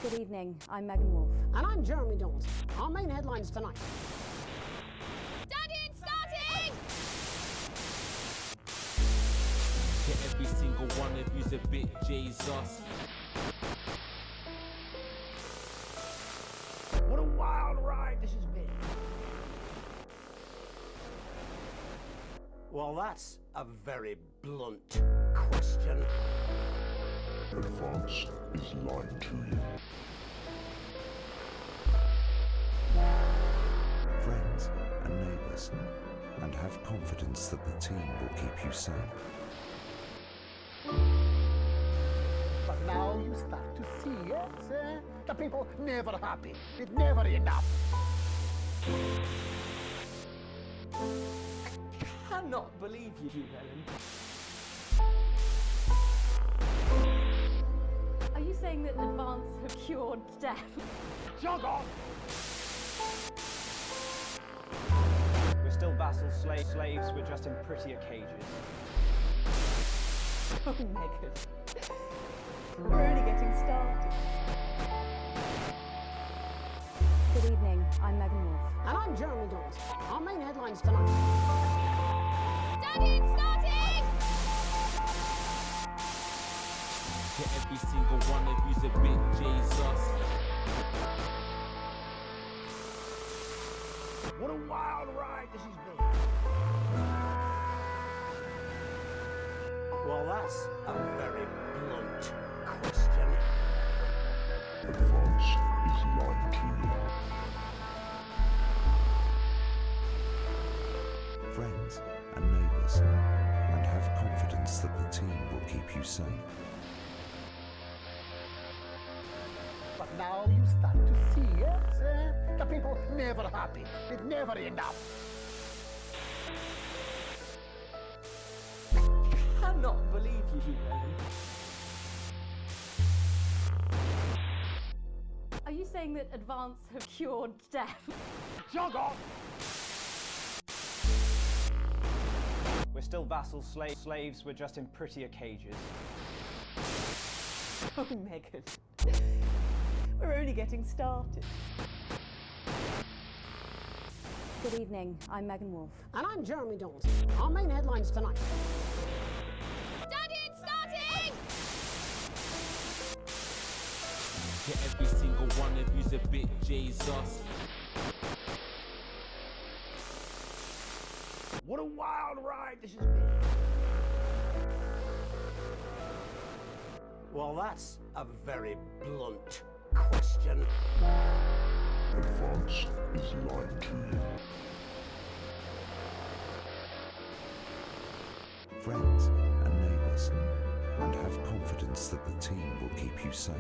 Good evening, I'm Megan Wolf. And I'm Jeremy Jones. Our main headlines tonight. Daddy, it's starting! To every single one of you's a bit Jesus. What a wild ride this has been. Well, that's a very blunt question. Advance is lying to you. Friends and neighbours, and have confidence that the team will keep you safe. But now you start to see, yes, the people never happy. It's never enough. I cannot believe you, Helen. Are you saying that Advance have cured death? Jog on! We're still vassals, slaves, we're just in prettier cages. Oh, Megan. We're only getting started. Good evening, I'm Megan Wolf. And I'm Jeremy Jones. Our main headlines tonight. Daddy, it's starting! To every single one of you's a bit Jesus. What a wild ride this has been. Well, that's a very blunt question. Advance is lying to you. Friends and neighbours, and have confidence that the team will keep you safe. But now you start to see, yes, the people never happy. It's never enough. I cannot believe you, Helen. Are you saying that Advance have cured death? Jog on! We're still vassals, slaves, we're just in prettier cages. Oh, Megan. We're only getting started. Good evening, I'm Megan Wolf. And I'm Jeremy Jones. Our main headlines tonight. Daddy, it's starting! To every single one of you's a bit Jesus. What a wild ride this has been. Well, that's a very blunt question. Advance is lying to you. Friends and neighbours, and have confidence that the team will keep you safe.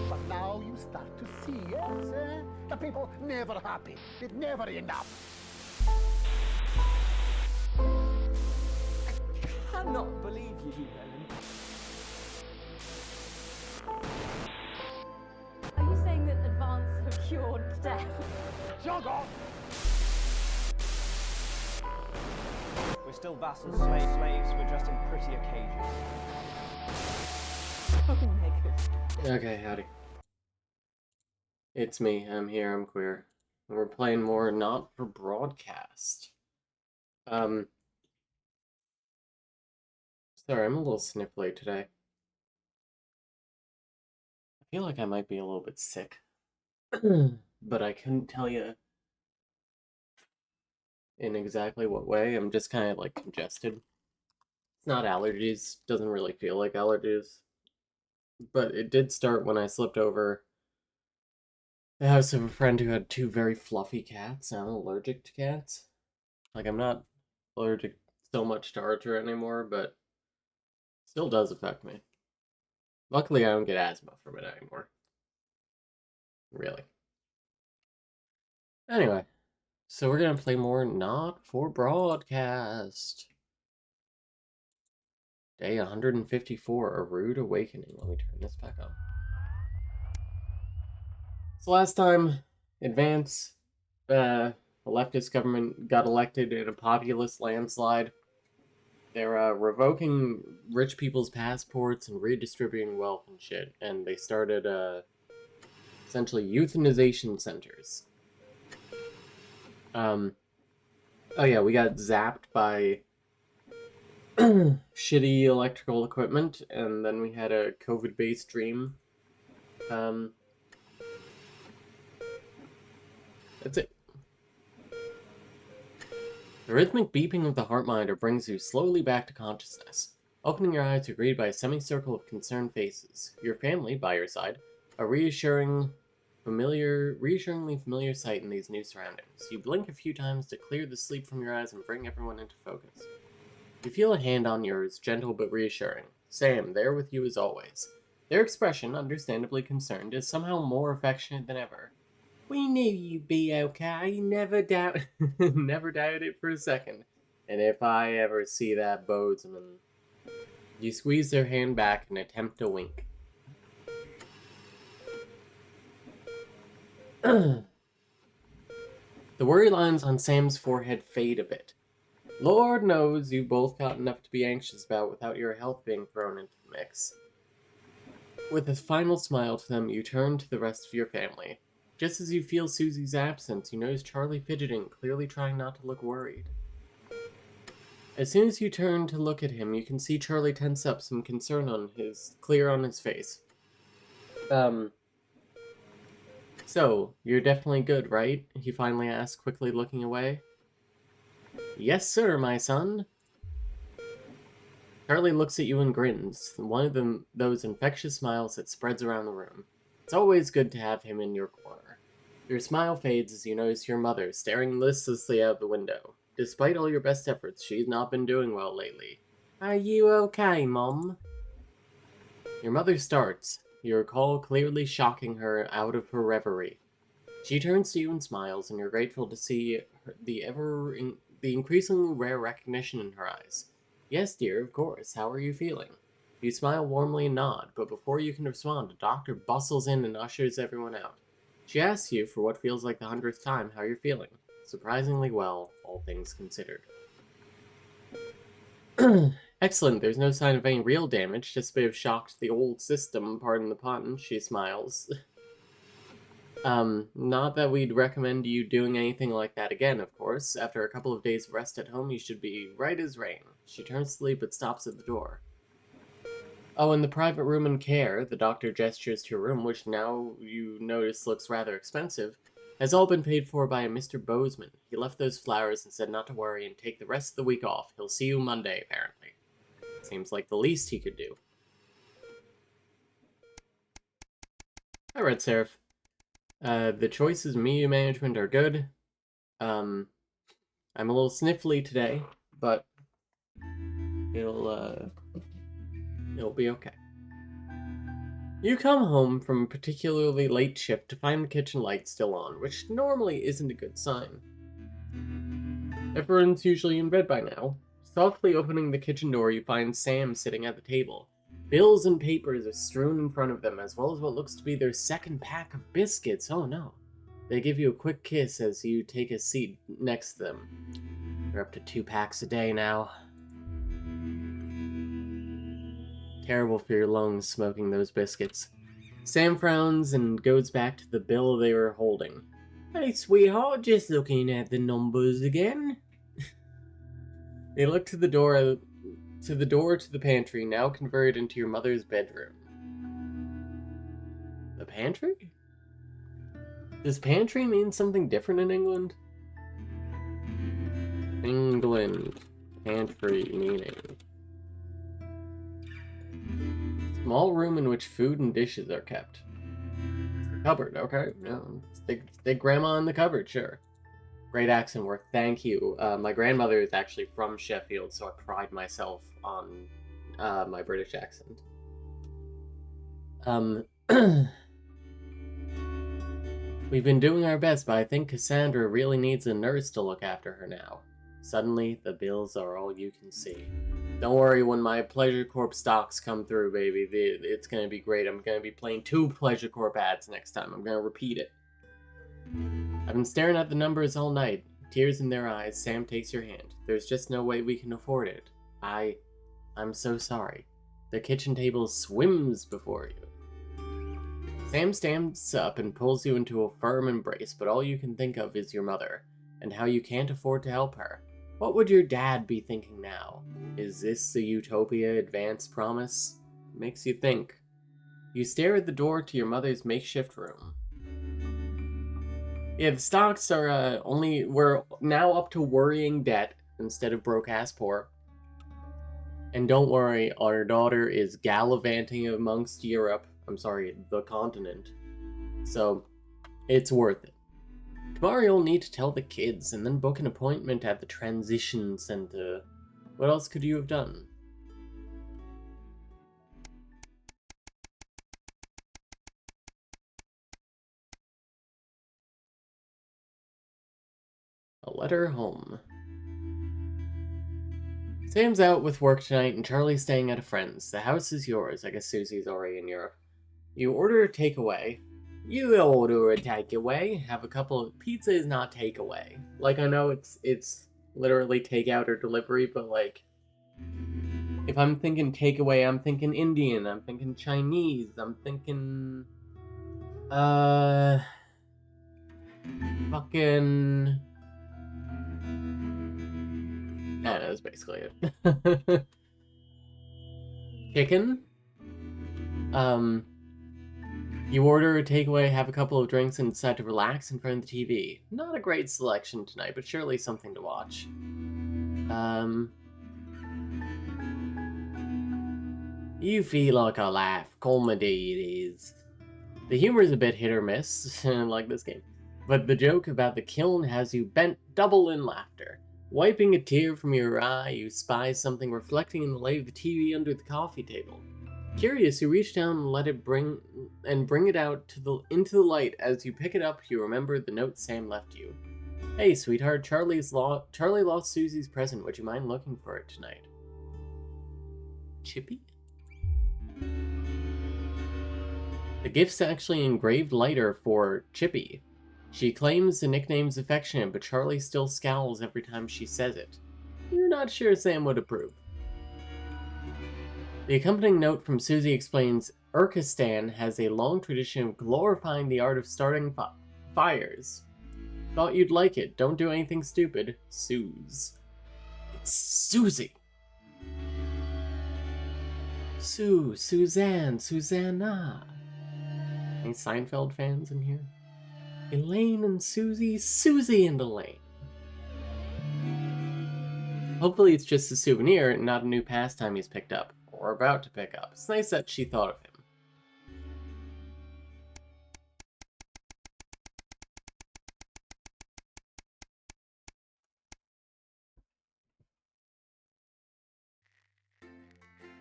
But now you start to see, yes, the people never happy. It's never enough. I cannot believe you, Helen. Are you saying that Advance have cured death? Jog on! We're still vassals, slaves, we're just in prettier cages. Oh, Megan. Okay, howdy. It's me, I'm here, I'm queer. And we're playing more Not for Broadcast. Sorry, I'm a little sniffly today. I feel like I might be a little bit sick. But I couldn't tell you in exactly what way. I'm just kind of like congested. It's not allergies, doesn't really feel like allergies. But it did start when I slipped over the house of a friend who had two very fluffy cats. I'm allergic to cats. Like, I'm not allergic so much to Archer anymore, but it still does affect me. Luckily, I don't get asthma from it anymore. Really. Anyway, so we're gonna play more Not for Broadcast. Day 154, A Rude Awakening. Let me turn this back on. So last time, Advance, the leftist government got elected in a populist landslide. They're revoking rich people's passports and redistributing wealth and shit. And they started essentially euthanization centers. Oh yeah, we got zapped by shitty electrical equipment, and then we had a COVID-based dream. That's it. The rhythmic beeping of the heart monitor brings you slowly back to consciousness. Opening your eyes, you're greeted by a semicircle of concerned faces. Your family, by your side, a reassuringly familiar sight in these new surroundings. You blink a few times to clear the sleep from your eyes and bring everyone into focus. You feel a hand on yours, gentle but reassuring. Sam, there with you as always. Their expression, understandably concerned, is somehow more affectionate than ever. We knew you'd be okay. Never doubted it for a second. And if I ever see that boatsman... You squeeze their hand back and attempt to wink. The worry lines on Sam's forehead fade a bit. Lord knows you've both got enough to be anxious about without your health being thrown into the mix. With a final smile to them, you turn to the rest of your family. Just as you feel Susie's absence, you notice Charlie fidgeting, clearly trying not to look worried. As soon as you turn to look at him, you can see Charlie tense up, some concern clear on his face. So, you're definitely good, right? He finally asked, quickly looking away. Yes, sir, my son. Charlie looks at you and grins, one of those infectious smiles that spreads around the room. It's always good to have him in your corner. Your smile fades as you notice your mother staring listlessly out the window. Despite all your best efforts, she's not been doing well lately. Are you okay, Mom? Your mother starts, your call clearly shocking her out of her reverie. She turns to you and smiles, and you're grateful to see the increasingly rare recognition in her eyes. Yes, dear, of course. How are you feeling? You smile warmly and nod, but before you can respond, a doctor bustles in and ushers everyone out. She asks you, for what feels like the 100th time, how you're feeling. Surprisingly well, all things considered. Excellent, there's no sign of any real damage, just a bit of shock to the old system, pardon the pun, she smiles. Not that we'd recommend you doing anything like that again, of course. After a couple of days of rest at home, you should be right as rain. She turns to leave but stops at the door. Oh, and the private room and care, the doctor gestures to your room, which now you notice looks rather expensive, has all been paid for by a Mr. Bozeman. He left those flowers and said not to worry and take the rest of the week off. He'll see you Monday, apparently. Seems like the least he could do. Hi, Red Seraph. The choices in media management are good. I'm a little sniffly today, but it'll be okay. You come home from a particularly late shift to find the kitchen light still on, which normally isn't a good sign. Everyone's usually in bed by now. Softly opening the kitchen door, you find Sam sitting at the table. Bills and papers are strewn in front of them, as well as what looks to be their second pack of biscuits. Oh no. They give you a quick kiss as you take a seat next to them. They're up to 2 packs a day now. Terrible for your lungs smoking those biscuits. Sam frowns and goes back to the bill they were holding. Hey, sweetheart, just looking at the numbers again. They look to the door to the pantry, now converted into your mother's bedroom. The pantry? Does pantry mean something different in England? England. Pantry meaning. Small room in which food and dishes are kept. It's the cupboard, okay. Yeah, stick grandma in the cupboard, sure. Great accent work, thank you. My grandmother is actually from Sheffield, so I pride myself on my British accent. We've been doing our best, but I think Cassandra really needs a nurse to look after her now. Suddenly, the bills are all you can see. Don't worry, when my Pleasure Corp stocks come through, baby, it's gonna be great. I'm gonna be playing 2 Pleasure Corp ads next time. I'm gonna repeat it. I've been staring at the numbers all night. Tears in their eyes, Sam takes your hand. There's just no way we can afford it. I'm so sorry. The kitchen table swims before you. Sam stands up and pulls you into a firm embrace, but all you can think of is your mother, and how you can't afford to help her. What would your dad be thinking now? Is this the utopia advance promise? Makes you think. You stare at the door to your mother's makeshift room. Yeah, the stocks are we're now up to worrying debt instead of broke ass poor. And don't worry, our daughter is gallivanting amongst Europe. I'm sorry, the continent. So, it's worth it. Tomorrow you'll need to tell the kids and then book an appointment at the transition center. What else could you have done? A letter home. Sam's out with work tonight and Charlie's staying at a friend's. The house is yours. I guess Susie's already in Europe. You order a takeaway. You order a takeaway. Have a couple of... Pizza is not takeaway. Like, I know it's literally takeout or delivery, but like... If I'm thinking takeaway, I'm thinking Indian. I'm thinking Chinese. I'm thinking... Fucking... Yeah, that's basically it. Chicken? You order a takeaway, have a couple of drinks, and decide to relax in front of the TV. Not a great selection tonight, but surely something to watch. You feel like a laugh. Comedy it is. The humor is a bit hit or miss, like this game. But the joke about the kiln has you bent double in laughter. Wiping a tear from your eye, you spy something reflecting in the light of the TV under the coffee table. Curious, you reach down and let it bring it out into the light. As you pick it up, you remember the note Sam left you. Hey, sweetheart, Charlie lost Susie's present. Would you mind looking for it tonight? Chippy? The gift's actually engraved lighter for Chippy. She claims the nickname's affectionate, but Charlie still scowls every time she says it. You're not sure Sam would approve. The accompanying note from Susie explains Urkistan has a long tradition of glorifying the art of starting fires. Thought you'd like it. Don't do anything stupid. Suze. It's Susie. Suzanne, Susanna. Any Seinfeld fans in here? Elaine and Susie, Susie and Elaine. Hopefully it's just a souvenir and not a new pastime he's picked up, or about to pick up. It's nice that she thought of him.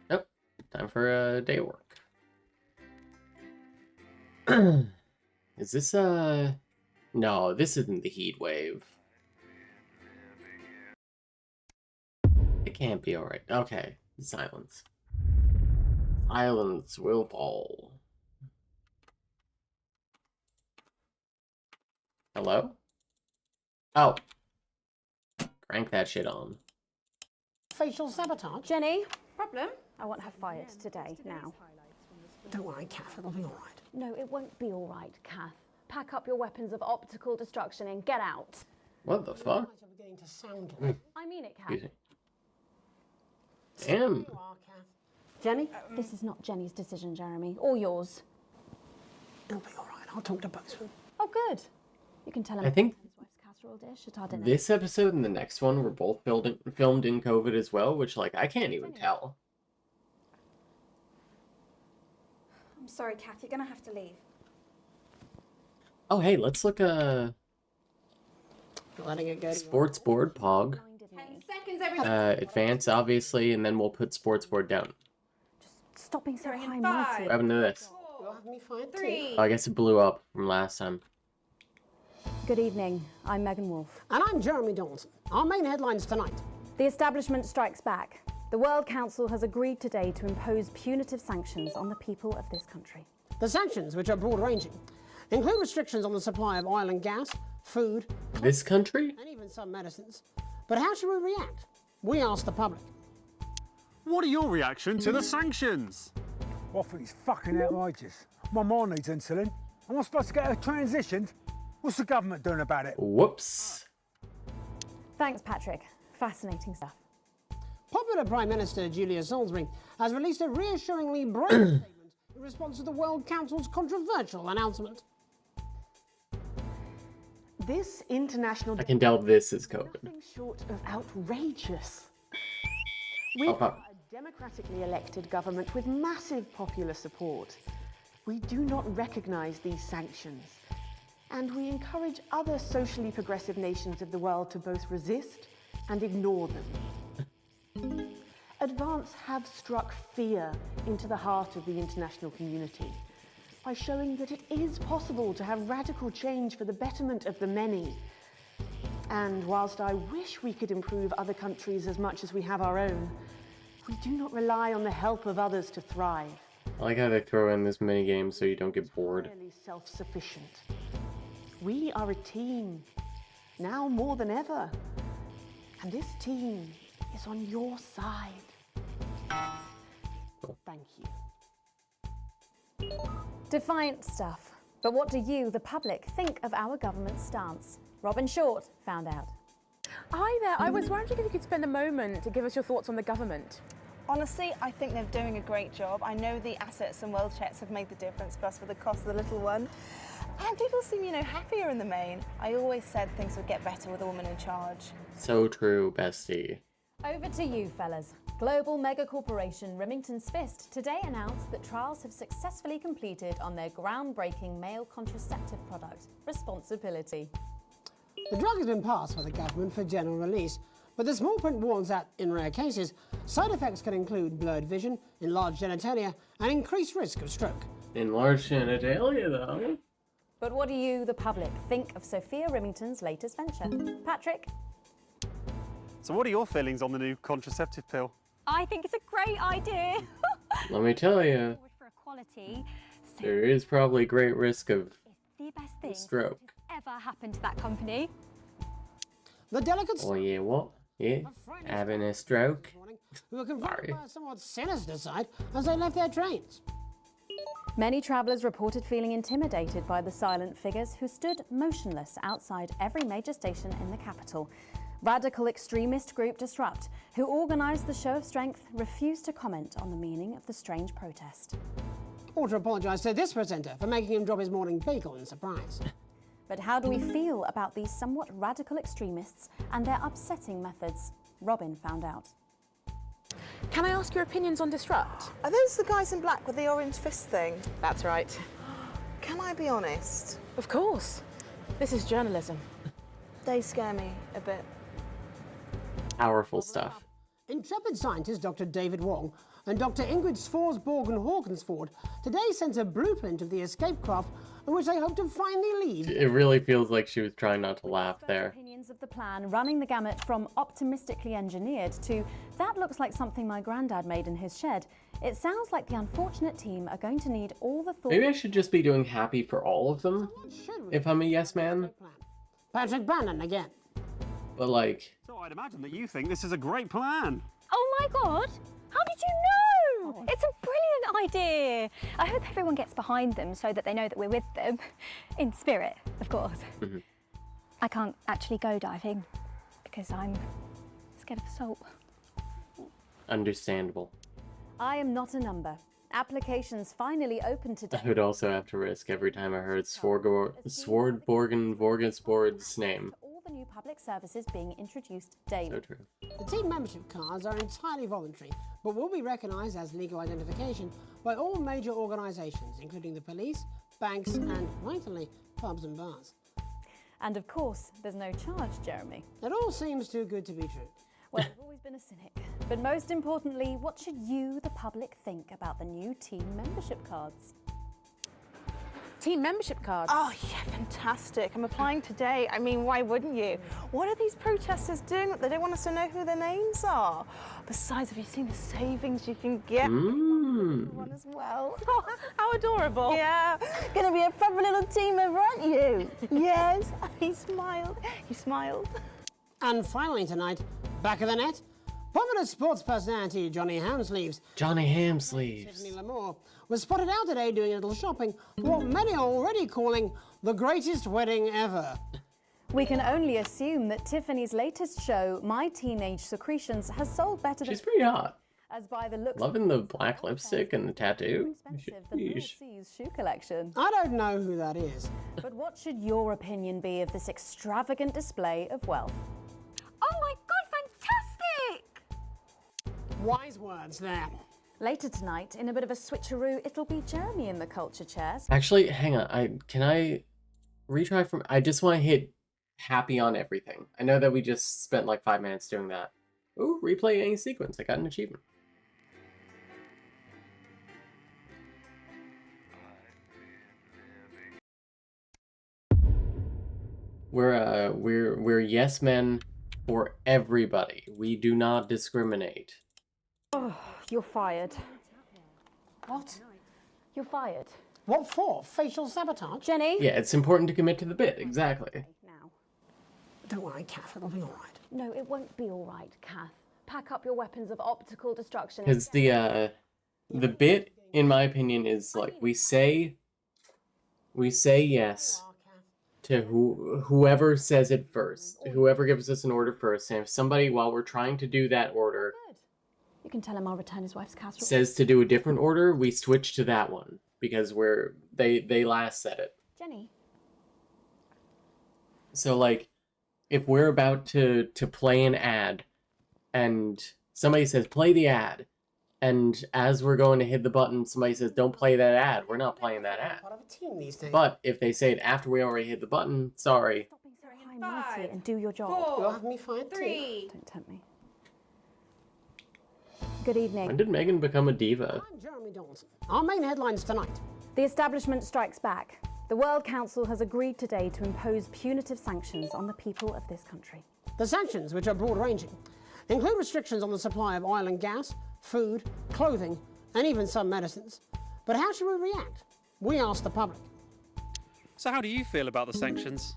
Nope, time for a day work. Is this No, this isn't the heat wave. It can't be alright. Okay, silence. Silence will fall. Hello? Oh. Crank that shit on. Facial sabotage? Jenny, problem? I want her fired today, now. Don't worry, Kath, it'll be all right. No, it won't be all right, Kath. Pack up your weapons of optical destruction and get out. What the fuck? We're beginning to sound like. I mean it, Kath. Excuse me. Damn. You are, Kath. Jenny? This is not Jenny's decision, Jeremy, or yours. It'll be all right. I'll talk to both of them. Oh, good. You can tell him I think his wife's casserole dish at our dinner. this episode and the next one were both filmed in COVID as well, which, like, I can't even tell. I'm sorry, Kath, you're gonna have to leave. Oh, hey, let's look, Letting it go. sports board, Pog. 10 seconds, everybody. Advance, obviously, and then we'll put sports board down. Stop being so Going in high-mighty. What happened to this? You'll have me fired too. 3. Oh, I guess it blew up from last time. Good evening. I'm Megan Wolfe. And I'm Jeremy Dawson. Our main headlines tonight. The establishment strikes back. The World Council has agreed today to impose punitive sanctions on the people of this country. The sanctions, which are broad-ranging, include restrictions on the supply of oil and gas, food, This country? and even some medicines. But how should we react? We asked the public. What are your reaction to the sanctions? I think it's fucking outrageous. My mom needs insulin. Am I supposed to get her transitioned? What's the government doing about it? Whoops. Thanks, Patrick. Fascinating stuff. Popular Prime Minister Julia Salisbury has released a reassuringly brave statement in response to the World Council's controversial announcement. This international I can tell this is COVID. nothing short of outrageous. We are a democratically elected government with massive popular support. We do not recognise these sanctions, and we encourage other socially progressive nations of the world to both resist and ignore them. Advance have struck fear into the heart of the international community by showing that it is possible to have radical change for the betterment of the many. And whilst I wish we could improve other countries as much as we have our own, we do not rely on the help of others to thrive. I like how they throw in this mini game so you don't get bored. Entirely self-sufficient. We are a team, now more than ever. And this team is on your side. Thank you. Defiant stuff. But what do you, the public, think of our government's stance? Robin Short found out. Hi there, I was wondering if you could spend a moment to give us your thoughts on the government. Honestly, I think they're doing a great job. I know the assets and world checks have made the difference for us for the cost of the little one. And people seem, happier in the main. I always said things would get better with a woman in charge. So true, bestie. Over to you, fellas. Global mega corporation Remington's Fist today announced that trials have successfully completed on their groundbreaking male contraceptive product, Responsibility. The drug has been passed by the government for general release, but the small print warns that, in rare cases, side effects can include blurred vision, enlarged genitalia, and increased risk of stroke. Enlarged genitalia, though. But what do you, the public, think of Sophia Remington's latest venture? Patrick? So what are your feelings on the new contraceptive pill? I think it's a great idea. Let me tell you, For equality, there is probably great risk of the best thing stroke. ever happened to that company. The delicate Oh yeah, what? Yeah? Having a stroke? who were confronted by a somewhat sinister sight as they left their trains. Many travellers reported feeling intimidated by the silent figures who stood motionless outside every major station in the capital. Radical extremist group Disrupt, who organised the show of strength, refused to comment on the meaning of the strange protest. Or to apologise to this presenter for making him drop his morning bagel in surprise. But how do we feel about these somewhat radical extremists and their upsetting methods? Robin found out. Can I ask your opinions on Disrupt? Are those the guys in black with the orange fist thing? That's right. Can I be honest? Of course. This is journalism. They scare me a bit. Powerful stuff. Intrepid scientist Dr. David Wong and Dr. Ingrid Svorsborg-Hawkensford today sent a blueprint of the escape craft in which they hope to finally leave. It really feels like she was trying not to laugh there. Opinions of the plan running the gamut from optimistically engineered to that looks like something my granddad made in his shed. It sounds like the unfortunate team are going to need all the thought. Maybe I should just be doing happy for all of them if I'm a yes man. Patrick Brandon again. But like... So I'd imagine that you think this is a great plan. Oh my God! How did you know? It's a brilliant idea. I hope everyone gets behind them so that they know that we're with them. In spirit, of course. Mm-hmm. I can't actually go diving because I'm scared of the salt. Understandable. I am not a number. Applications finally open today. I would also have to risk every time I heard Svordborgen's name. All the new public services being introduced daily. So true. The team membership cards are entirely voluntary, but will be recognised as legal identification by all major organisations, including the police, banks, and, vitally, pubs and bars. And of course, there's no charge, Jeremy. It all seems too good to be true. Well, I've always been a cynic. But most importantly, what should you, the public, think about the new team membership cards? Team membership cards? Oh yeah, fantastic. I'm applying today. I mean, why wouldn't you? What are these protesters doing that they don't want us to know who their names are? Besides, have you seen the savings you can get? One as well. Oh, how adorable. Yeah, gonna be a proper little team member, aren't you? Yes, he smiled. He smiled. And finally tonight, back of the net, Popular sports personality Johnny Hamsleeves Tiffany Lamore was spotted out today doing a little shopping for what many are already calling the greatest wedding ever. We can only assume that Tiffany's latest show, My Teenage Secretions, has sold better than... She's pretty hot. As by the looks Loving the black lipstick and the tattoo. expensive than Lil C's shoe collection. I don't know who that is. But what should your opinion be of this extravagant display of wealth? Oh my God, fantastic! Wise words there. Later tonight, in a bit of a switcheroo, it'll be Jeremy in the culture chairs. Actually, hang on. Can I retry from... I just want to hit happy on everything. I know that we just spent like 5 minutes doing that. Ooh, replay any sequence. I got an achievement. We're yes men for everybody. We do not discriminate. Oh, you're fired. What? You're fired. What for? Facial sabotage? Jenny? Yeah, it's important to commit to the bit. Exactly. Now. Don't worry, Kath. It'll be all right. No, it won't be all right, Kath. Pack up your weapons of optical destruction. Because the bit, in my opinion, is like we say yes to whoever says it first, whoever gives us an order first, and if somebody, while we're trying to do that order, You can tell him I'll return his wife's casserole. says to do a different order, we switch to that one because they last said it. Jenny. So like, if we're about to play an ad, and somebody says play the ad, and as we're going to hit the button, somebody says don't play that ad, we're not playing that ad. Part of a team these days. But if they say it after we already hit the button, sorry. High mighty and do your job. You'll have me fired too. 3. Don't tempt me. Good evening. When did Megan become a diva? I'm Jeremy Dawson. Our main headlines tonight. The establishment strikes back. The World Council has agreed today to impose punitive sanctions on the people of this country. The sanctions, which are broad-ranging, include restrictions on the supply of oil and gas, food, clothing, and even some medicines. But how should we react? We asked the public. So how do you feel about the sanctions?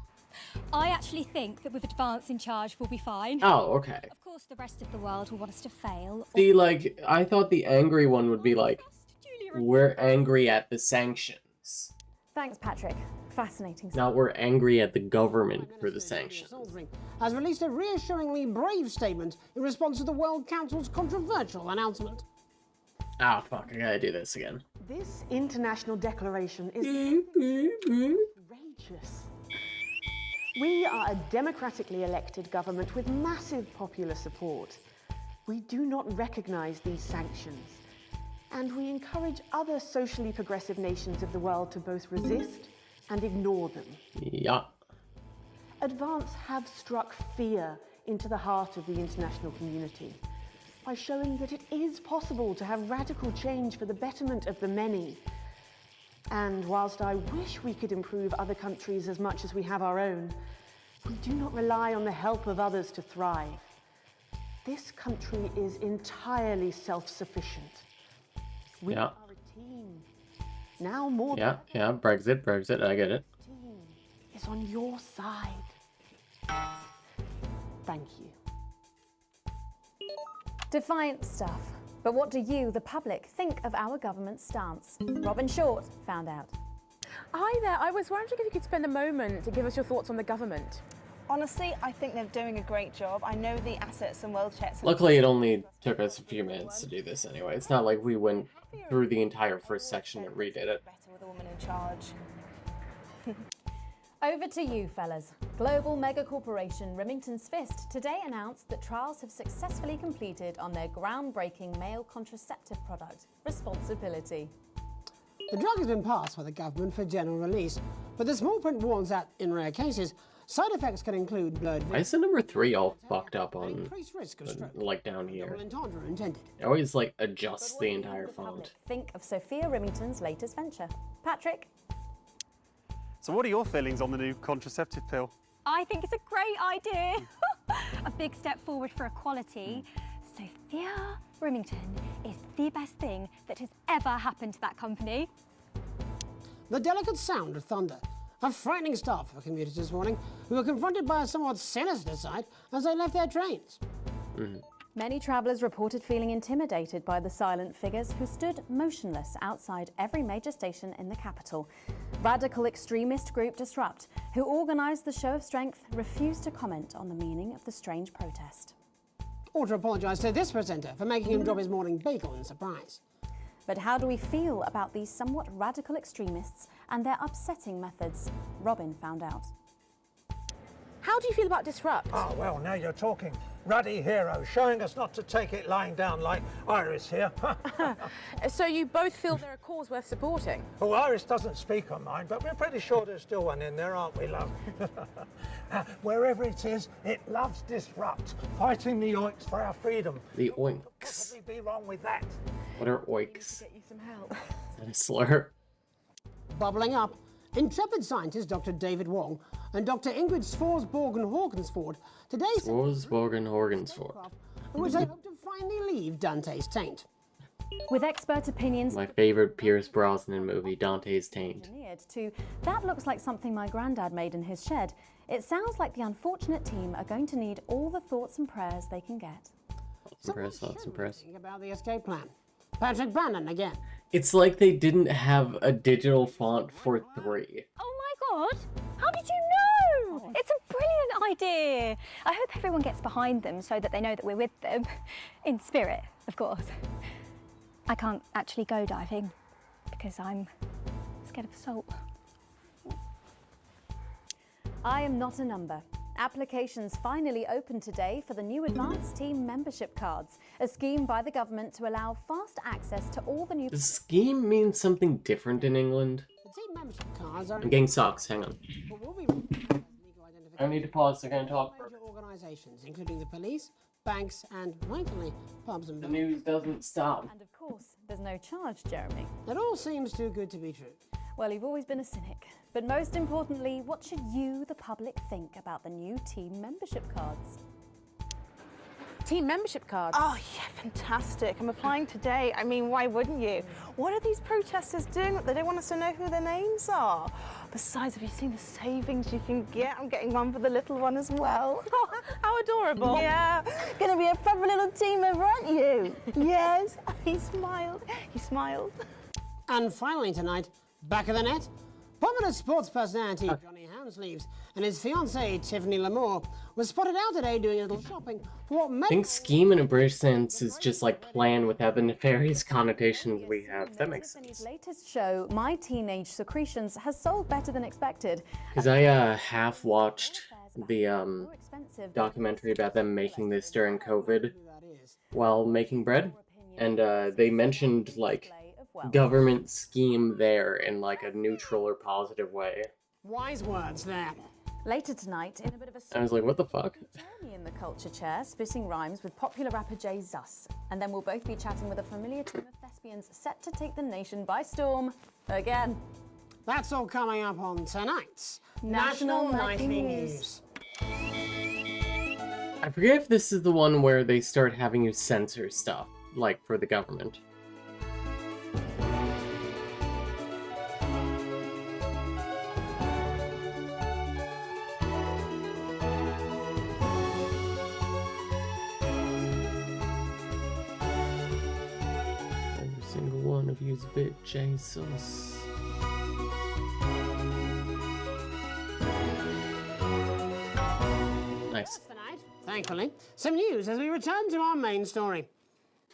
I actually think that with Advance in charge, we'll be fine. Oh, okay. Of course, the rest of the world will want us to fail. See, like, I thought the angry one would be like, we're angry at the sanctions. Thanks, Patrick. Fascinating. Not we're angry at the government for the sanctions. Has released a reassuringly brave statement in response to the World Council's controversial announcement. Ah, fuck, I gotta do this again. This international declaration is outrageous. We are a democratically elected government with massive popular support. We do not recognize these sanctions, and we encourage other socially progressive nations of the world to both resist and ignore them. Yeah. Advance have struck fear into the heart of the international community by showing that it is possible to have radical change for the betterment of the many. And whilst I wish we could improve other countries as much as we have our own, we do not rely on the help of others to thrive. This country is entirely self-sufficient. We are a team. Now more than Yeah, Brexit, I get it. team is on your side. Thank you. Defiant stuff. But what do you, the public, think of our government's stance? Robin Short found out. Hi there. I was wondering if you could spend a moment to give us your thoughts on the government. Honestly, I think they're doing a great job. I know the assets and wealth checks. Luckily, it only took us a few minutes to do this anyway. It's not like we went through the entire first section and redid it. Better with a woman in charge. Over to you, fellas. Global mega corporation Remington's Fist today announced that trials have successfully completed on their groundbreaking male contraceptive product, Responsibility. The drug has been passed by the government for general release, but the small print warns that, in rare cases, side effects can include blurred vision. Why is the number 3 all fucked up on, increased risk of stroke. like, down here? Double entendre intended. I always, like, adjust the entire font. Public think of Sophia Remington's latest venture. Patrick? So what are your feelings on the new contraceptive pill? I think it's a great idea. A big step forward for equality. Sophia Remington is the best thing that has ever happened to that company. The delicate sound of thunder. A frightening start for commuters this morning who were confronted by a somewhat sinister sight as they left their trains. Many travellers reported feeling intimidated by the silent figures who stood motionless outside every major station in the capital. Radical extremist group Disrupt, who organised the show of strength, refused to comment on the meaning of the strange protest. Or to apologise to this presenter for making him drop his morning bagel in surprise. But how do we feel about these somewhat radical extremists and their upsetting methods? Robin found out. How do you feel about Disrupt? Oh, well, now you're talking. Ruddy hero, showing us not to take it lying down like Iris here. So you both feel they're a cause worth supporting? Well, Iris doesn't speak on mine, but we're pretty sure there's still one in there, aren't we, love? Wherever it is, it loves Disrupt, fighting the oinks for our freedom. The oinks. What could possibly be wrong with that? What are oinks? Get you some help. Is that a slur? Bubbling up, intrepid scientist Dr. David Wong and Dr. Ingrid Svorsborg-Horgensford today Svorsborg-Horgensford. in which they hope to finally leave Dante's taint. With expert opinions, My favorite Pierce Brosnan movie, Dante's Taint. engineered to that looks like something my granddad made in his shed. It sounds like the unfortunate team are going to need all the thoughts and prayers they can get. Thoughts and prayers. Think about the escape plan. Patrick Bannon again. It's like they didn't have a digital font for 3. Oh my god! How did you know? It's a brilliant idea. I hope everyone gets behind them so that they know that we're with them. In spirit, of course. I can't actually go diving because I'm scared of salt. I am not a number. Applications finally opened today for the new Advanced Team membership cards, a scheme by the government to allow fast access to all the new... Does scheme mean something different in England? The team membership cards are I'm getting socks, hang on. will be I need to pause so I can talk. major organisations, including the police, banks, and rightfully pubs and The bars. news doesn't stop. And of course, there's no charge, Jeremy. It all seems too good to be true. Well, you've always been a cynic. But most importantly, what should you, the public, think about the new team membership cards? Team membership cards? Oh, yeah, fantastic. I'm applying today. I mean, why wouldn't you? What are these protesters doing that they don't want us to know who their names are? Besides, have you seen the savings you can get? I'm getting one for the little one as well. How adorable. Yeah, gonna be a fun little team member, aren't you? Yes, he smiled. He smiled. And finally tonight, back of the net, popular sports personality Johnny Hansleaves and his fiancée Tiffany Lamour were spotted out today doing a little shopping for what I many... think scheme in a British sense is just like plan without the nefarious connotations we have. That makes Tiffany's sense. latest show, My Teenage Secretions, has sold better than expected. Because I half watched the documentary about them making this during COVID while making bread. And they mentioned like government scheme there in like a neutral or positive way. Wise words there. Later tonight, in a bit of a... I was like, what the fuck? Jeremy in the culture chair, spitting rhymes with popular rapper Jay Zus. And then we'll both be chatting with a familiar team of thespians set to take the nation by storm again. That's all coming up on tonight's National Nightly Nightly News. I forget if this is the one where they start having you censor stuff, like for the government. Every single one of you's a bit Jesus. Nice. Tonight, thankfully, some news as we return to our main story.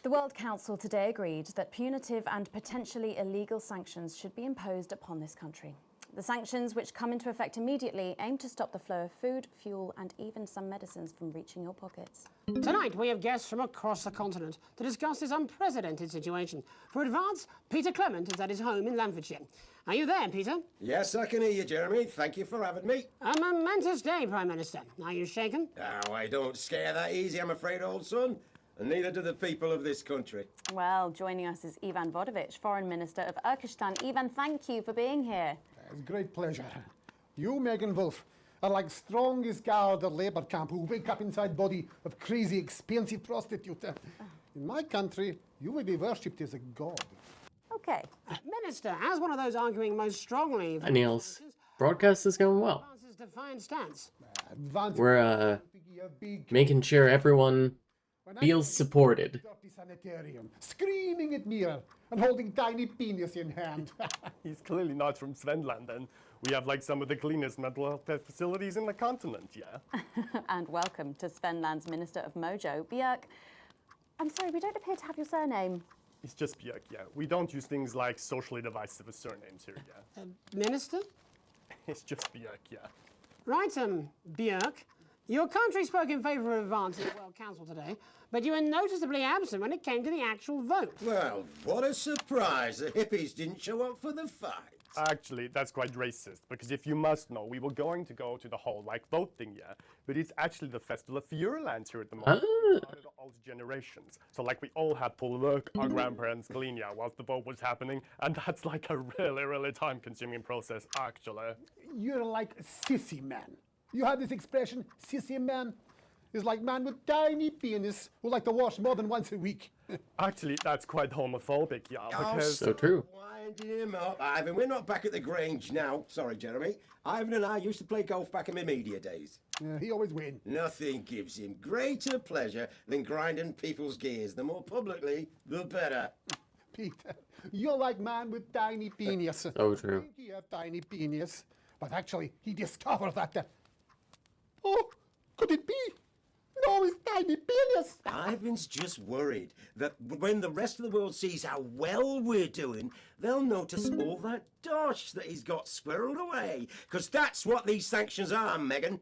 The World Council today agreed that punitive and potentially illegal sanctions should be imposed upon this country. The sanctions, which come into effect immediately, aim to stop the flow of food, fuel, and even some medicines from reaching your pockets. Tonight, we have guests from across the continent to discuss this unprecedented situation. For advance, Peter Clement is at his home in Lamfordshire. Are you there, Peter? Yes, I can hear you, Jeremy. Thank you for having me. A momentous day, Prime Minister. Are you shaken? Oh, I don't scare that easy, I'm afraid, old son. And neither do the people of this country. Well, joining us is Ivan Vodovich, Foreign Minister of Urkistan. Ivan, thank you for being here. It's a great pleasure. You, Megan Wolf, are like strongest guard at Labour camp who wake up inside body of crazy, expensive prostitute. In my country, you will be worshipped as a god. Okay. Minister, as one of those arguing most strongly... Hi, Niels. Broadcast is going well. ...defiant stance. We're making sure everyone feels supported. Dirty sanitarium, screaming at me and holding tiny penis in hand. He's clearly not from Svenland, and we have like some of the cleanest mental health care facilities in the continent, yeah? And welcome to Svenland's Minister of Mojo, Björk. I'm sorry, we don't appear to have your surname. It's just Björk, yeah. We don't use things like socially divisive surnames here, yeah? Minister? It's just Björk, yeah. Right, Björk. Your country spoke in favour of advancing the World Council today, but you were noticeably absent when it came to the actual vote. Well, what a surprise. The hippies didn't show up for the fight. Actually, that's quite racist, because if you must know, we were going to go to the whole, like, voting, yeah? But it's actually the Festival of Feuerland here at the moment. One of the old generations. So, like, we all had to work our grandparents clean, yeah, whilst the vote was happening, and that's, like, a really, really time-consuming process, actually. You're like a sissy man. You have this expression, sissy man? It's like man with tiny penis who like to wash more than once a week. Actually, that's quite homophobic, yeah, because... So true. Winding him up. Ivan, we're not back at the Grange now. Sorry, Jeremy. Ivan and I used to play golf back in my media days. Yeah, he always wins. Nothing gives him greater pleasure than grinding people's gears. The more publicly, the better. Peter, you're like man with tiny penis. So true. I think he had tiny penis, but actually he discovered that. Oh, could it be? No, it's tiny penis. Ivan's just worried that when the rest of the world sees how well we're doing, they'll notice all that dosh that he's got squirreled away. Because that's what these sanctions are, Megan.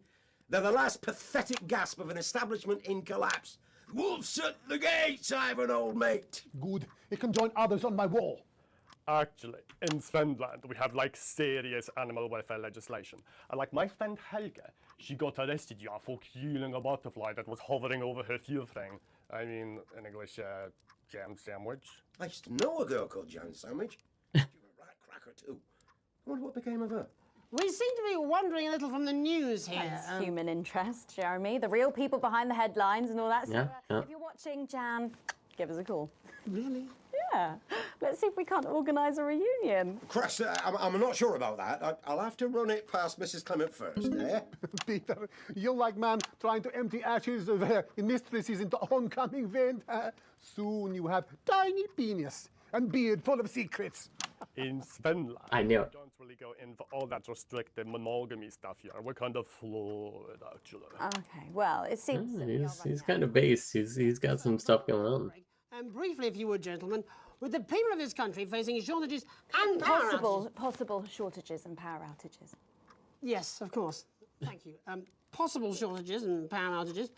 They're the last pathetic gasp of an establishment in collapse. Wolves at the gates, Ivan, old mate. Good. It can join others on my wall. Actually, in Svenland, we have, like, serious animal welfare legislation. And, like, my friend Helga, she got arrested, yeah, for killing a butterfly that was hovering over her thing. I mean, in English, jam sandwich. I used to know a girl called Jam Sandwich. She was a right cracker, too. I wonder what became of her. We seem to be wandering a little from the news here. That's human interest, Jeremy. The real people behind the headlines and all that stuff. Yeah. If you're watching, Jan, give us a call. Really? Yeah. Let's see if we can't organise a reunion. Christ, I'm not sure about that. I'll have to run it past Mrs. Clement first, eh? Peter, you're like man trying to empty ashes of mistresses into oncoming vent. Soon you have tiny penis and beard full of secrets. In Svenland, I knew it. we don't really go in for all that restricted monogamy stuff here. We're kind of fluid, actually. Okay, well, it seems... He's kind of base. He's got some stuff going on. And briefly, if you would, gentlemen, with the people of this country facing shortages and power outages... Possible shortages and power outages. Yes, of course. Thank you. Possible shortages and power outages.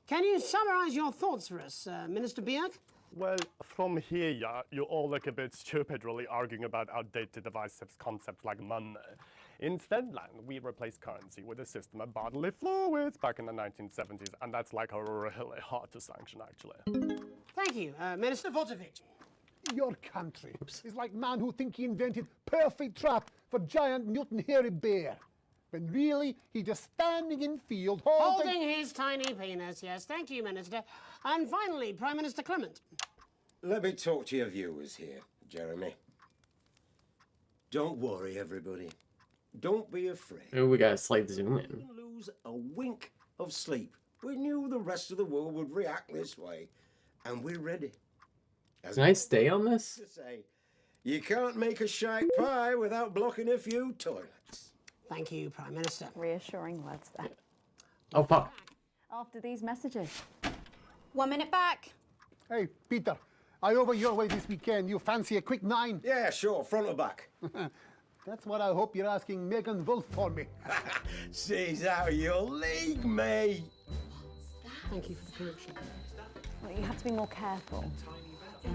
Can you summarise your thoughts for us, Minister Björk? Well, from here, yeah, you all look a bit stupid really arguing about outdated divisive concepts like money. In Svenland, we replaced currency with a system of bodily fluids back in the 1970s, and that's like really hard to sanction, actually. Thank you, Minister Votovich. Your country is like man who think he invented perfect trap for giant mutant hairy bear. When really he's just standing in field holding his tiny penis, yes. Thank you, Minister. And finally, Prime Minister Clement. Let me talk to your viewers here, Jeremy. Don't worry, everybody. Don't be afraid. Oh, we got a slight zoom in. We lose a wink of sleep. We knew the rest of the world would react this way, and we're ready. Can I stay on this? To say, you can't make a shite pie without blocking a few toilets. Thank you, Prime Minister. Reassuring words there. Oh, fuck. After these messages. 1 minute back. Hey, Peter, I over your way this weekend. You fancy a quick 9? Yeah, sure, front or back. That's what I hope you're asking Megan Wolf for me. She's out of your league, mate. Thank you for the correction. Well, you have to be more careful.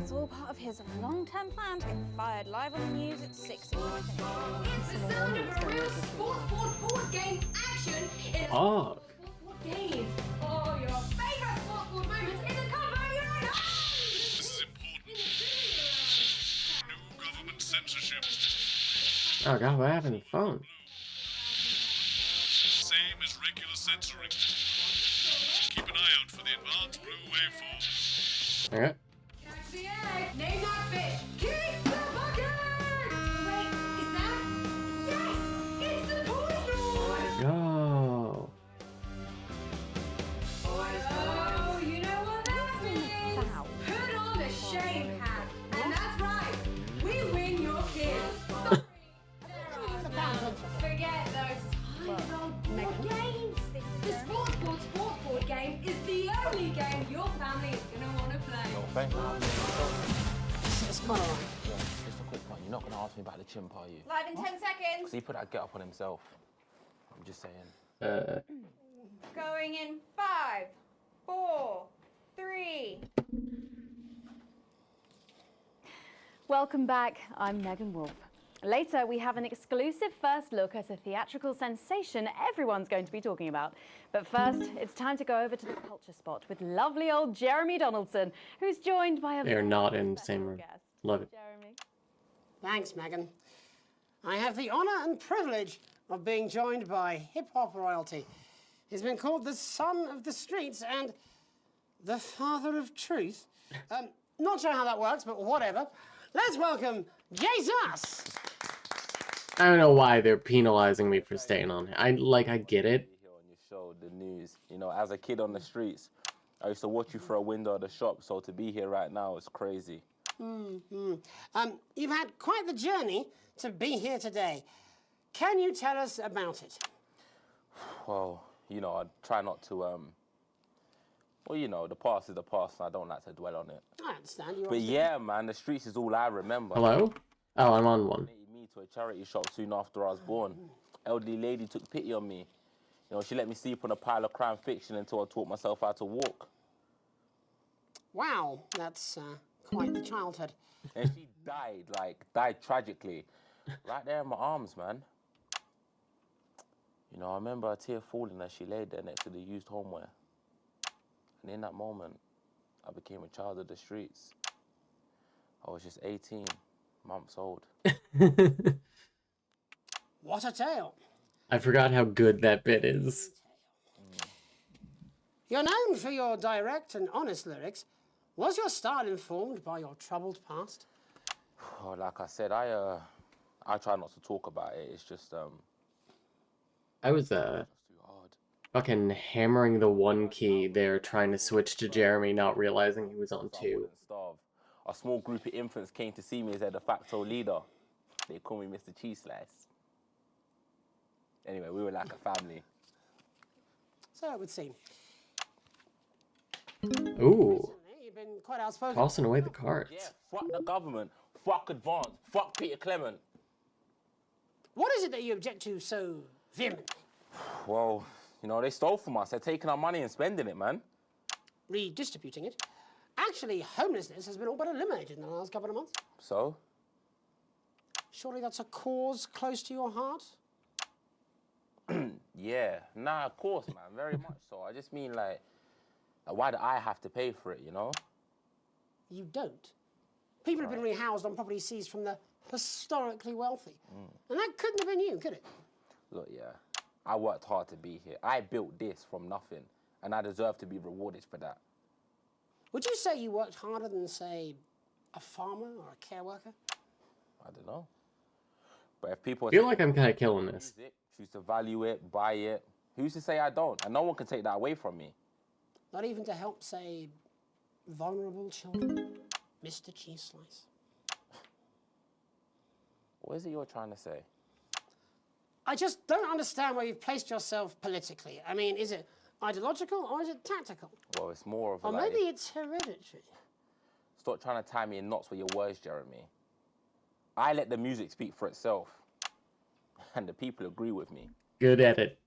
It's all part of his long-term plan to get fired live on the news at 6 in the morning. It's the sound of real board game action. It's Oh. board games. All your favourite board moments in the cover of your own. This is important. No government censorship. Oh god, what happened to the phone? Same as regular censoring. Keep an eye out for the advanced blue waveform. Alright. Catch the egg. Name that fish. Keep the bucket. Wait, is that? Yes, it's the toy Go. Oh, you know what that Just a quick one. You're not going to ask me about the chimp, are you? Live in 10 seconds. Because he put that get up on himself. I'm just saying. Going in 5, 4, 3. Welcome back, I'm Megan Wolf. Later, we have an exclusive first look at a theatrical sensation everyone's going to be talking about. But first, it's time to go over to the culture spot with lovely old Jeremy Donaldson, who's joined by a They're not in the same room. guest. Love it. Jeremy. Thanks, Megan. I have the honour and privilege of being joined by hip-hop royalty. He's been called the son of the streets and the father of truth. Not sure how that works, but whatever. Let's welcome Jesus! I don't know why they're penalizing me for staying on. I get it. On your show, the news. You know, as a kid on the streets, I used to watch you through a window of the shop, so to be here right now is crazy. You've had quite the journey to be here today. Can you tell us about it? Well, you know, I try not to, well, you know, the past is the past, and I don't like to dwell on it. I understand. But yeah, man, the streets is all I remember. Hello? Oh, I'm on one. Me to a charity shop soon after I was born. Elderly lady took pity on me. You know, she let me sleep on a pile of crime fiction until I taught myself how to walk. Wow, that's quite the childhood. And she died tragically. Right there in my arms, man. You know, I remember a tear falling as she laid there next to the used homeware. And in that moment, I became a child of the streets. I was just 18 months old. What a tale. I forgot how good that bit is. You're known for your direct and honest lyrics. Was your style informed by your troubled past? Oh, like I said, I try not to talk about it. It's just I was fucking hammering the one key there, trying to switch to Jeremy, not realizing he was on 2. starve. A small group of infants came to see me as their de facto leader. They call me Mr. Cheese Slice. Anyway, we were like a family. So it would seem. Ooh. You've been quite outspoken. Tossing away the cards. Yeah, fuck the government. Fuck Advance. Fuck Peter Clement. What is it that you object to so vehemently? Well, you know, they stole from us. They're taking our money and spending it, man. Redistributing it. Actually, homelessness has been all but eliminated in the last couple of months. So? Surely that's a cause close to your heart? Yeah. Nah, of course, man. Very much so. I just mean, like, why do I have to pay for it, you know? You don't. People have been rehoused on property seized from the historically wealthy. And that couldn't have been you, could it? Look, yeah. I worked hard to be here. I built this from nothing, and I deserve to be rewarded for that. Would you say you worked harder than, say, a farmer or a care worker? I don't know. But if people I feel like I'm kind of killing this. Choose to value it, buy it, who's to say I don't? And no one can take that away from me. Not even to help, say, vulnerable children? Mr. Cheese Slice. What is it you're trying to say? I just don't understand where you've placed yourself politically. I mean, is it ideological or is it tactical? Well, it's more of a Or maybe it's hereditary. Stop trying to tie me in knots with your words, Jeremy. I let the music speak for itself. And the people agree with me. Good edit.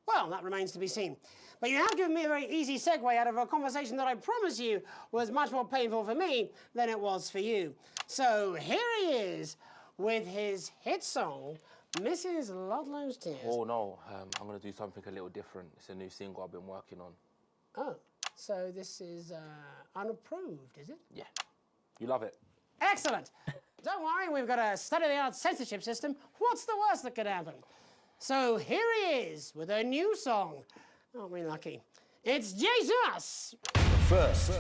Well, that remains to be seen. But you have given me a very easy segue out of a conversation that I promise you was much more painful for me than it was for you. So here he is with his hit song, Mrs. Ludlow's Tears. Oh, no. I'm going to do something a little different. It's a new single I've been working on. Oh, so this is unapproved, is it? Yeah. You love it. Excellent. Don't worry, we've got a state-of-the-art censorship system. What's the worst that could happen? So here he is with a new song. Aren't we lucky? It's Jesus! First,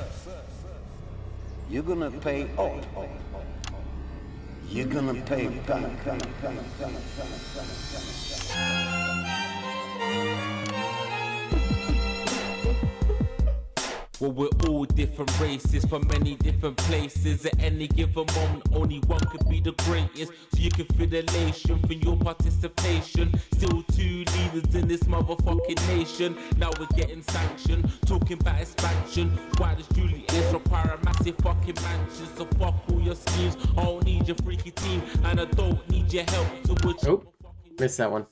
you're gonna pay up. You're gonna pay back. Well, we're all different races from many different places. At any given moment, only one could be the greatest. So you can feel elation from your participation. Still two leaders in this motherfucking nation. Now we're getting sanctioned, talking about expansion. Why does Julius require a massive fucking mansion? So fuck all your schemes. I don't need your freaky team, and I don't need your help to achieve. Oh, missed that one.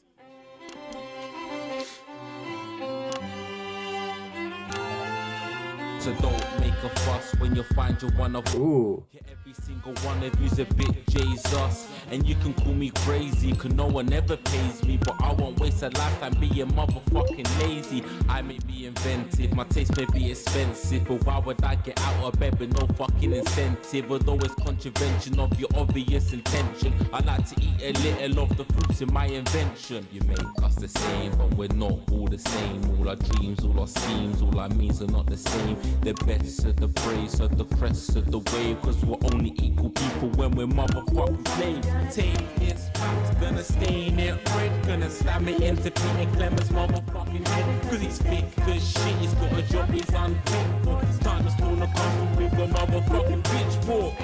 So don't make a fuss when you find your one of. Ooh. Every single one of you's a bit Jesus. And you can call me crazy, cause no one ever pays me. But I won't waste a lifetime being motherfucking lazy. I may be inventive, my taste may be expensive. But why would I get out of bed with no fucking incentive? Although it's contravention of your obvious intention. I like to eat a little of the fruits in my invention. You make us the same, but we're not all the same. All our dreams, all our schemes, all our means are not the same. The best of the praise of the crest of the wave. Cause we're only equal people when we're motherfucking slaves. Take this fact, gonna stain it red. Gonna slam it into Peter Clemens' motherfucking head. Cause he's thick as shit, he's got a job he's unfit for. It's time to storm the castle with a motherfucking pitchfork.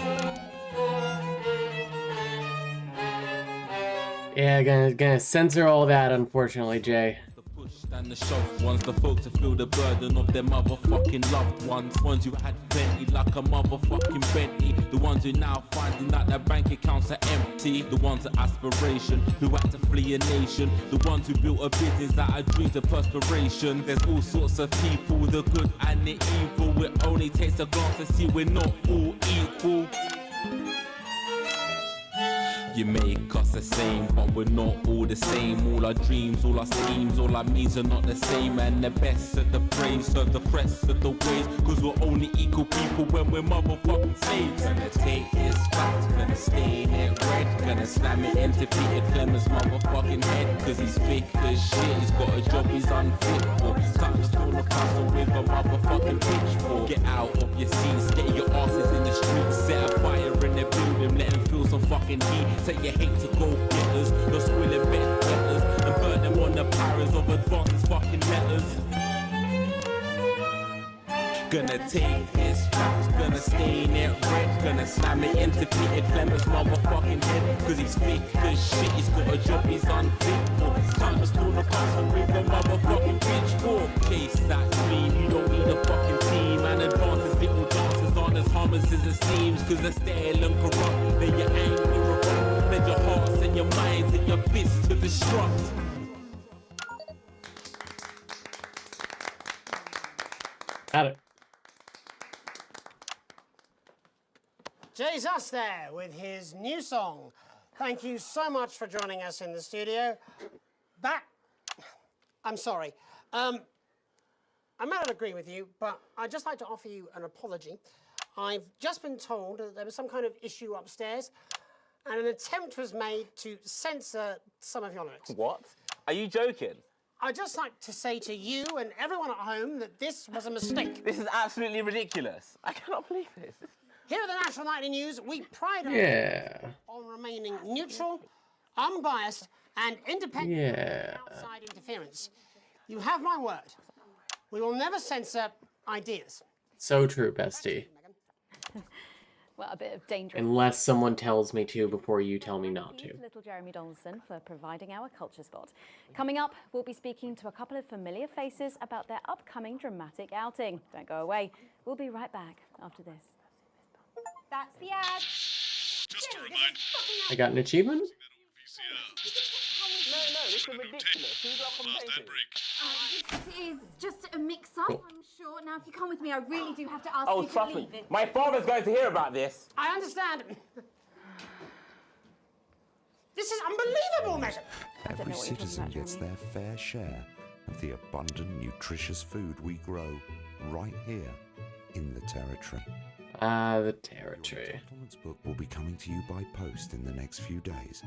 Yeah, gonna censor all that, unfortunately, Jay. And the shelf ones, the folks who feel the burden of their motherfucking loved ones who had plenty like a motherfucking Bentley, the ones who now finding that their bank accounts are empty, the ones of aspiration who had to flee a nation, the ones who built a business out of dreams of perspiration. There's all sorts of people, the good and the evil. It only takes a glance to see we're not all equal. You make us the same, but we're not all the same. All our dreams, all our schemes, all our means are not the same. And the best of the praise of the crest of the waves. Cause we're only equal people when we're motherfucking slaves. Gonna take this fact, gonna stain it red. Gonna slam it into Peter Clemens' motherfucking head. Cause he's thick as shit, he's got a job he's unfit for. Time to storm the castle with a motherfucking pitchfork. Get out of your seats, get your asses in the streets. Set a fire in the building, let them feel some fucking heat. Take your hate to go-getters, no squilling bed letters, and burn them on the powers of advanced fucking letters. Gonna take his facts, gonna stain it red, gonna slam it into Peter Clemens' motherfucking head. Cause he's thick as shit, he's got a job he's unfit for. It's time to storm the castle with a motherfucking pitchfork. Case that clean, you don't need a fucking team. And advances little dances aren't as harmless as it seems. Cause they're stale and corrupt, then you're angry or wrong. Then your hearts and your minds and your fists to destruct. Got it. Jesus there with his new song. Thank you so much for joining us in the studio. I'm sorry. I may not agree with you, but I'd just like to offer you an apology. I've just been told that there was some kind of issue upstairs and an attempt was made to censor some of your lyrics. What? Are you joking? I'd just like to say to you and everyone at home that this was a mistake. This is absolutely ridiculous. I cannot believe this. Here at the National Nightly News, we pride ourselves on remaining neutral, unbiased, and independent of outside interference. You have my word. We will never censor ideas. So true, bestie. Well, a bit of danger. Unless someone tells me to before you tell me not to. Little Jeremy Donaldson for providing our culture spot. Coming up, we'll be speaking to a couple of familiar faces about their upcoming dramatic outing. Don't go away. We'll be right back after this. That's the ad. Just a reminder. I got an achievement? No, this is ridiculous. Who's up on This is just a mix-up, Cool. I'm sure. Now, if you come with me, I really do have to ask Oh, you to trust me. leave it. My father's going to hear about this. I understand. This is unbelievable, Megan. Every citizen gets their fair share of the abundant, nutritious food we grow right here in the Territory. The Territory. Entitlements book will be coming to you by post in the next few days,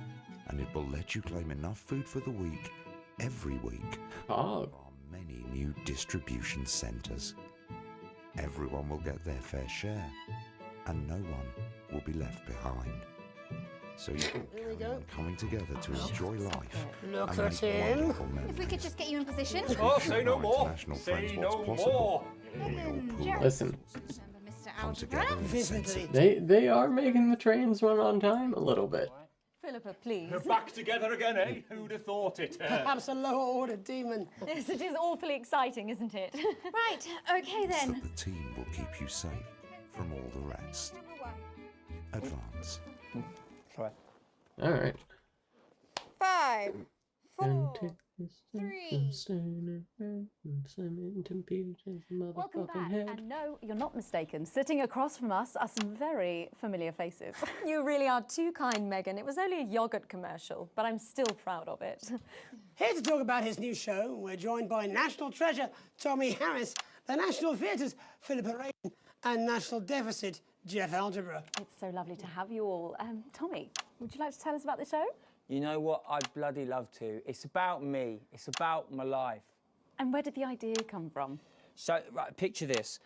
and it will let you claim enough food for the week, every week. Oh. There are many new distribution centres. Everyone will get their fair share, and no one will be left behind. So you can carry on coming together to enjoy life. Look and at make him. wonderful memories. If we could just get you in position. Oh, say no more. Say no more. Listen, come together and sense they are making the trains run on time a little bit. Philippa, please. We're back together again, eh? Who'd have thought it? Perhaps a lower order demon. Yes, it is awfully exciting, isn't it? Right, okay then. The team will keep you safe from all the rest. Advance. All right. 5, 4, 3. Welcome back. And no, you're not mistaken. Sitting across from us are some very familiar faces. You really are too kind, Megan. It was only a yogurt commercial, but I'm still proud of it. Here to talk about his new show, we're joined by National Treasure Tommy Harris, the National Theatre's Philippa Raven, and National Deficit Jeff Algebra. It's so lovely to have you all. Tommy, would you like to tell us about the show? You know what? I'd bloody love to. It's about me. It's about my life. And where did the idea come from? So, right, picture this.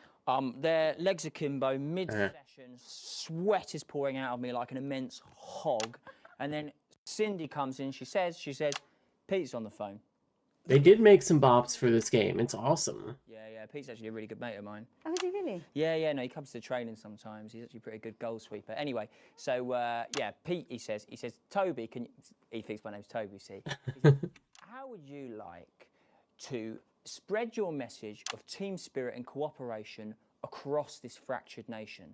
Their legs akimbo, mid-session, sweat is pouring out of me like an immense hog. And then Cindy comes in, she says, Pete's on the phone. They did make some bops for this game. It's awesome. Yeah, Pete's actually a really good mate of mine. Oh, is he really? Yeah, no, he comes to training sometimes. He's actually a pretty good goal sweeper. Anyway, so, yeah, Pete, he says, Toby, he thinks my name's Toby, see? He says, how would you like to spread your message of team spirit and cooperation across this fractured nation?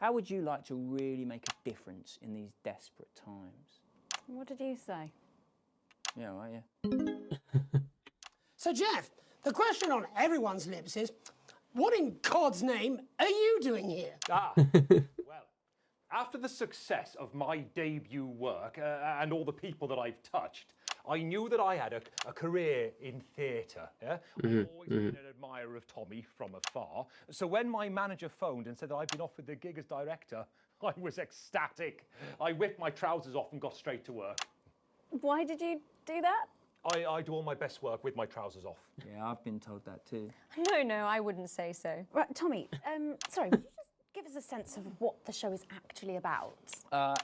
How would you like to really make a difference in these desperate times? What did you say? Yeah, right, yeah. So, Jeff, the question on everyone's lips is, what in God's name are you doing here? Well, after the success of my debut work and all the people that I've touched, I knew that I had a career in theatre. Yeah? I've always been an admirer of Tommy from afar. So when my manager phoned and said that I'd been offered the gig as director, I was ecstatic. I whipped my trousers off and got straight to work. Why did you do that? I do all my best work with my trousers off. Yeah, I've been told that too. No, I wouldn't say so. Right, Tommy, sorry, would you just give us a sense of what the show is actually about?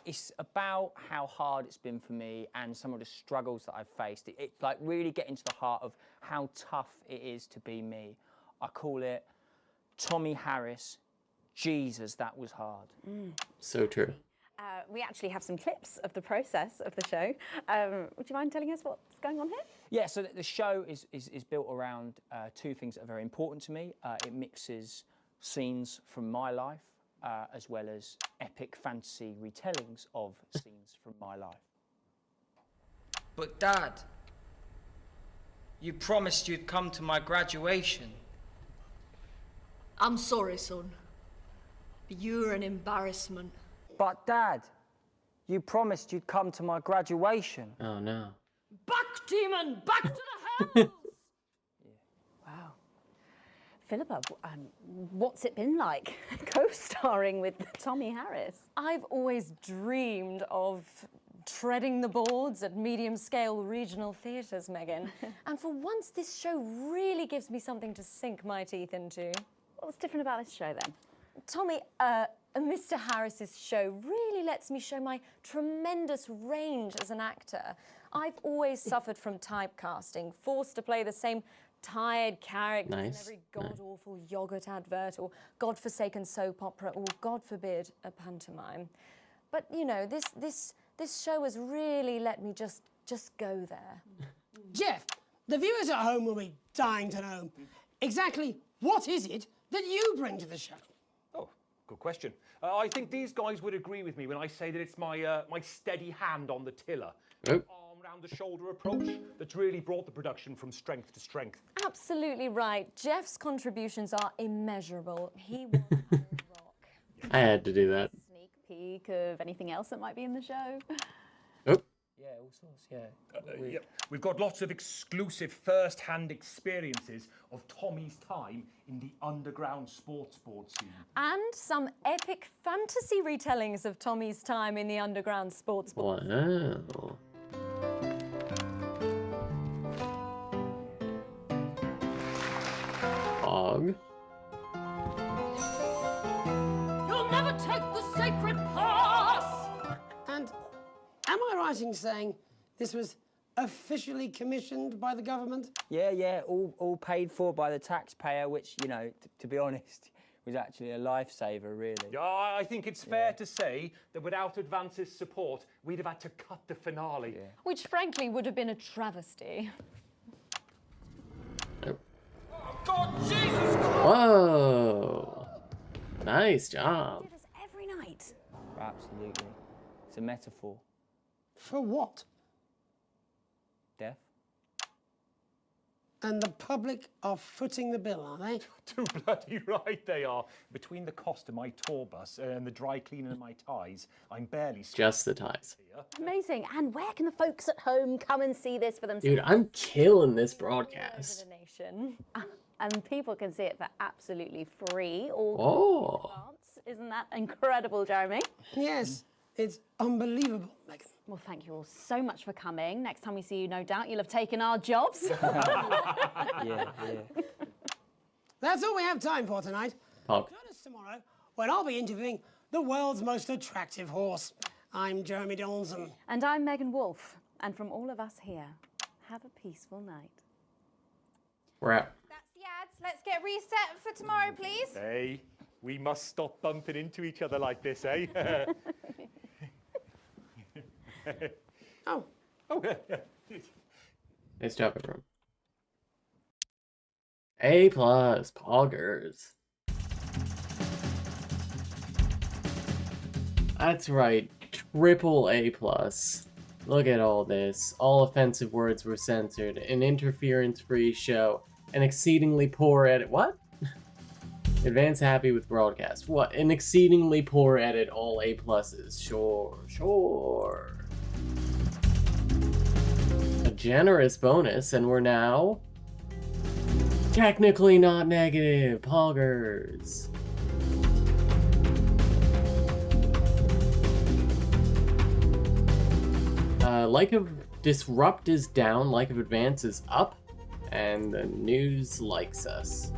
It's about how hard it's been for me and some of the struggles that I've faced. It's like really getting to the heart of how tough it is to be me. I call it Tommy Harris. Jesus, that was hard. So true. We actually have some clips of the process of the show. Would you mind telling us what's going on here? Yeah, so the show is built around two things that are very important to me. It mixes scenes from my life as well as epic fantasy retellings of scenes from my life. But Dad, you promised you'd come to my graduation. I'm sorry, son. But you're an embarrassment. But Dad, you promised you'd come to my graduation. Oh no. Back, demon! Back to the hells! Wow. Philippa, what's it been like co-starring with Tommy Harris? I've always dreamed of treading the boards at medium-scale regional theatres, Megan. And for once, this show really gives me something to sink my teeth into. What's different about this show, then? Tommy, Mr. Harris's show really lets me show my tremendous range as an actor. I've always suffered from typecasting, forced to play the same tired characters in every god-awful yogurt advert or godforsaken soap opera or, God forbid, a pantomime. But, you know, this show has really let me just go there. Jeff, the viewers at home will be dying to know exactly what is it that you bring to the show? Good question. I think these guys would agree with me when I say that it's my steady hand on the tiller, arm round the shoulder approach that's really brought the production from strength to strength. Absolutely right. Jeff's contributions are immeasurable. He was our rock. I had to do that. Sneak peek of anything else that might be in the show? Oh. Yeah, all sorts, yeah. Yep. We've got lots of exclusive first-hand experiences of Tommy's time in the underground sports board scene. And some epic fantasy retellings of Tommy's time in the underground sports board. Wow. Og. You'll never take the sacred pass! And am I right in saying this was officially commissioned by the government? Yeah, all paid for by the taxpayer, which, you know, to be honest, was actually a lifesaver, really. Yeah, I think it's fair to say that without Advance's support, we'd have had to cut the finale. Which, frankly, would have been a travesty. God, Jesus Christ! Whoa! Nice job. Do this every night. Absolutely. It's a metaphor. For what? Death. And the public are footing the bill, are they? Too bloody right they are. Between the cost of my tour bus and the dry cleaning of my ties, I'm barely... Just the ties. Amazing. And where can the folks at home come and see this for themselves? Dude, I'm killing this broadcast. Over the nation. And people can see it for absolutely free. All Oh. advance. Isn't that incredible, Jeremy? Yes, it's unbelievable, Megan. Well, thank you all so much for coming. Next time we see you, no doubt you'll have taken our jobs. Yeah. That's all we have time for tonight. Pog. Join us tomorrow when I'll be interviewing the world's most attractive horse. I'm Jeremy Donaldson. And I'm Megan Wolfe. And from all of us here, have a peaceful night. We're out. That's the ads. Let's get reset for tomorrow, please. Hey, we must stop bumping into each other like this, eh? Oh. Nice job, everyone. A+, poggers. That's right, triple A+. Look at all this. All offensive words were censored, an interference-free show, an exceedingly poor edit. What? Advance happy with broadcast. What? An exceedingly poor edit, all A+. Sure. A generous bonus, and we're now technically not negative. Poggers. Like of Disrupt is down, like of Advance is up, and the news likes us.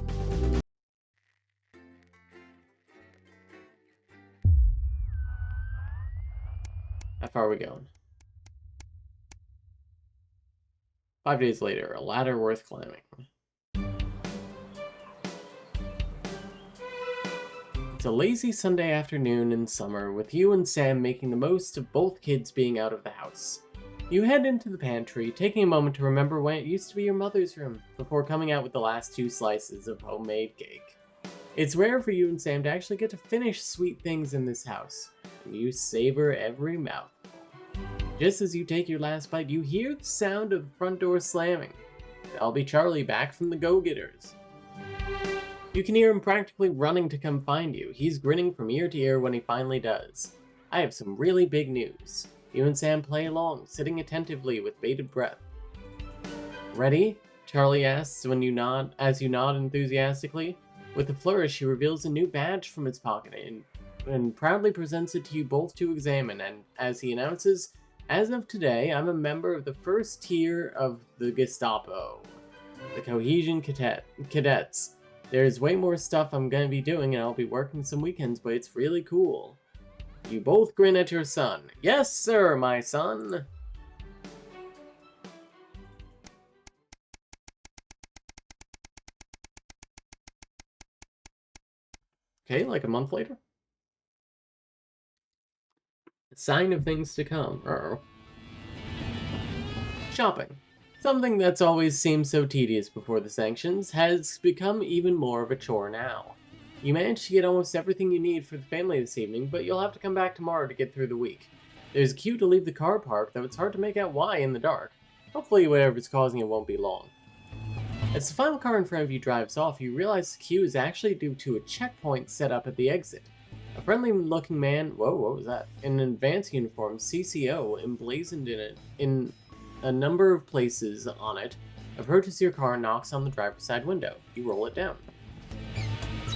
How far are we going? 5 days later, a ladder worth climbing. It's a lazy Sunday afternoon in summer, with you and Sam making the most of both kids being out of the house. You head into the pantry, taking a moment to remember when it used to be your mother's room, before coming out with the last 2 slices of homemade cake. It's rare for you and Sam to actually get to finish sweet things in this house, and you savor every mouthful. Just as you take your last bite, you hear the sound of the front door slamming. That'll be Charlie back from the Go-Getters. You can hear him practically running to come find you. He's grinning from ear to ear when he finally does. I have some really big news. You and Sam play along, sitting attentively with bated breath. Ready? Charlie asks as you nod enthusiastically. With a flourish, he reveals a new badge from his pocket and proudly presents it to you both to examine, and as he announces, as of today, I'm a member of the first tier of the Gestapo, the Cohesion Cadets. There's way more stuff I'm gonna be doing, and I'll be working some weekends, but it's really cool. You both grin at your son. Yes, sir, my son. Okay, like a month later. A sign of things to come. Uh-oh. Shopping. Something that's always seemed so tedious before the sanctions has become even more of a chore now. You managed to get almost everything you need for the family this evening, but you'll have to come back tomorrow to get through the week. There's a queue to leave the car park, though it's hard to make out why in the dark. Hopefully whatever's causing it won't be long. As the final car in front of you drives off, you realize the queue is actually due to a checkpoint set up at the exit. A friendly-looking man, whoa, what was that? In an Advance uniform, CCO, emblazoned in a number of places on it, approaches your car and knocks on the driver's side window. You roll it down.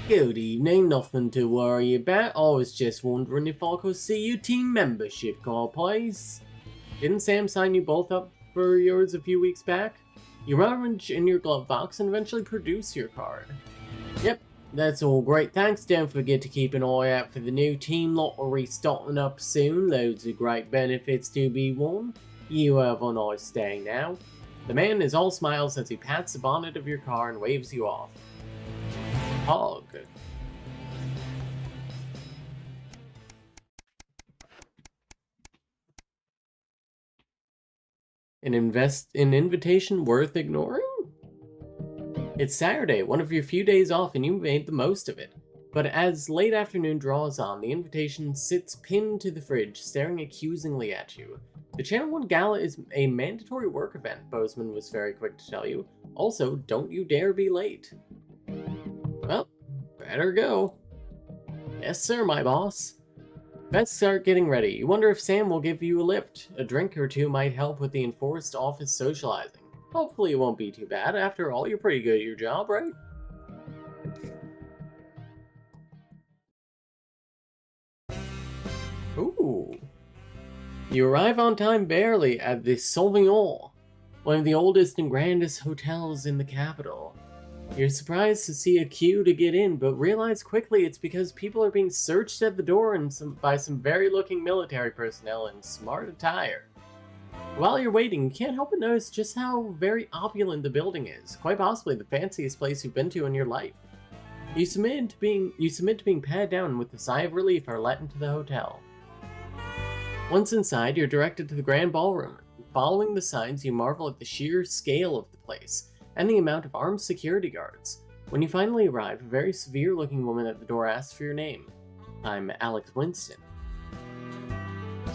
Good evening, nothing to worry about. I was just wondering if I could see your team membership card, please. Didn't Sam sign you both up for yours a few weeks back? You rummage in your glove box and eventually produce your card. Yep, that's all great. Thanks. Don't forget to keep an eye out for the new team lottery starting up soon. Loads of great benefits to be won. You have one hour staying now. The man is all smiles as he pats the bonnet of your car and waves you off. Hog. An invitation worth ignoring? It's Saturday, one of your few days off, and you made the most of it. But as late afternoon draws on, the invitation sits pinned to the fridge, staring accusingly at you. The Channel 1 Gala is a mandatory work event, Bozeman was very quick to tell you. Also, don't you dare be late. Well, better go. Yes, sir, my boss. Best start getting ready. You wonder if Sam will give you a lift. A drink or two might help with the enforced office socializing. Hopefully it won't be too bad. After all, you're pretty good at your job, right? Ooh. You arrive on time barely at the Sauvignon, one of the oldest and grandest hotels in the capital. You're surprised to see a queue to get in, but realize quickly it's because people are being searched at the door by some very-looking military personnel in smart attire. While you're waiting, you can't help but notice just how very opulent the building is, quite possibly the fanciest place you've been to in your life. You submit to being patted down with a sigh of relief are let into the hotel. Once inside, you're directed to the grand ballroom. Following the signs, you marvel at the sheer scale of the place, and the amount of armed security guards. When you finally arrive, a very severe-looking woman at the door asks for your name. I'm Alex Winston.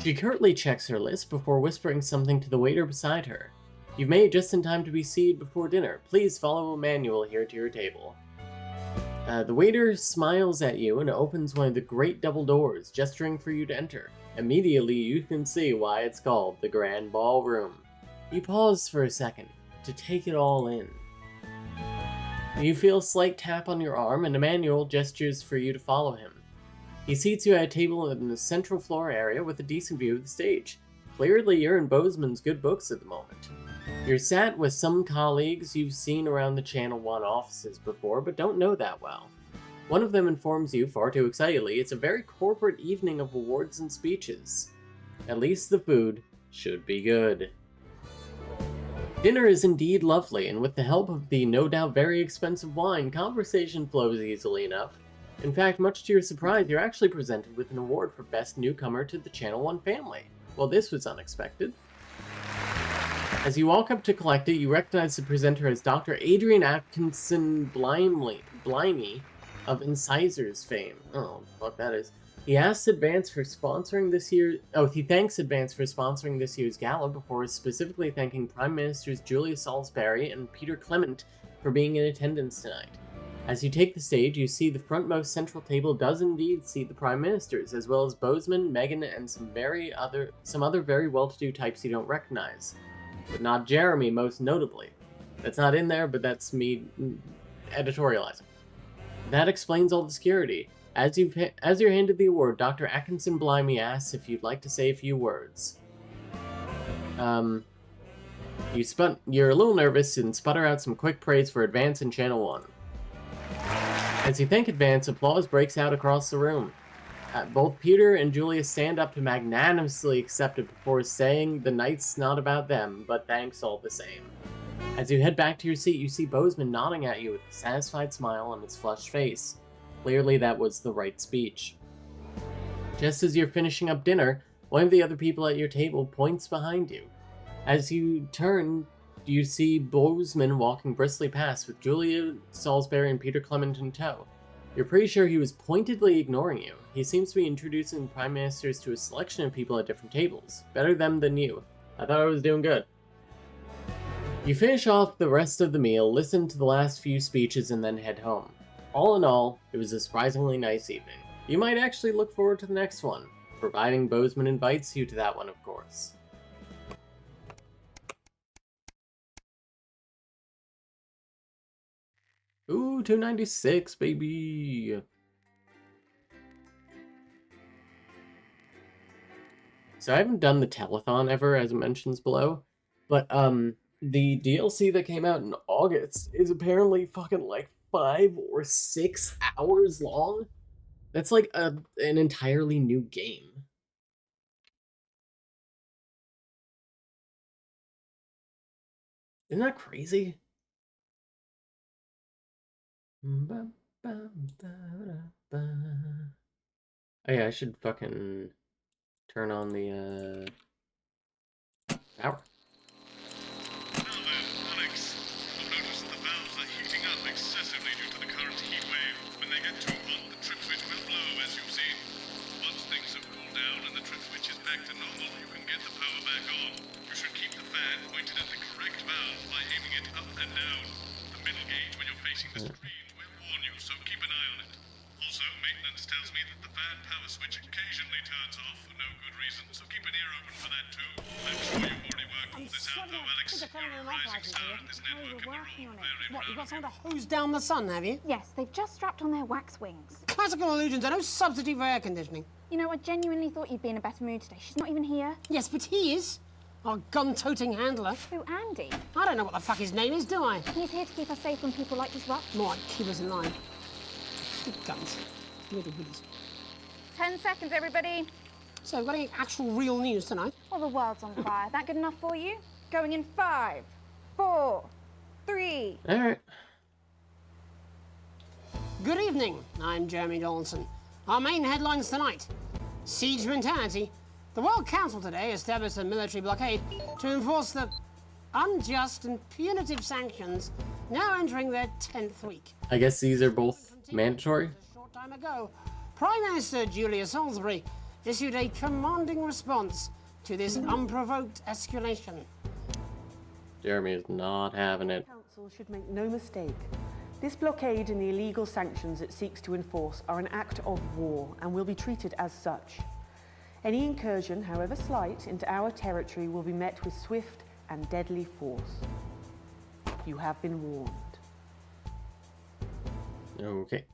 She curtly checks her list before whispering something to the waiter beside her. You've made it just in time to be seated before dinner. Please follow a manual here to your table. The waiter smiles at you and opens one of the great double doors, gesturing for you to enter. Immediately, you can see why it's called the Grand Ballroom. You pause for a second to take it all in. You feel a slight tap on your arm, and Emmanuel gestures for you to follow him. He seats you at a table in the central floor area with a decent view of the stage. Clearly, you're in Bozeman's good books at the moment. You're sat with some colleagues you've seen around the Channel 1 offices before, but don't know that well. One of them informs you, far too excitedly, it's a very corporate evening of awards and speeches. At least the food should be good. Dinner is indeed lovely, and with the help of the no doubt very expensive wine, conversation flows easily enough. In fact, much to your surprise, you're actually presented with an award for Best Newcomer to the Channel 1 family. Well, this was unexpected. As you walk up to collect it, you recognize the presenter as Dr. Adrian Atkinson Blimey of Incisors fame. Oh, fuck that is. He thanks Advance for sponsoring this year's gala before specifically thanking Prime Ministers Julia Salisbury and Peter Clement for being in attendance tonight. As you take the stage, you see the frontmost central table does indeed seat the Prime Ministers, as well as Bozeman, Meghan, and some other very well-to-do types you don't recognize. But not Jeremy, most notably. That's not in there, but that's me editorializing. That explains all the security. As you're handed the award, Dr. Atkinson Blimey asks if you'd like to say a few words. You're a little nervous and sputter out some quick praise for Advance and Channel 1. As you thank Advance, applause breaks out across the room. Both Peter and Julia stand up to magnanimously accept it before saying the night's not about them, but thanks all the same. As you head back to your seat, you see Bozeman nodding at you with a satisfied smile on his flushed face. Clearly that was the right speech. Just as you're finishing up dinner, one of the other people at your table points behind you. As you turn, you see Bozeman walking briskly past with Julia Salisbury and Peter Clement in tow. You're pretty sure he was pointedly ignoring you. He seems to be introducing Prime Ministers to a selection of people at different tables. Better them than you. I thought I was doing good. You finish off the rest of the meal, listen to the last few speeches, and then head home. All in all, it was a surprisingly nice evening. You might actually look forward to the next one, providing Bozeman invites you to that one, of course. Ooh, 296, baby! So I haven't done the telethon ever, as it mentions below, but the DLC that came out in August is apparently fucking like 5 or 6 hours long. That's like an entirely new game. Isn't that crazy? Oh yeah, I should fucking turn on the power. Now then, Alex, you'll notice that the valves are heating up excessively due to the current heat wave. When they get too hot, the trip switch will blow, as you've seen. Once things have cooled down and the trip switch is back to normal, you can get the power back on. You should keep the fan pointed at the correct valve by aiming it up and down. The middle gauge, when you're facing the screen, will warn you, so keep an eye on it. Also, maintenance tells me that the fan power switch occasionally turns off for no good reason, so keep an ear open for that too. I'm sure you've already worked all this out, though, Alex. You're a rising star in this network, and we're all very What, proud you got of you. someone to hose down the sun, have you? Yes, they've just strapped on their wax wings. Classical illusions are no substitute for air conditioning. You know, I genuinely thought you'd be in a better mood today. She's not even here. Yes, but he is. Our gun-toting handler. Who, Andy? I don't know what the fuck his name is, do I? He's here to keep us safe when people like disrupt. More like keep us in line. Stupid guns. Little goodies. 10 seconds, everybody. So, we've got any actual real news tonight? Well, the world's on fire. That good enough for you? Going in 5, 4, 3. All right. Good evening, I'm Jeremy Donaldson. Our main headlines tonight. Siege mentality. The World Council today established a military blockade to enforce the unjust and punitive sanctions now entering their 10th week. I guess these are both mandatory. A short time ago, Prime Minister Julia Salisbury issued a commanding response to this unprovoked escalation. Jeremy is not having it. Council should make no mistake. This blockade and the illegal sanctions it seeks to enforce are an act of war and will be treated as such. Any incursion, however slight, into our territory will be met with swift and deadly force. You have been warned. Okay.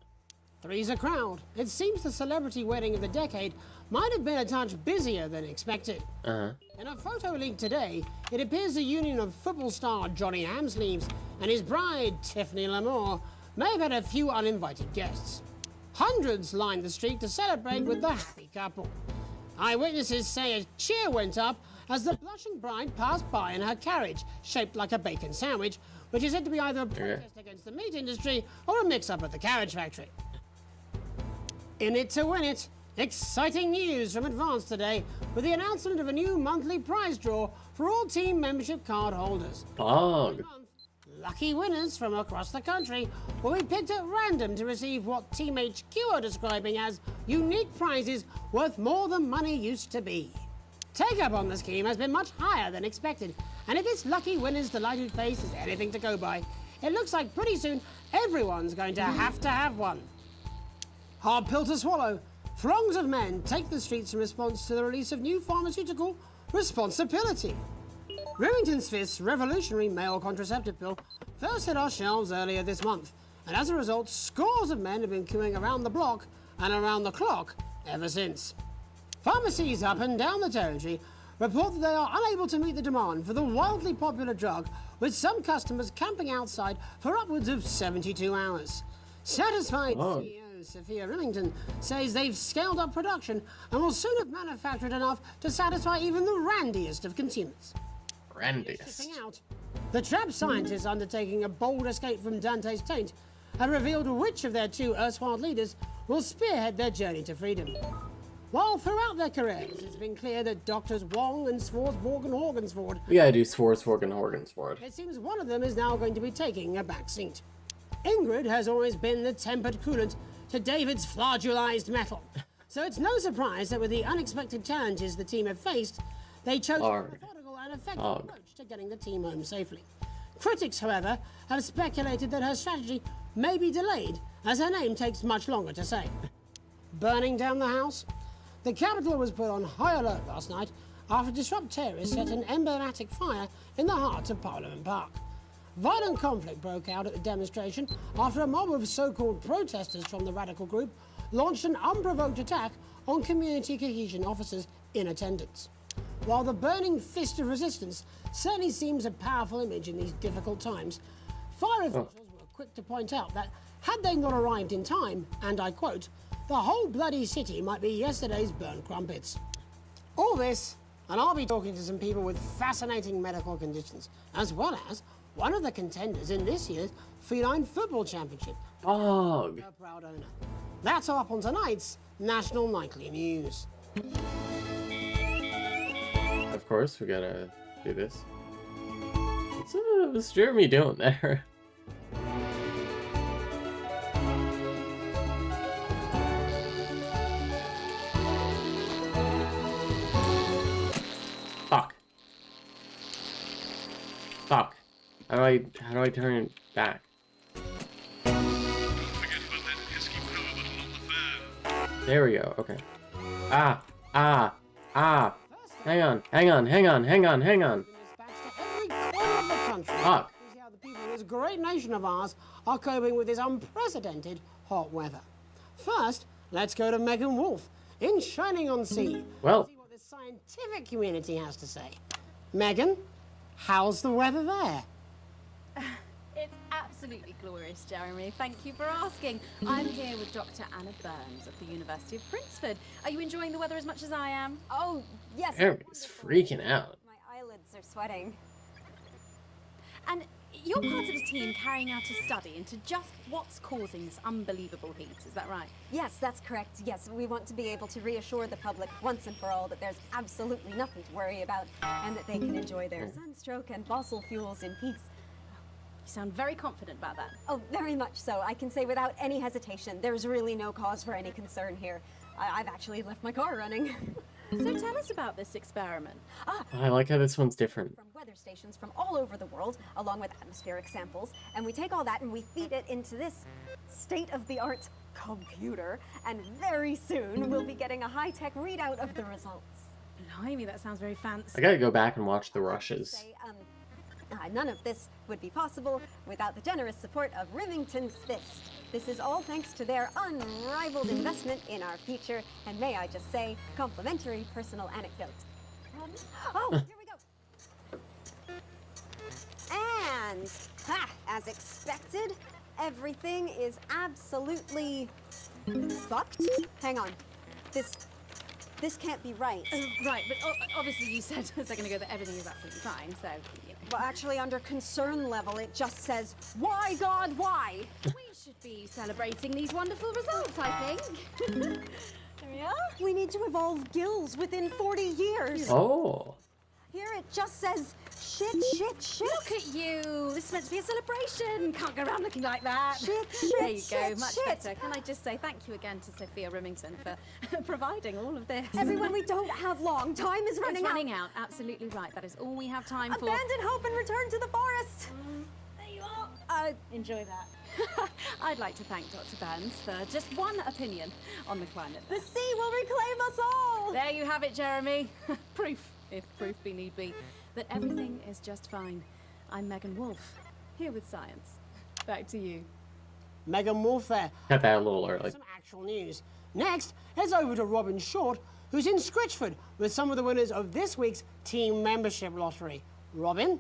Three's a crowd. It seems the celebrity wedding of the decade might have been a touch busier than expected. In a photo leaked today, it appears the union of football star Johnny Hamsleeves and his bride, Tiffany Lamour, may have had a few uninvited guests. Hundreds lined the street to celebrate with the happy couple. Eyewitnesses say a cheer went up as the blushing bride passed by in her carriage, shaped like a bacon sandwich, which is said to be either a protest against the meat industry or a mix-up at the carriage factory. In it to win it, exciting news from Advance today with the announcement of a new monthly prize draw for all team membership card holders. Pog. Lucky winners from across the country will be picked at random to receive what Team HQ are describing as unique prizes worth more than money used to be. Take-up on the scheme has been much higher than expected, and if this lucky winner's delighted face is anything to go by, it looks like pretty soon everyone's going to have one. Hard pill to swallow. Throngs of men take the streets in response to the release of new pharmaceutical responsibility. Remington Smith's revolutionary male contraceptive pill first hit our shelves earlier this month, and as a result, scores of men have been queuing around the block and around the clock ever since. Pharmacies up and down the territory report that they are unable to meet the demand for the wildly popular drug, with some customers camping outside for upwards of 72 hours. Satisfied CEO Sophia Remington says they've scaled up production and will soon have manufactured enough to satisfy even the randiest of consumers. Randiest. Out. The trap scientists undertaking a bold escape from Dante's taint have revealed which of their two erstwhile leaders will spearhead their journey to freedom. While throughout their careers, it's been clear that Doctors Wong and Swarsborg and Horgensford... We gotta do Swarsborg and Horgensford. It seems one of them is now going to be taking a back seat. Ingrid has always been the tempered coolant to David's flagellized metal. So it's no surprise that with the unexpected challenges the team have faced, they chose a methodical and effective approach to getting the team home safely. Critics, however, have speculated that her strategy may be delayed, as her name takes much longer to say. Burning down the house? The capital was put on high alert last night after disrupt terrorists set an emblematic fire in the heart of Parliament Park. Violent conflict broke out at the demonstration after a mob of so-called protesters from the radical group launched an unprovoked attack on community cohesion officers in attendance. While the burning fist of resistance certainly seems a powerful image in these difficult times, fire officials were quick to point out that had they not arrived in time, and I quote, the whole bloody city might be yesterday's burnt crumpets. All this, and I'll be talking to some people with fascinating medical conditions, as well as one of the contenders in this year's Feline Football Championship. Dog. A proud owner. That's all up on tonight's National Nightly News. Of course, we gotta do this. What's Jeremy doing there? Fuck. Fuck. How do I turn it back? There we go. Okay. Ah. Hang on. Fuck. See how the people of this great nation of ours are coping with this unprecedented hot weather. First, let's go to Megan Wolf in Shining-on-Sea. Well. See what the scientific community has to say. Megan, how's the weather there? It's absolutely glorious, Jeremy. Thank you for asking. I'm here with Dr. Anna Burns of the University of Princeford. Are you enjoying the weather as much as I am? Oh, yes. Jeremy's freaking out. My eyelids are sweating. And you're part of a team carrying out a study into just what's causing this unbelievable heat, is that right? Yes, that's correct. Yes, we want to be able to reassure the public once and for all that there's absolutely nothing to worry about and that they can enjoy their sunstroke and fossil fuels in peace. You sound very confident about that. Oh, very much so. I can say without any hesitation, there's really no cause for any concern here. I've actually left my car running. So tell us about this experiment. I like how this one's different. From weather stations from all over the world, along with atmospheric samples, and we take all that and we feed it into this state-of-the-art computer, and very soon we'll be getting a high-tech readout of the results. Blimey, that sounds very fancy. I gotta go back and watch the rushes. None of this would be possible without the generous support of Remington's Fist. This is all thanks to their unrivaled investment in our future, and may I just say, complimentary personal anecdote. Oh, here we go. And, as expected, everything is absolutely fucked. Hang on. This can't be right. Right, but obviously you said a second ago that everything is absolutely fine, so, you know. Well, actually, under concern level, it just says, why, God, why? We should be celebrating these wonderful results, I think. There we are. We need to evolve gills within 40 years. Oh. Here it just says, shit. Look at you. This is meant to be a celebration. Can't go around looking like that. Shit. There you go, much better. Can I just say thank you again to Sophia Remington for providing all of this. Everyone, we don't have long. Time is running out. It's running out. Absolutely right. That is all we have time for. Abandon hope and return to the forest. There you are. Enjoy that. I'd like to thank Dr. Burns for just one opinion on the climate. The sea will reclaim us all. There you have it, Jeremy. Proof, if proof be need be, that everything is just fine. I'm Megan Wolf, here with science. Back to you. Megan Wolf there. Got that a little early. Some actual news. Next, heads over to Robin Short, who's in Scritchford with some of the winners of this week's team membership lottery. Robin?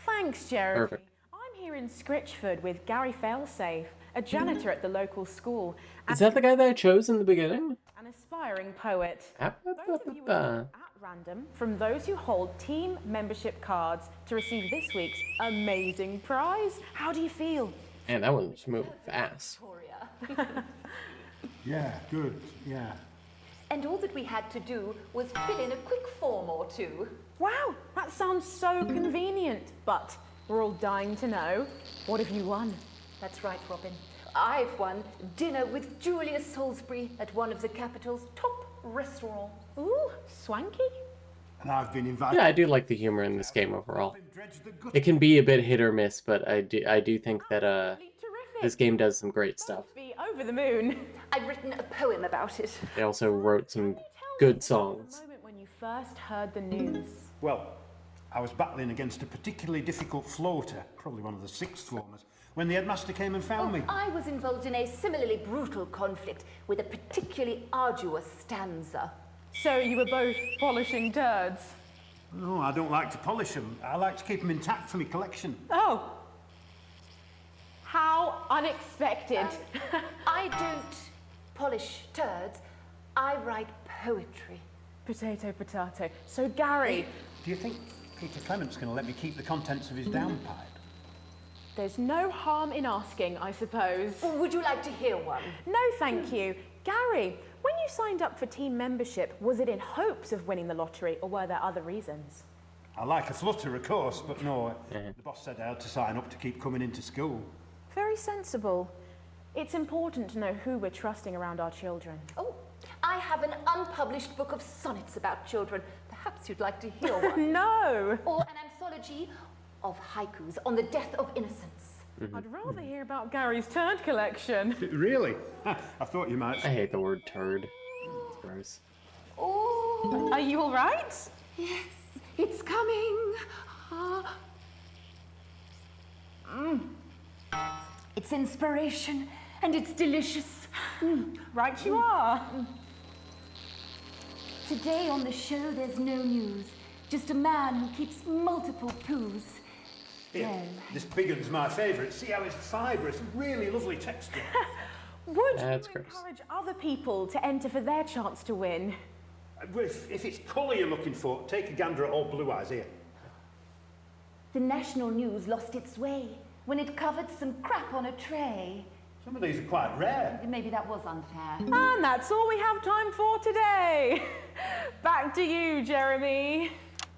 Thanks, Jeremy. Perfect. I'm here in Scritchford with Gary Failsafe, a janitor at the local school. Is that the guy that I chose in the beginning? An aspiring poet. Both of you will Ah. at random from those who hold team membership cards to receive this week's amazing prize. How do you feel? Man, that one's moving fast. Yeah, good, yeah. And all that we had to do was fill in a quick form or two. Wow, that sounds so convenient. But we're all dying to know, what have you won? That's right, Robin. I've won dinner with Julius Salisbury at one of the capital's top restaurants. Ooh, swanky. And I've been invited. Yeah, I do like the humor in this game overall. It can be a bit hit or miss, but I do think that this game does some great stuff. Be over the moon. I've written a poem about it. They also wrote some good songs. Moment when you first heard the news. Well, I was battling against a particularly difficult floater, probably one of the sixth formers, when the headmaster came and found me. I was involved in a similarly brutal conflict with a particularly arduous stanza. So you were both polishing turds? No, I don't like to polish them. I like to keep them intact for my collection. Oh. How unexpected. I don't polish turds. I write poetry. Potato, potato. So, Gary... Do you think Peter Clement's going to let me keep the contents of his downpipe. There's no harm in asking, I suppose. Would you like to hear one? No, thank you. Gary, when you signed up for team membership, was it in hopes of winning the lottery, or were there other reasons? I like a flutter, of course, but no. The boss said I had to sign up to keep coming into school. Very sensible. It's important to know who we're trusting around our children. Oh, I have an unpublished book of sonnets about children. Perhaps you'd like to hear one. No! Or an anthology of haikus on the death of innocence. I'd rather hear about Gary's turd collection. Really? I thought you might. I hate the word turd. It's gross. Oh. Are you all right? Yes, it's coming. It's inspiration and it's delicious. Right you are. Today on the show there's no news. Just a man who keeps multiple poos. Here, this big one's my favourite. See how it's fibrous, really lovely texture. Would you That's gross. encourage other people to enter for their chance to win? If it's colour you're looking for, take a gander at old Blue Eyes here. The national news lost its way when it covered some crap on a tray. Some of these are quite rare. Maybe that was unfair. And that's all we have time for today. Back to you, Jeremy.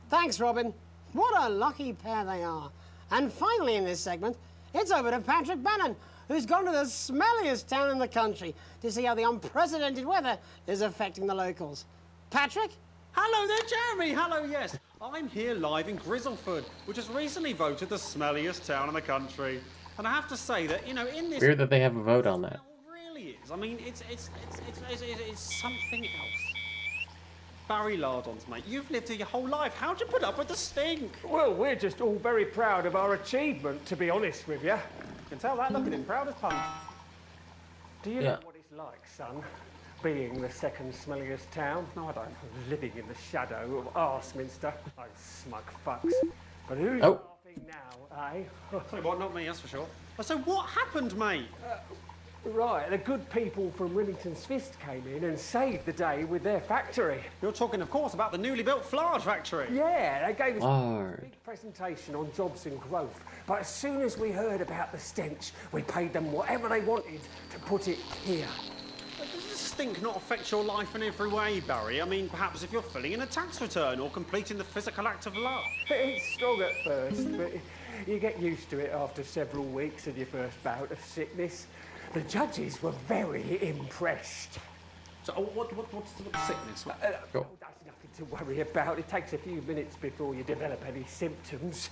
Thanks, Robin. What a lucky pair they are. And finally in this segment, it's over to Patrick Bannon, who's gone to the smelliest town in the country to see how the unprecedented weather is affecting the locals. Patrick? Hello there, Jeremy. Hello, yes. I'm here live in Grizzleford, which has recently voted the smelliest town in the country. And I have to say that, you know, in this... Weird that they have a vote on that. It really is. I mean, it's something else. Barry Lardons, mate, you've lived here your whole life. How'd you put up with the stink? Well, we're just all very proud of our achievement, to be honest with you. You can tell that, look at him, proud as punch. Do you know what it's like, son, being the second smelliest town? No, I don't. Living in the shadow of Arseminster. Those smug fucks. But who's Oh. laughing now, eh? So what, not me, that's for sure. So what happened, mate? Right, the good people from Remington's Fist came in and saved the day with their factory. You're talking, of course, about the newly built Flard factory. Yeah, they gave us Flard. a big presentation on jobs and growth. But as soon as we heard about the stench, we paid them whatever they wanted to put it here. Does this stink not affect your life in every way, Barry? I mean, perhaps if you're filling in a tax return or completing the physical act of love. It's strong at first, but you get used to it after several weeks of your first bout of sickness. The judges were very impressed. So, what's the sickness? Oh, that's nothing to worry about. It takes a few minutes before you develop any symptoms.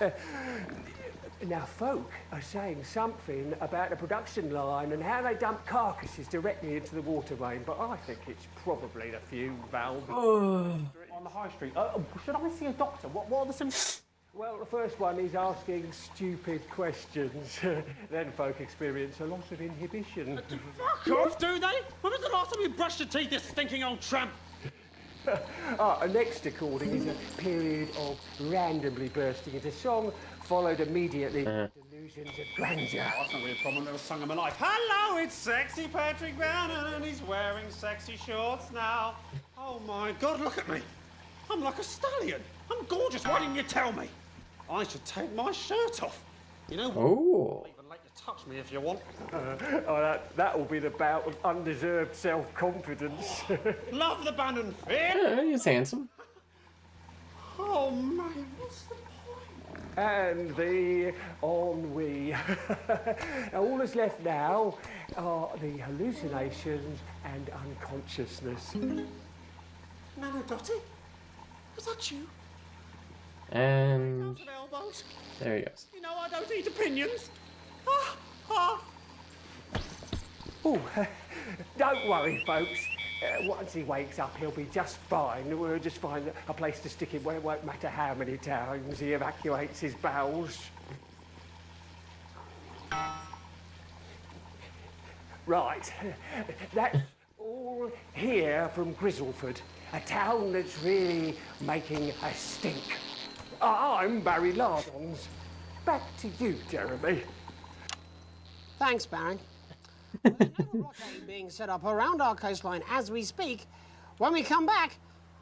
Now, folk are saying something about the production line and how they dump carcasses directly into the water main, but I think it's probably the fume valve. On the high street. Should I see a doctor? What are the symptoms? Well, the first one is asking stupid questions. Then folk experience a loss of inhibition. Fuck off, do they? When was the last time you brushed your teeth, you stinking old tramp? Next recording is a period of randomly bursting into song, followed immediately by delusions of grandeur. Oh, that's not really a problem. I've never sung in my life. Hello, it's sexy Patrick Bannon, and he's wearing sexy shorts now. Oh my God, look at me. I'm like a stallion. I'm gorgeous. Why didn't you tell me? I should take my shirt off. You know what? Oh. I'll even let you touch me if you want. That will be the bout of undeserved self-confidence. Love the Bannon fit. Yeah, he's handsome. Oh man, what's the point? And the ennui. All that's left now are the hallucinations and unconsciousness. Nana Dottie? Was that you? And Elbows? there he goes. You know I don't eat opinions. Oh, don't worry, folks. Once he wakes up, he'll be just fine. We'll just find a place to stick him where it won't matter how many times he evacuates his bowels. Right, that's all here from Grizzleford, a town that's really making a stink. I'm Barry Lardons. Back to you, Jeremy. Thanks, Barry. There's another blockade being set up around our coastline as we speak. When we come back,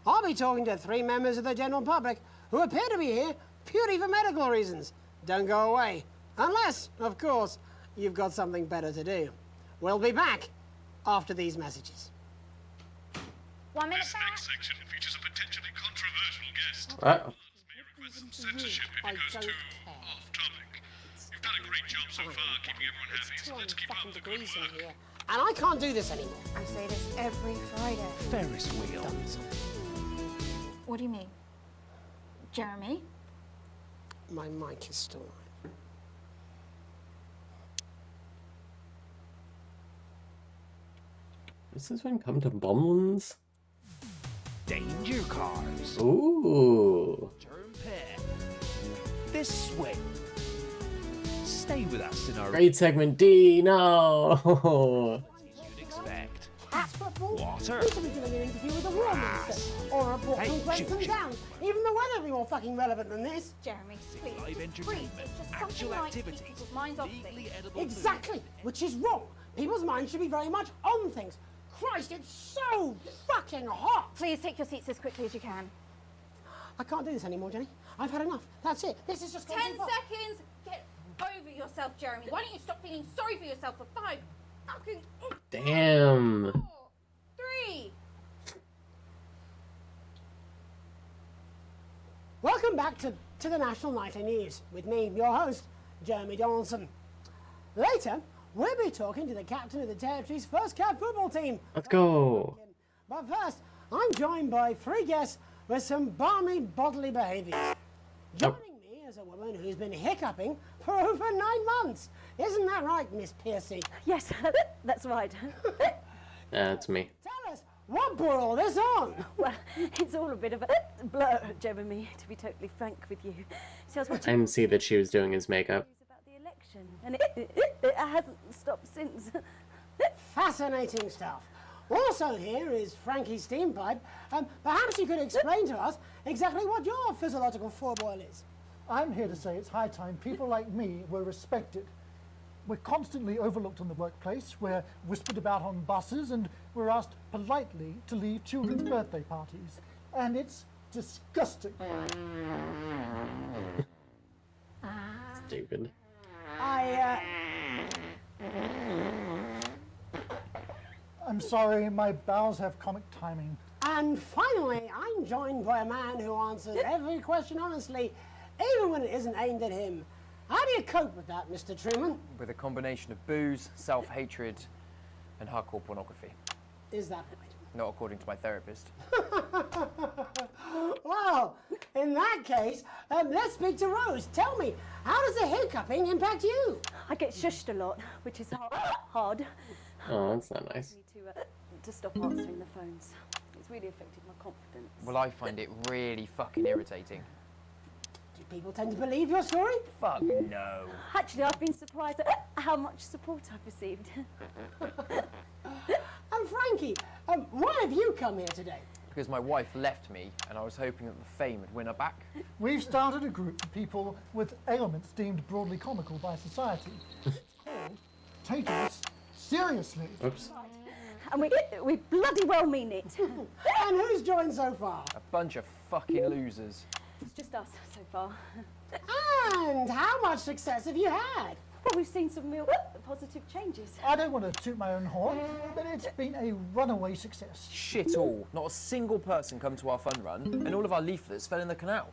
I'll be talking to 3 members of the general public who appear to be here purely for medical reasons. Don't go away. Unless, of course, you've got something better to do. We'll be back after these messages. 1 minute This next section features a potentially controversial guest. Uh-oh. May request some censorship if it goes too off topic. You've done a great job so far keeping everyone happy, so let's keep up the good work. And I can't do this anymore. I say this every Friday. Ferris wheel. What do you mean? Jeremy? My mic is still on. Does this one come to Bumlands? Danger cars. Ooh. Turn pair. This way. Stay with us in our Great segment D. No. you'd expect. Cat football? Water. We should be doing an interview with a war minister. Or a report Hey, from Grantham shoot. Downs. Even the weather will be more fucking relevant than this. Jeremy, please. Live entertainment. Actual activities. Minds off Legally things. edible Exactly, which is wrong. People's minds should be very much on things. Christ, it's so fucking hot. Please take your seats as quickly as you can. I can't do this anymore, Jenny. I've had enough. That's it. This is just... 10 seconds! Get over yourself, Jeremy. Why don't you stop feeling sorry for yourself for 5 fucking... Damn. 3. Welcome back to the National Nightly News with me, your host, Jeremy Donaldson. Later, we'll be talking to the captain of the Territory's first cat football team. Let's go. But first, I'm joined by 3 guests with some balmy bodily behaviours. Joining me is a woman who's been hiccuping for over 9 months. Isn't that right, Miss Piercy? Yes, that's right. That's me. Tell us, what brought all this on? Well, it's all a bit of a blur, Jeremy, to be totally frank with you. So I was I watching didn't see that she was doing his makeup. about the election, and it hasn't stopped since. Fascinating stuff. Also here is Frankie Steampipe. Perhaps you could explain to us exactly what your physiological foreboil is. I'm here to say it's high time people like me were respected. We're constantly overlooked in the workplace, we're whispered about on buses, and we're asked politely to leave children's birthday parties. And it's disgusting. Stupid. I'm sorry, my bowels have comic timing. And finally, I'm joined by a man who answers every question honestly, even when it isn't aimed at him. How do you cope with that, Mr. Truman? With a combination of booze, self-hatred, and hardcore pornography. Is that right? Not according to my therapist. Well, in that case, let's speak to Rose. Tell me, how does the hiccuping impact you? I get shushed a lot, which is hard. Oh, that's not nice. To stop answering the phones. It's really affected my confidence. Well, I find it really fucking irritating. Do people tend to believe your story? Fuck no. Actually, I've been surprised at how much support I've received. And Frankie, why have you come here today? Because my wife left me, and I was hoping that the fame would win her back. We've started a group for people with ailments deemed broadly comical by society. It's called Take Us Seriously. Oops. And we bloody well mean it. And who's joined so far? A bunch of fucking losers. It's just us so far. And how much success have you had? Well, we've seen some real positive changes. I don't want to toot my own horn, but it's been a runaway success. Shit all. Not a single person come to our fun run, and all of our leaflets fell in the canal.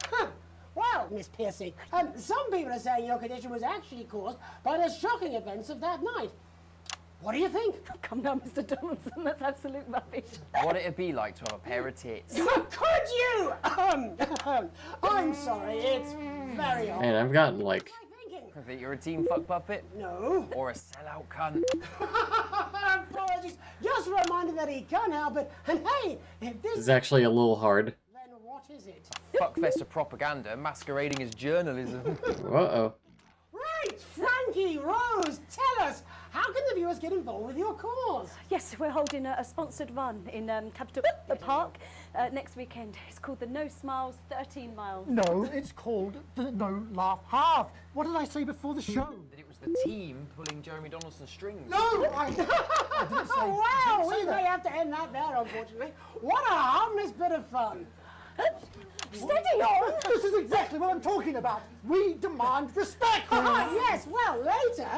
Huh. Well, Miss Piercy, some people are saying your condition was actually caused by the shocking events of that night. What do you think? Oh, come down, Mr. Donaldson, that's absolute rubbish. What'd it be like to have a pair of tits? Could you? I'm sorry, it's very hard. Man, I've gotten like... That you're a team fuck puppet? No. Or a sellout cunt? Apologies. Just a reminder that he can't help it. And hey, if this is actually a little hard. Then what is it? Fuckfest of propaganda masquerading as journalism. Uh-oh. Right, Frankie, Rose, tell us, how can the viewers get involved with your cause? Yes, we're holding a sponsored run in Capital Park next weekend. It's called the No Smiles 13 Miles. No, it's called the No Laugh Half. What did I say before the show? That it was the team pulling Jeremy Donaldson's strings. No, I didn't say, Wow, we that. may have to end that there, unfortunately. What a harmless bit of fun. Steady on! This is exactly what I'm talking about. We demand respect. Yes, well, later,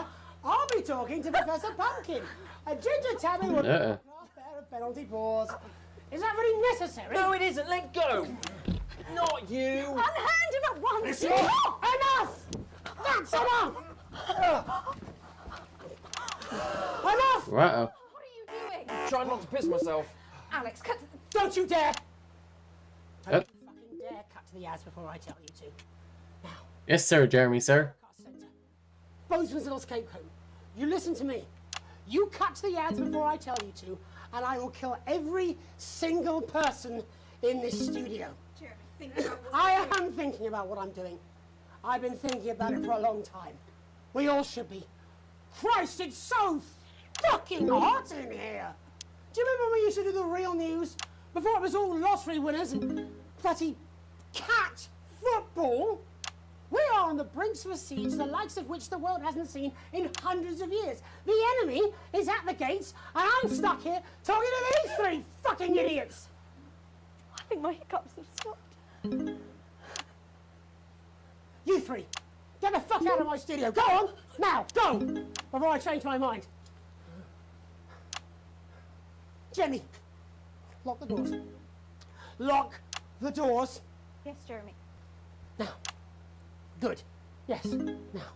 I'll be talking to Professor Pumpkin. A ginger tabby with a pair of penalty paws. Is that really necessary? No, it isn't. Let go. Not you. Unhand him at once! Enough! That's enough! Enough! Uh-oh. Try not to piss myself. Alex, don't you dare! Oh. Don't you fucking dare cut to the ads before I tell you to. Yes, sir, Jeremy, sir. Bozeman's little scapegoat. You listen to me. You cut to the ads before I tell you to, and I will kill every single person in this studio. Jeremy, think about what I am thinking about what I'm doing. I've been thinking about it for a long time. We all should be. Christ, it's so fucking hot in here. Do you remember when we used to do the real news? Before it was all lottery winners and bloody cat football? We are on the brinks of a siege, the likes of which the world hasn't seen in hundreds of years. The enemy is at the gates, and I'm stuck here talking to these three fucking idiots. I think my hiccups have stopped. You three, get the fuck out of my studio. Go on, now, go, before I change my mind. Jenny, lock the doors. Lock the doors. Yes, Jeremy. Now. Good. Yes. Now.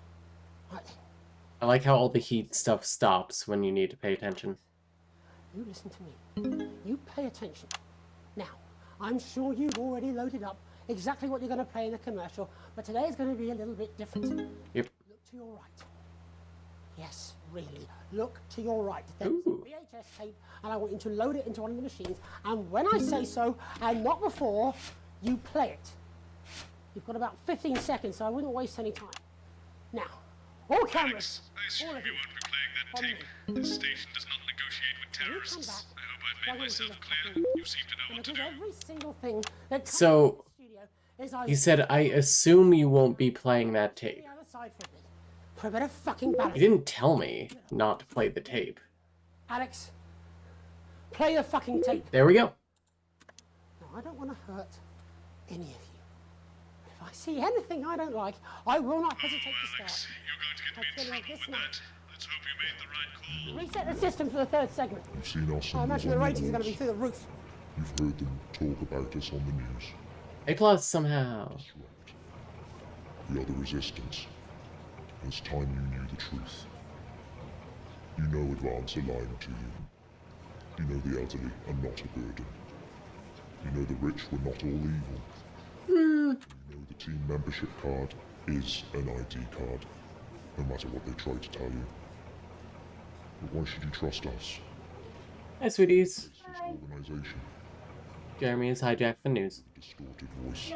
Right then. I like how all the heat stuff stops when you need to pay attention. You listen to me. You pay attention. Now, I'm sure you've already loaded up exactly what you're going to play in the commercial, but today is going to be a little bit different. Yep. Look to your right. Yes, really. Look to your right. There's a VHS tape, and I want you to load it into one of the machines, and when I say so, and not before, you play it. You've got about 15 seconds, so I wouldn't waste any time. Now, all cameras. I assume you won't be playing that tape. This station does not negotiate with terrorists. I hope I've made myself clear. You seem to know what to do. Every single thing that So, he said, I assume you won't be playing that tape. for a bit of fucking balance. He didn't tell me not to play the tape. Alex, play the fucking tape. There we go. Now, I don't want to hurt any of you. If I see anything I don't like, I will not hesitate to start. You're going to get me in trouble with that. Let's hope you made the right call. Reset the system for the third segment. You've seen us I on imagine the ratings are going to be through the roof. You've heard them talk about us on the news. A+ somehow. We are the resistance. It's time you knew the truth. You know advance are lying to you. You know the elderly are not a burden. You know the rich were not all evil. You know the team membership card is an ID card, no matter what they try to tell you. But why should you trust us? Hi, sweeties. Organization. Jeremy has hijacked the news. Distorted voice.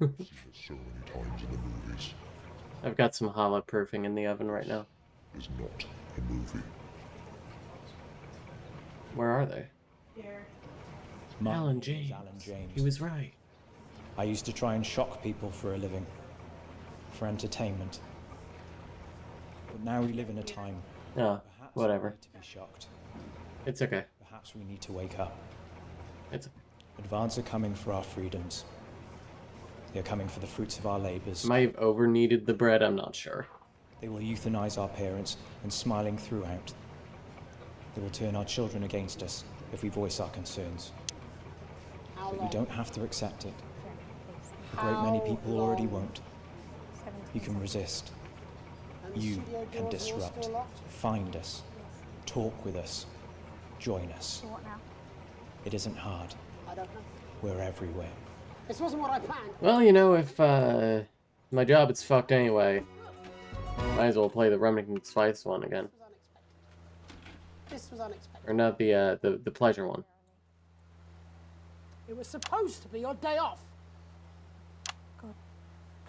You've seen it so many times in the movies. I've got some hollow proofing in the oven right now. It's not a movie. Where are they? Here. Alan James. He was right. I used to try and shock people for a living, for entertainment. But now we live in a time. Oh, whatever. To be shocked. It's okay. Perhaps we need to wake up. It's okay. Advance are coming for our freedoms. They're coming for the fruits of our labors. Might have over kneaded the bread, I'm not sure. They will euthanize our parents and smiling throughout. They will turn our children against us if we voice our concerns. But you don't have to accept it. A great many people already won't. You can resist. You can disrupt. Find us. Talk with us. Join us. What now? It isn't hard. I don't know. We're everywhere. This wasn't what I planned. Well, you know, if my job is fucked anyway, might as well play the Remington Spice one again. This was unexpected. Or not the pleasure one. It was supposed to be your day off. God,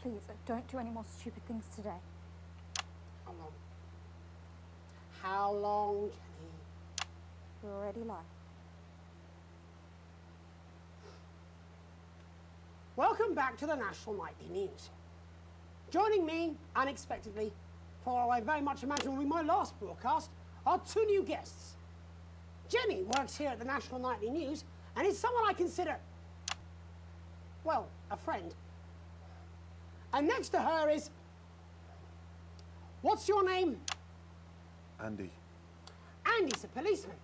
please, don't do any more stupid things today. How long? How long, Jenny? You already lie. Welcome back to the National Nightly News. Joining me, unexpectedly, for what I very much imagine will be my last broadcast, are two new guests. Jenny works here at the National Nightly News and is someone I consider well, a friend. And next to her is... What's your name? Andy. Andy's a policeman.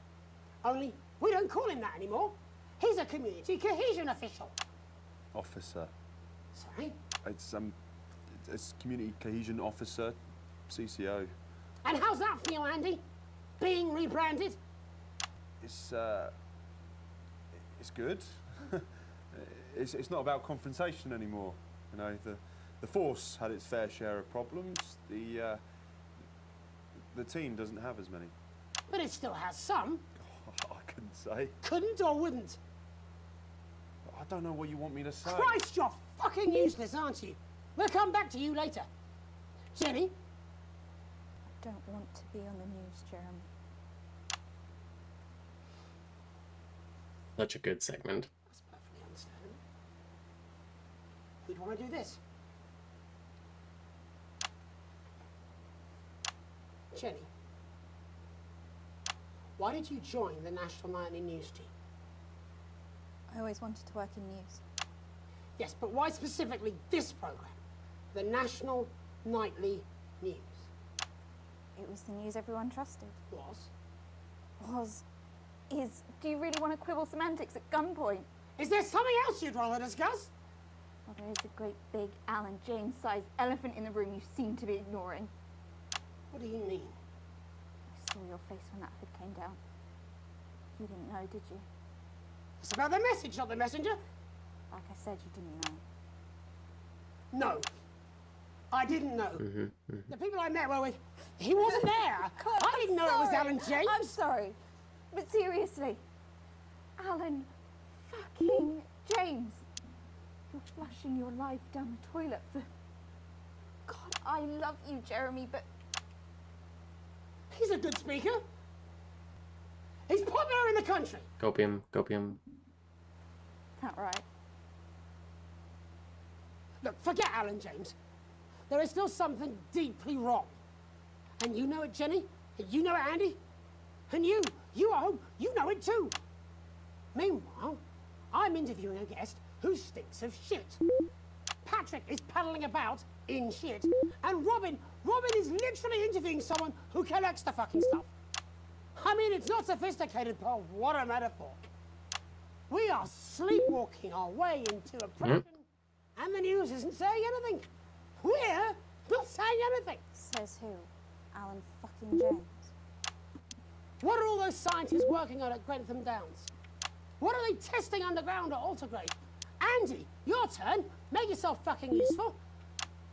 Only we don't call him that anymore. He's a community cohesion official. Officer. Sorry? It's community cohesion officer, CCO. And how's that for you, Andy? Being rebranded? It's good. it's not about confrontation anymore. You know, the force had its fair share of problems. The team doesn't have as many. But it still has some. I couldn't say. Couldn't or wouldn't? I don't know what you want me to say. Christ, you're fucking useless, aren't you? We'll come back to you later. Jenny? I don't want to be on the news, Jeremy. Such a good segment. That's perfectly understandable. Who'd want to do this? Jenny, why did you join the National Nightly News team? I always wanted to work in news. Yes, but why specifically this program? The National Nightly News. It was the news everyone trusted. Was? Is. Do you really want to quibble semantics at gunpoint? Is there something else you'd rather discuss? Well, there is a great big Alan James-sized elephant in the room you seem to be ignoring. What do you mean? I saw your face when that hood came down. You didn't know, did you? It's about the message, not the messenger. Like I said, you didn't know. No. I didn't know. The people I met were with... He wasn't there. I didn't know it was Alan James. I'm sorry. But seriously, Alan fucking James. You're flushing your life down the toilet for... God, I love you, Jeremy, but... He's a good speaker. He's popular in the country. Copium. That right? Look, forget Alan James. There is still something deeply wrong. And you know it, Jenny. And you know it, Andy. And you at home, you know it too. Meanwhile, I'm interviewing a guest who stinks of shit. Patrick is paddling about in shit. And Robin is literally interviewing someone who collects the fucking stuff. I mean, it's not sophisticated, but what a metaphor. We are sleepwalking our way into oppression, and the news isn't saying anything. We're not saying anything. Says who? Alan fucking James. What are all those scientists working on at Grantham Downs? What are they testing underground at Altergrave? Andy, your turn. Make yourself fucking useful.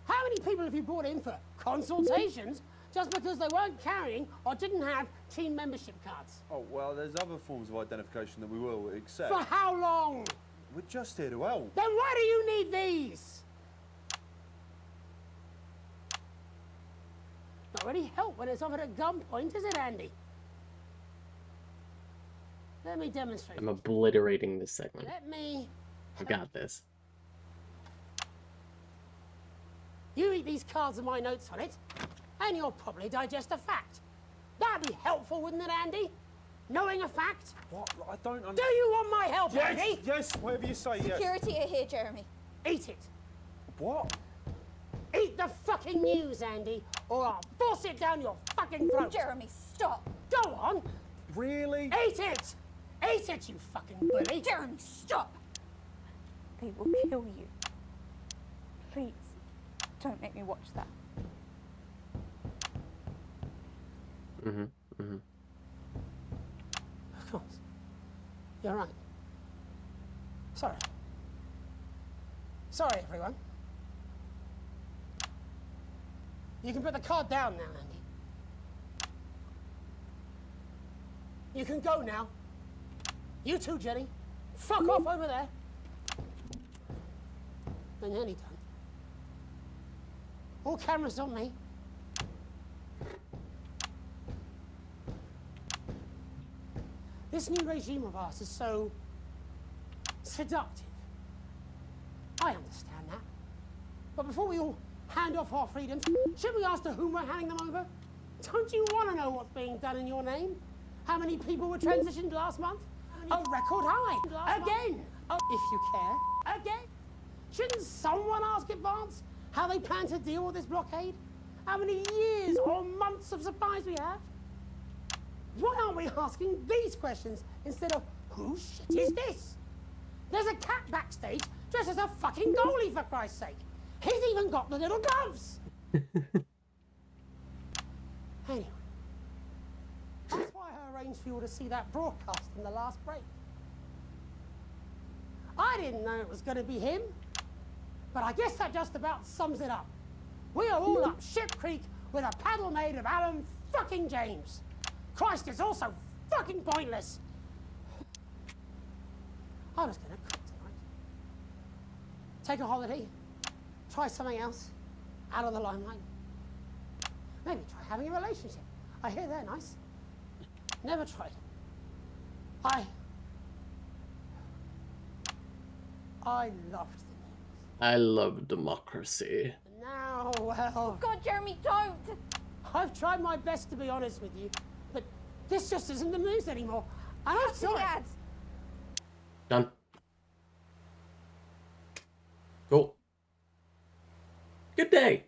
How many people have you brought in for consultations just because they weren't carrying or didn't have team membership cards? Oh, well, there's other forms of identification that we will accept. For how long? We're just here to help. Then why do you need these? Not really help when it's offered at gunpoint, is it, Andy? Let me demonstrate. I'm obliterating this segment. Let me... I got this. You eat these cards with my notes on it, and you'll probably digest a fact. That'd be helpful, wouldn't it, Andy? Knowing a fact? What? I don't understand. Do you want my help, Yes, Andy? yes, whatever you say, yes. Security are here, Jeremy. Eat it. What? Eat the fucking news, Andy, or I'll force it down your fucking throat. Jeremy, stop. Go on. Really? Eat it. Eat it, you fucking bully. Jeremy, stop. They will kill you. Please, don't make me watch that. Of course. You're right. Sorry. Sorry, everyone. You can put the card down now, Andy. You can go now. You too, Jenny. Fuck off over there. They're nearly done. All cameras on me. This new regime of ours is so seductive. I understand that. But before we all hand off our freedoms, should we ask to whom we're handing them over? Don't you want to know what's being done in your name? How many people were transitioned last month? A record high. Again. Oh, if you care. Again. Shouldn't someone ask Advance how they plan to deal with this blockade? How many years or months of supplies we have? Why aren't we asking these questions instead of whose shit is this? There's a cat backstage dressed as a fucking goalie, for Christ's sake. He's even got the little gloves. Anyway, that's why I arranged for you to see that broadcast in the last break. I didn't know it was going to be him, but I guess that just about sums it up. We are all up Ship Creek with a paddle made of Alan fucking James. Christ, it's all so fucking pointless. I was going to quit tonight. Take a holiday. Try something else. Out of the limelight. Maybe try having a relationship. I hear they're nice. Never tried it. I loved them. I love democracy. Now, well... Oh, God, Jeremy, don't! I've tried my best to be honest with you, but this just isn't the news anymore. And I'm sorry. Ads. Done. Cool. Good day.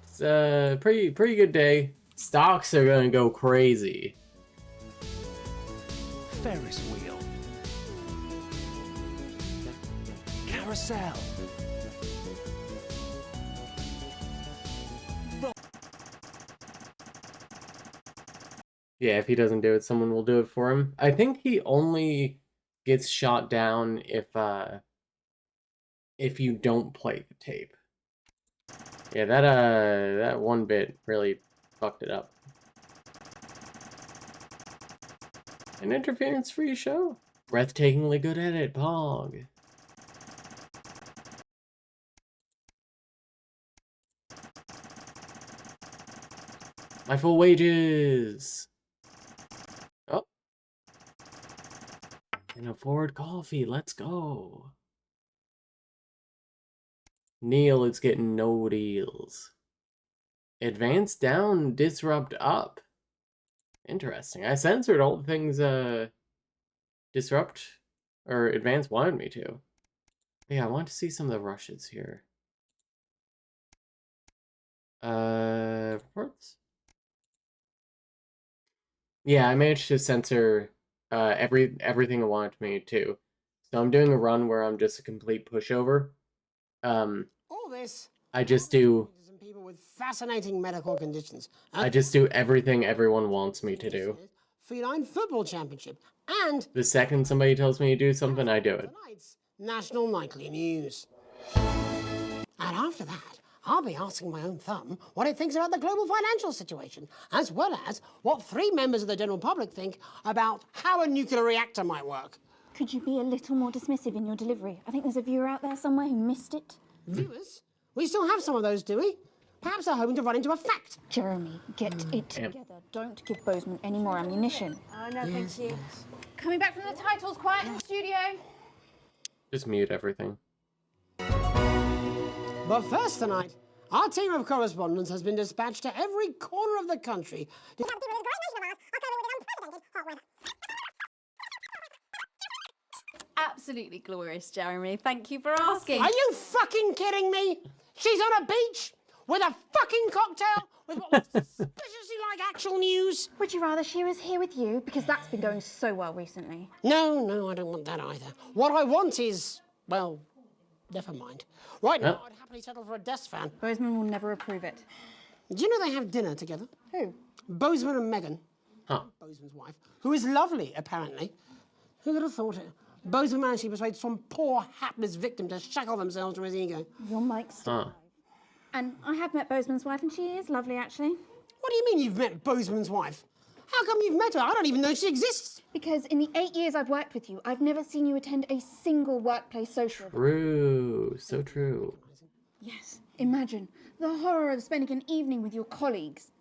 It's a pretty good day. Stocks are gonna go crazy. Ferris wheel. Carousel. Yeah, if he doesn't do it, someone will do it for him. I think he only gets shot down if you don't play the tape. Yeah, that one bit really fucked it up. An interference-free show. Breathtakingly good at it, Pog. My full wages. Oh. And a forward coffee. Let's go. Neil is getting no deals. Advance down, disrupt up. Interesting. I censored all the things disrupt or advance wanted me to. Yeah, I want to see some of the rushes here. Reports? Yeah, I managed to censor everything it wanted me to. So I'm doing a run where I'm just a complete pushover. All this. I just do. Some people with fascinating medical conditions. I just do everything everyone wants me to do. Feline Football Championship and The second somebody tells me to do something, I do it. tonight's National Nightly News. And after that, I'll be asking my own thumb what it thinks about the global financial situation, as well as what 3 members of the general public think about how a nuclear reactor might work. Could you be a little more dismissive in your delivery? I think there's a viewer out there somewhere who missed it. Viewers? We still have some of those, do we? Perhaps they're hoping to run into a fact. Jeremy, get it together. Don't give Bozeman any more ammunition. Oh, no, thank you. Coming back from the titles, quiet in the studio. Just mute everything. But first tonight, our team of correspondents has been dispatched to every corner of the country. Absolutely glorious, Jeremy. Thank you for asking. Are you fucking kidding me? She's on a beach with a fucking cocktail with what looks suspiciously like actual news. Would you rather she was here with you? Because that's been going so well recently. No, I don't want that either. What I want is, well, never mind. Right now, I'd happily settle for a desk fan. Bozeman will never approve it. Do you know they have dinner together? Who? Bozeman and Megan. Huh. Bozeman's wife, who is lovely, apparently. Who would have thought it? Bozeman managed to persuade some poor, hapless victim to shackle themselves to his ego. Your mic's still alive. And I have met Bozeman's wife, and she is lovely, actually. What do you mean you've met Bozeman's wife? How come you've met her? I don't even know she exists. Because in the 8 years I've worked with you, I've never seen you attend a single workplace social. True. So true. Yes. Imagine the horror of spending an evening with your colleagues.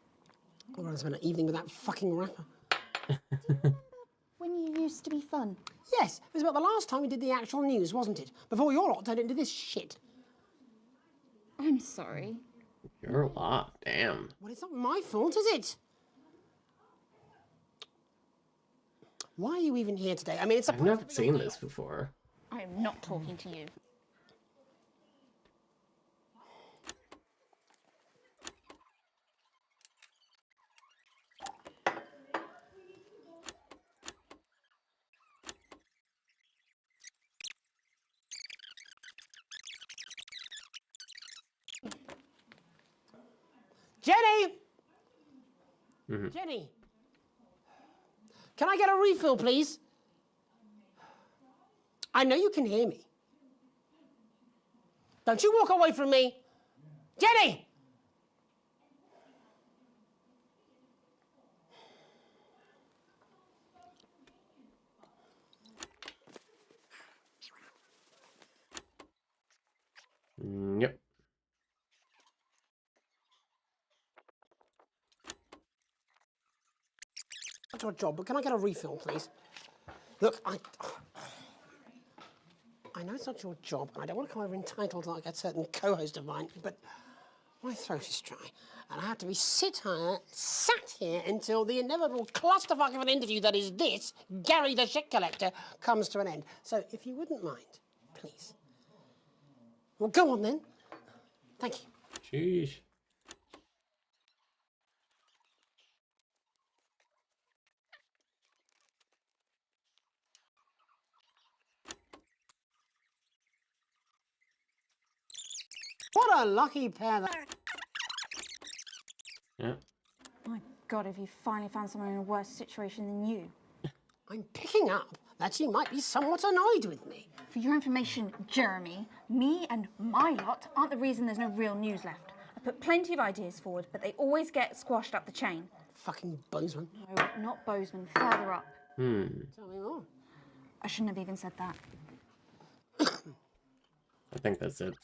I'd rather spend an evening with that fucking rapper. When you used to be fun. Yes, it was about the last time we did the actual news, wasn't it? Before your lot turned into this shit. I'm sorry. You're a lot. Damn. Well, it's not my fault, is it? Why are you even here today? I mean, it's a I've never seen this before. I am not talking to you. Jenny! Mm-hmm. Jenny! Can I get a refill, please? I know you can hear me. Don't you walk away from me. Jenny! Yep. That's your job, but can I get a refill, please? Look, I know it's not your job, and I don't want to come over entitled like a certain co-host of mine, but my throat is dry, and I have to be sat here until the inevitable clusterfuck of an interview that is this, Gary the shit collector, comes to an end. So if you wouldn't mind, please. Well, go on then. Thank you. Sheesh. What a lucky pair that... Yeah. My God, have you finally found someone in a worse situation than you? I'm picking up that you might be somewhat annoyed with me. For your information, Jeremy, me and my lot aren't the reason there's no real news left. I put plenty of ideas forward, but they always get squashed up the chain. Fucking Bozeman. No, not Bozeman, further up. Tell me more. I shouldn't have even said that. I think that's it.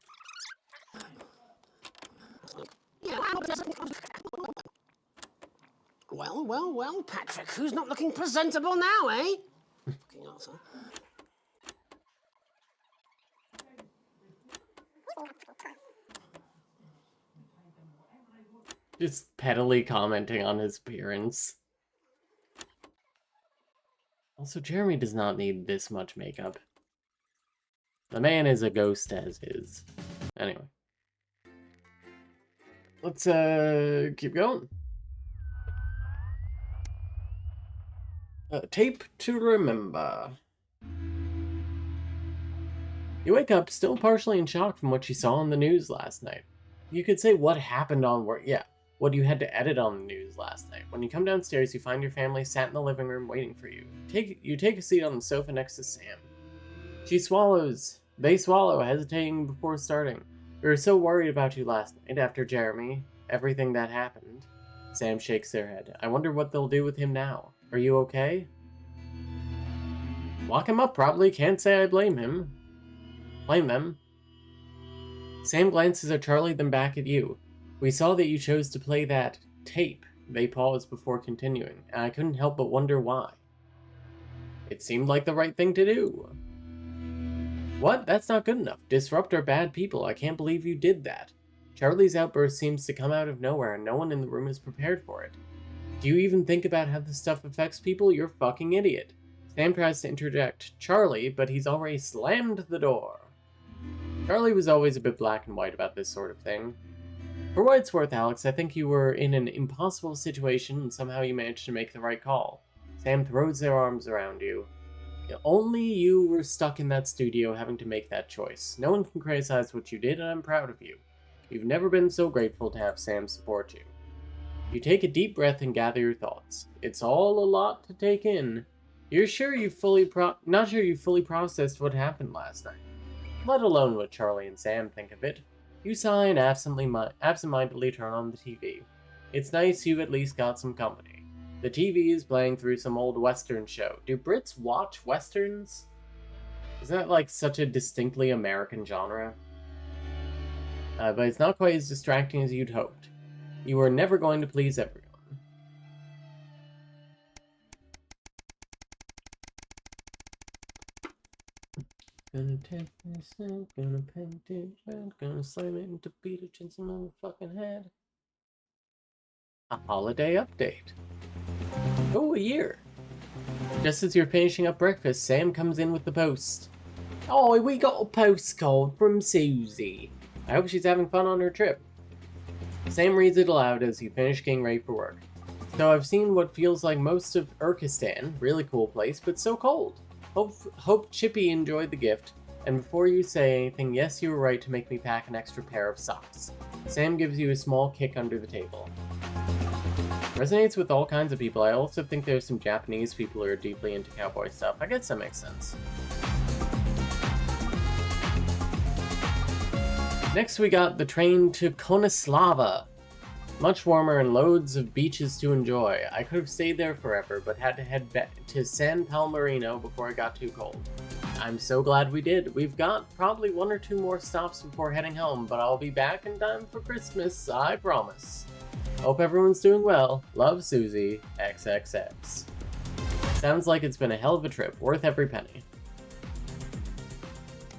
Well, Patrick, who's not looking presentable now, eh? Fucking arsehole. Just pettily commenting on his appearance. Also, Jeremy does not need this much makeup. The man is a ghost as is. Anyway. Let's, keep going. Tape to remember. You wake up still partially in shock from what you saw on the news last night. You could say what happened on work. Yeah, what you had to edit on the news last night. When you come downstairs, you find your family sat in the living room waiting for you. You take a seat on the sofa next to Sam. She swallows. They swallow, hesitating before starting. We were so worried about you last night after Jeremy. Everything that happened. Sam shakes their head. I wonder what they'll do with him now. Are you okay? Lock him up, probably. Can't say I blame him. Blame them. Sam glances at Charlie, then back at you. We saw that you chose to play that tape. They paused before continuing, and I couldn't help but wonder why. It seemed like the right thing to do. What? That's not good enough. Disrupt are bad people. I can't believe you did that. Charlie's outburst seems to come out of nowhere, and no one in the room is prepared for it. Do you even think about how this stuff affects people? You're a fucking idiot. Sam tries to interject Charlie, but he's already slammed the door. Charlie was always a bit black and white about this sort of thing. For what it's worth, Alex, I think you were in an impossible situation and somehow you managed to make the right call. Sam throws their arms around you. Only you were stuck in that studio having to make that choice. No one can criticize what you did, and I'm proud of you. You've never been so grateful to have Sam support you. You take a deep breath and gather your thoughts. It's all a lot to take in. You're sure not sure you fully processed what happened last night, let alone what Charlie and Sam think of it. You sigh and absentmindedly turn on the TV. It's nice you've at least got some company. The TV is playing through some old Western show. Do Brits watch Westerns? Isn't that like such a distinctly American genre? But it's not quite as distracting as you'd hoped. You are never going to please everyone. Gonna take this thing, gonna paint it red, gonna slam it into Peter Jensen's motherfucking head. A holiday update. Oh, a year. Just as you're finishing up breakfast, Sam comes in with the post. Oh, we got a postcard from Susie. I hope she's having fun on her trip. Sam reads it aloud as he finished getting ready for work. So I've seen what feels like most of Urkistan. Really cool place, but so cold. Hope Chippy enjoyed the gift. And before you say anything, yes, you were right to make me pack an extra pair of socks. Sam gives you a small kick under the table. Resonates with all kinds of people. I also think there's some Japanese people who are deeply into cowboy stuff. I guess that makes sense. Next we got the train to Koneslava. Much warmer and loads of beaches to enjoy. I could have stayed there forever, but had to head back to San Palmerino before it got too cold. I'm so glad we did. We've got probably 1 or 2 more stops before heading home, but I'll be back in time for Christmas, I promise. Hope everyone's doing well. Love, Susie. XXX. Sounds like it's been a hell of a trip, worth every penny.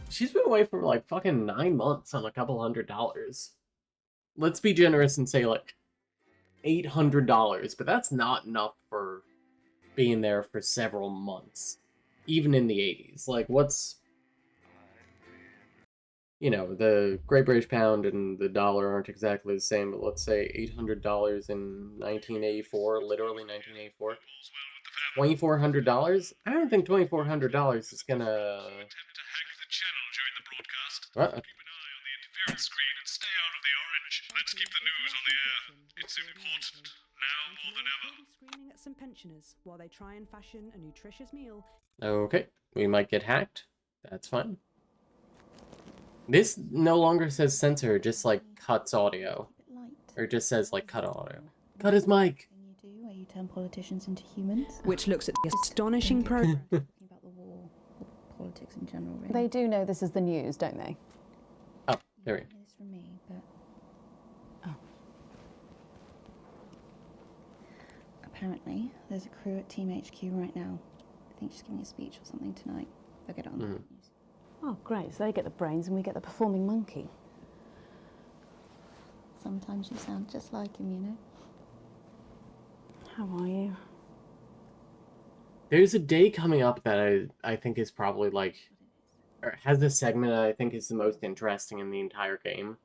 She's been away for like fucking 9 months on a couple $100. Let's be generous and say like $800, but that's not enough for being there for several months. Even in the 80s. Like, what's... You know, the Great British Pound and the dollar aren't exactly the same, but let's say $800 in 1984, literally 1984. $2,400? I don't think $2,400 is gonna... Uh-oh. Screen and stay out of the orange. Let's keep the news on the air. It's important now more than ever. Screaming at some pensioners while they try and fashion a nutritious meal. Okay, we might get hacked. That's fine. This no longer says censor, it just like cuts audio. Or it just says like cut audio. Cut his mic! Where you turn politicians into humans. Which looks at the astonishing progress. About the war, or politics in general, really. They do know this is the news, don't they? Oh, there we go. It's from me, but... Oh. Apparently, there's a crew at Team HQ right now. I think she's giving a speech or something tonight. They'll get it on the news. Oh, great. So they get the brains and we get the performing monkey. Sometimes you sound just like him, you know? How are you? There's a day coming up that I think is probably like... Or has a segment that I think is the most interesting in the entire game.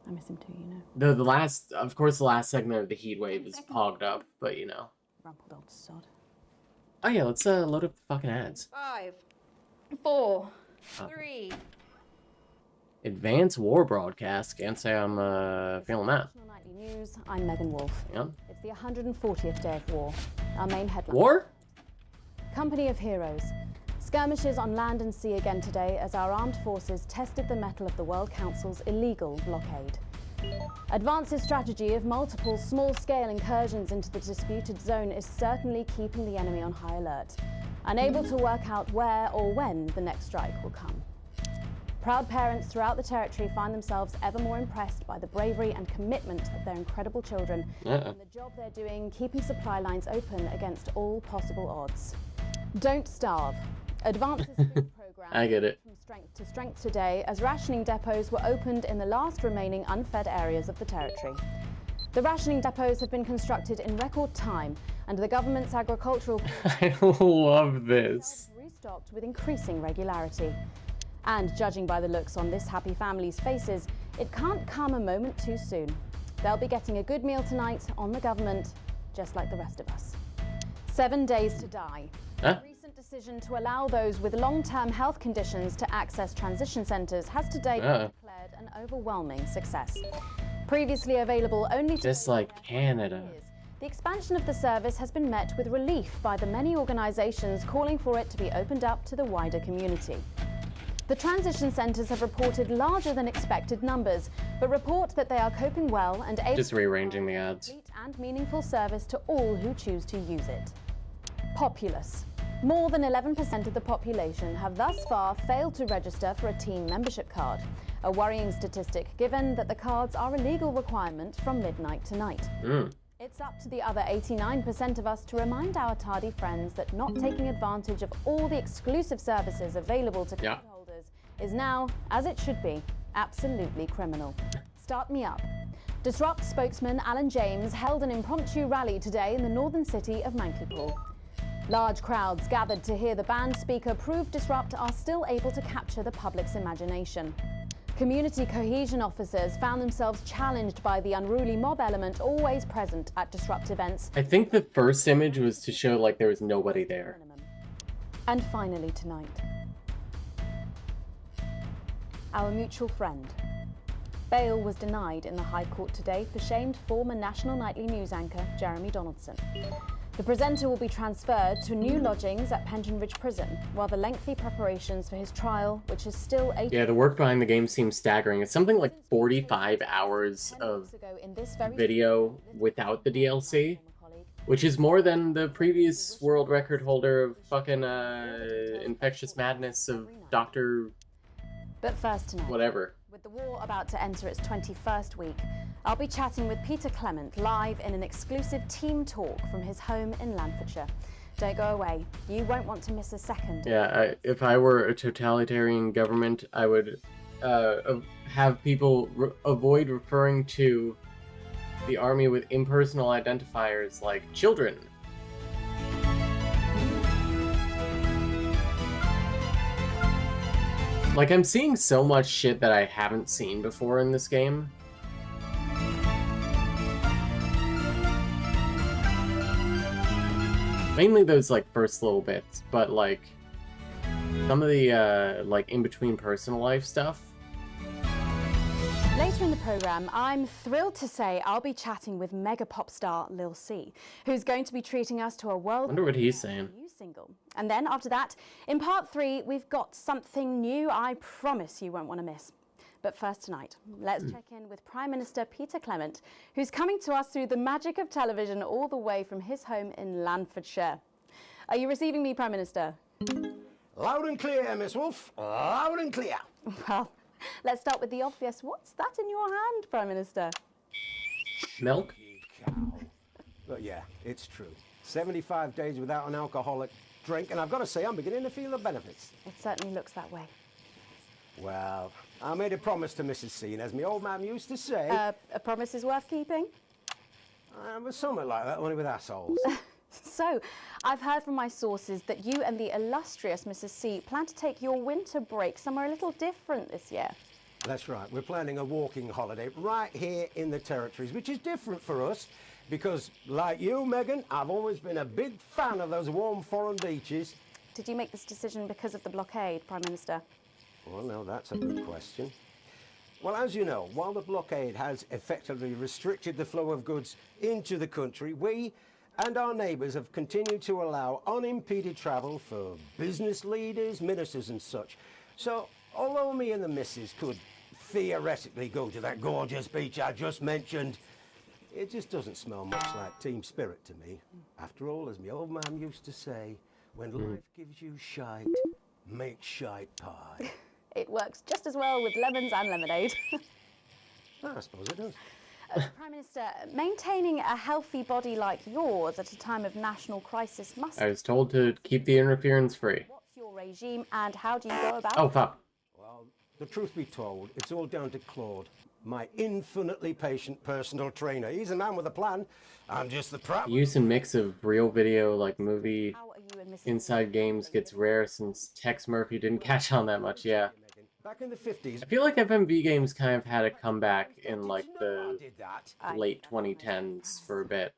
I miss him too, you know. The last... Of course, the last segment of the heat wave is pogged up, but you know. Rumpled old sod. Oh yeah, let's load up the fucking ads. 5, 4, 3. Advanced war broadcast. Can't say I'm feeling that. Nightly News. I'm Megan Wolf. Yeah. It's the 140th day of war. Our main headline. War? Company of Heroes. Skirmishes on land and sea again today as our armed forces tested the mettle of the World Council's illegal blockade. Advance's strategy of multiple small-scale incursions into the disputed zone is certainly keeping the enemy on high alert, unable to work out where or when the next strike will come. Proud parents throughout the territory find themselves ever more impressed by the bravery and commitment of their incredible children and the job they're doing keeping supply lines open against all possible odds. Don't starve. Advance's food program I get it. from strength to strength today as rationing depots were opened in the last remaining unfed areas of the territory. The rationing depots have been constructed in record time and the government's agricultural I love this. restocked with increasing regularity. And judging by the looks on this happy family's faces, it can't come a moment too soon. They'll be getting a good meal tonight on the government, just like the rest of us. 7 days to die. Huh? A recent decision to allow those with long-term health conditions to access transition centres has today been declared an overwhelming success. Previously available only to Just like Canada. the expansion of the service has been met with relief by the many organisations calling for it to be opened up to the wider community. The transition centres have reported larger than expected numbers, but report that they are coping well and able Just to rearranging the ads. complete and meaningful service to all who choose to use it. Populace. More than 11% of the population have thus far failed to register for a team membership card, a worrying statistic given that the cards are a legal requirement from midnight tonight. It's up to the other 89% of us to remind our tardy friends that not taking advantage of all the exclusive services available to card holders is now, as it should be, absolutely criminal. Start me up. Disrupt spokesman Alan James held an impromptu rally today in the northern city of Mankipool. Large crowds gathered to hear the band speaker prove Disrupt are still able to capture the public's imagination. Community cohesion officers found themselves challenged by the unruly mob element always present at Disrupt events. I think the first image was to show like there was nobody there. And finally tonight, our mutual friend. Bail was denied in the High Court today for shamed former National Nightly News anchor Jeremy Donaldson. The presenter will be transferred to new lodgings at Penton Ridge Prison, while the lengthy preparations for his trial, which is still 8 Yeah, the work behind the game seems staggering. It's something like 45 hours of video without the DLC, which is more than the previous world record holder of fucking Infectious Madness of Dr. But first tonight, whatever. with the war about to enter its 21st week, I'll be chatting with Peter Clement live in an exclusive team talk from his home in Lanfordshire. Don't go away. You won't want to miss a second. Yeah, if I were a totalitarian government, I would have people avoid referring to the army with impersonal identifiers like children. Like, I'm seeing so much shit that I haven't seen before in this game. Mainly those, like, first little bits, but, like, some of the, like, in-between personal life stuff. Later in the programme, I'm thrilled to say I'll be chatting with mega pop star Lil C, who's going to be treating us to a world Wonder what he's saying. new single. And then after that, in part 3, we've got something new I promise you won't want to miss. But first tonight, let's check in with Prime Minister Peter Clement, who's coming to us through the magic of television all the way from his home in Lanfordshire. Are you receiving me, Prime Minister? Loud and clear, Miss Wolf. Loud and clear. Well, let's start with the obvious. What's that in your hand, Prime Minister? Milk? But yeah, it's true. 75 days without an alcoholic drink, and I've got to say, I'm beginning to feel the benefits. It certainly looks that way. Well, I made a promise to Mrs. C, and as my old man used to say... a promise is worth keeping? Was something like that, only with assholes. So, I've heard from my sources that you and the illustrious Mrs. C plan to take your winter break somewhere a little different this year. That's right. We're planning a walking holiday right here in the territories, which is different for us because, like you, Megan, I've always been a big fan of those warm foreign beaches. Did you make this decision because of the blockade, Prime Minister? Well, no, that's a good question. Well, as you know, while the blockade has effectively restricted the flow of goods into the country, we and our neighbours have continued to allow unimpeded travel for business leaders, ministers and such. So, although me and the missus could theoretically go to that gorgeous beach I just mentioned, it just doesn't smell much like team spirit to me. After all, as my old man used to say, when life gives you shite, make shite pie. It works just as well with lemons and lemonade. I suppose it does. Prime Minister, maintaining a healthy body like yours at a time of national crisis must... I was told to keep the interference free. What's your regime and how do you go about Oh, it? fuck. Well, the truth be told, it's all down to Claude, my infinitely patient personal trainer. He's a man with a plan. I'm just the prop. Use and mix of real video, like movie inside games gets rare since Tex Murphy didn't catch on that much, yeah. Back in the 50s. I feel like FMV games kind of had a comeback in like the late 2010s for a bit.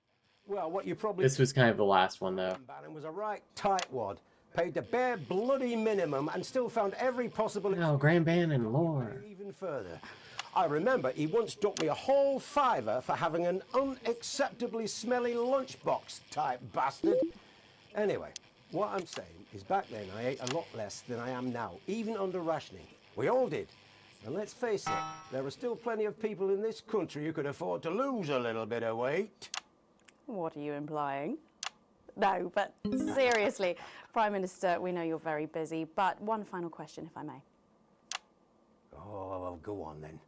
Well, what you probably... This was kind of the last one, though. Bannon was a right tightwad. Paid the bare bloody minimum and still found every possible... No, Grand Bannon lore. Even further. I remember he once docked me a whole $5 for having an unacceptably smelly lunchbox type bastard. Anyway, what I'm saying is back then I ate a lot less than I am now, even under rationing. We all did. And let's face it, there are still plenty of people in this country who could afford to lose a little bit of weight. What are you implying? No, but seriously, Prime Minister, we know you're very busy, but one final question, if I may. Oh, well, go on then.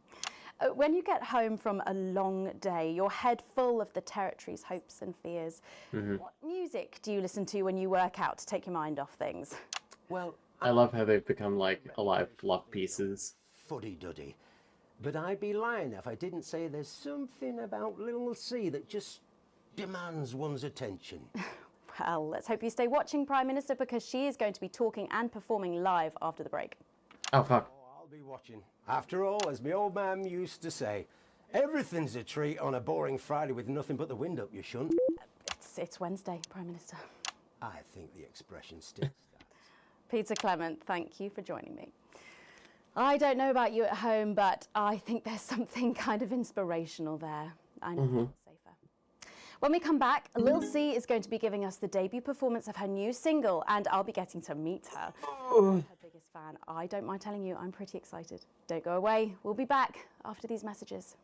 When you get home from a long day, your head full of the territory's hopes and fears, what music do you listen to when you work out to take your mind off things? Well, I love how they've become like alive fluff pieces. Fuddy-duddy. But I'd be lying if I didn't say there's something about Little C that just demands one's attention. Well, let's hope you stay watching, Prime Minister, because she is going to be talking and performing live after the break. Oh, fuck. I'll be watching. After all, as my old man used to say, everything's a treat on a boring Friday with nothing but the wind up your shunt. It's Wednesday, Prime Minister. I think the expression still stands. Peter Clement, thank you for joining me. I don't know about you at home, but I think there's something kind of inspirational there. I know. Safer. When we come back, Lil C is going to be giving us the debut performance of her new single, and I'll be getting to meet her. Her biggest fan. I don't mind telling you, I'm pretty excited. Don't go away. We'll be back after these messages.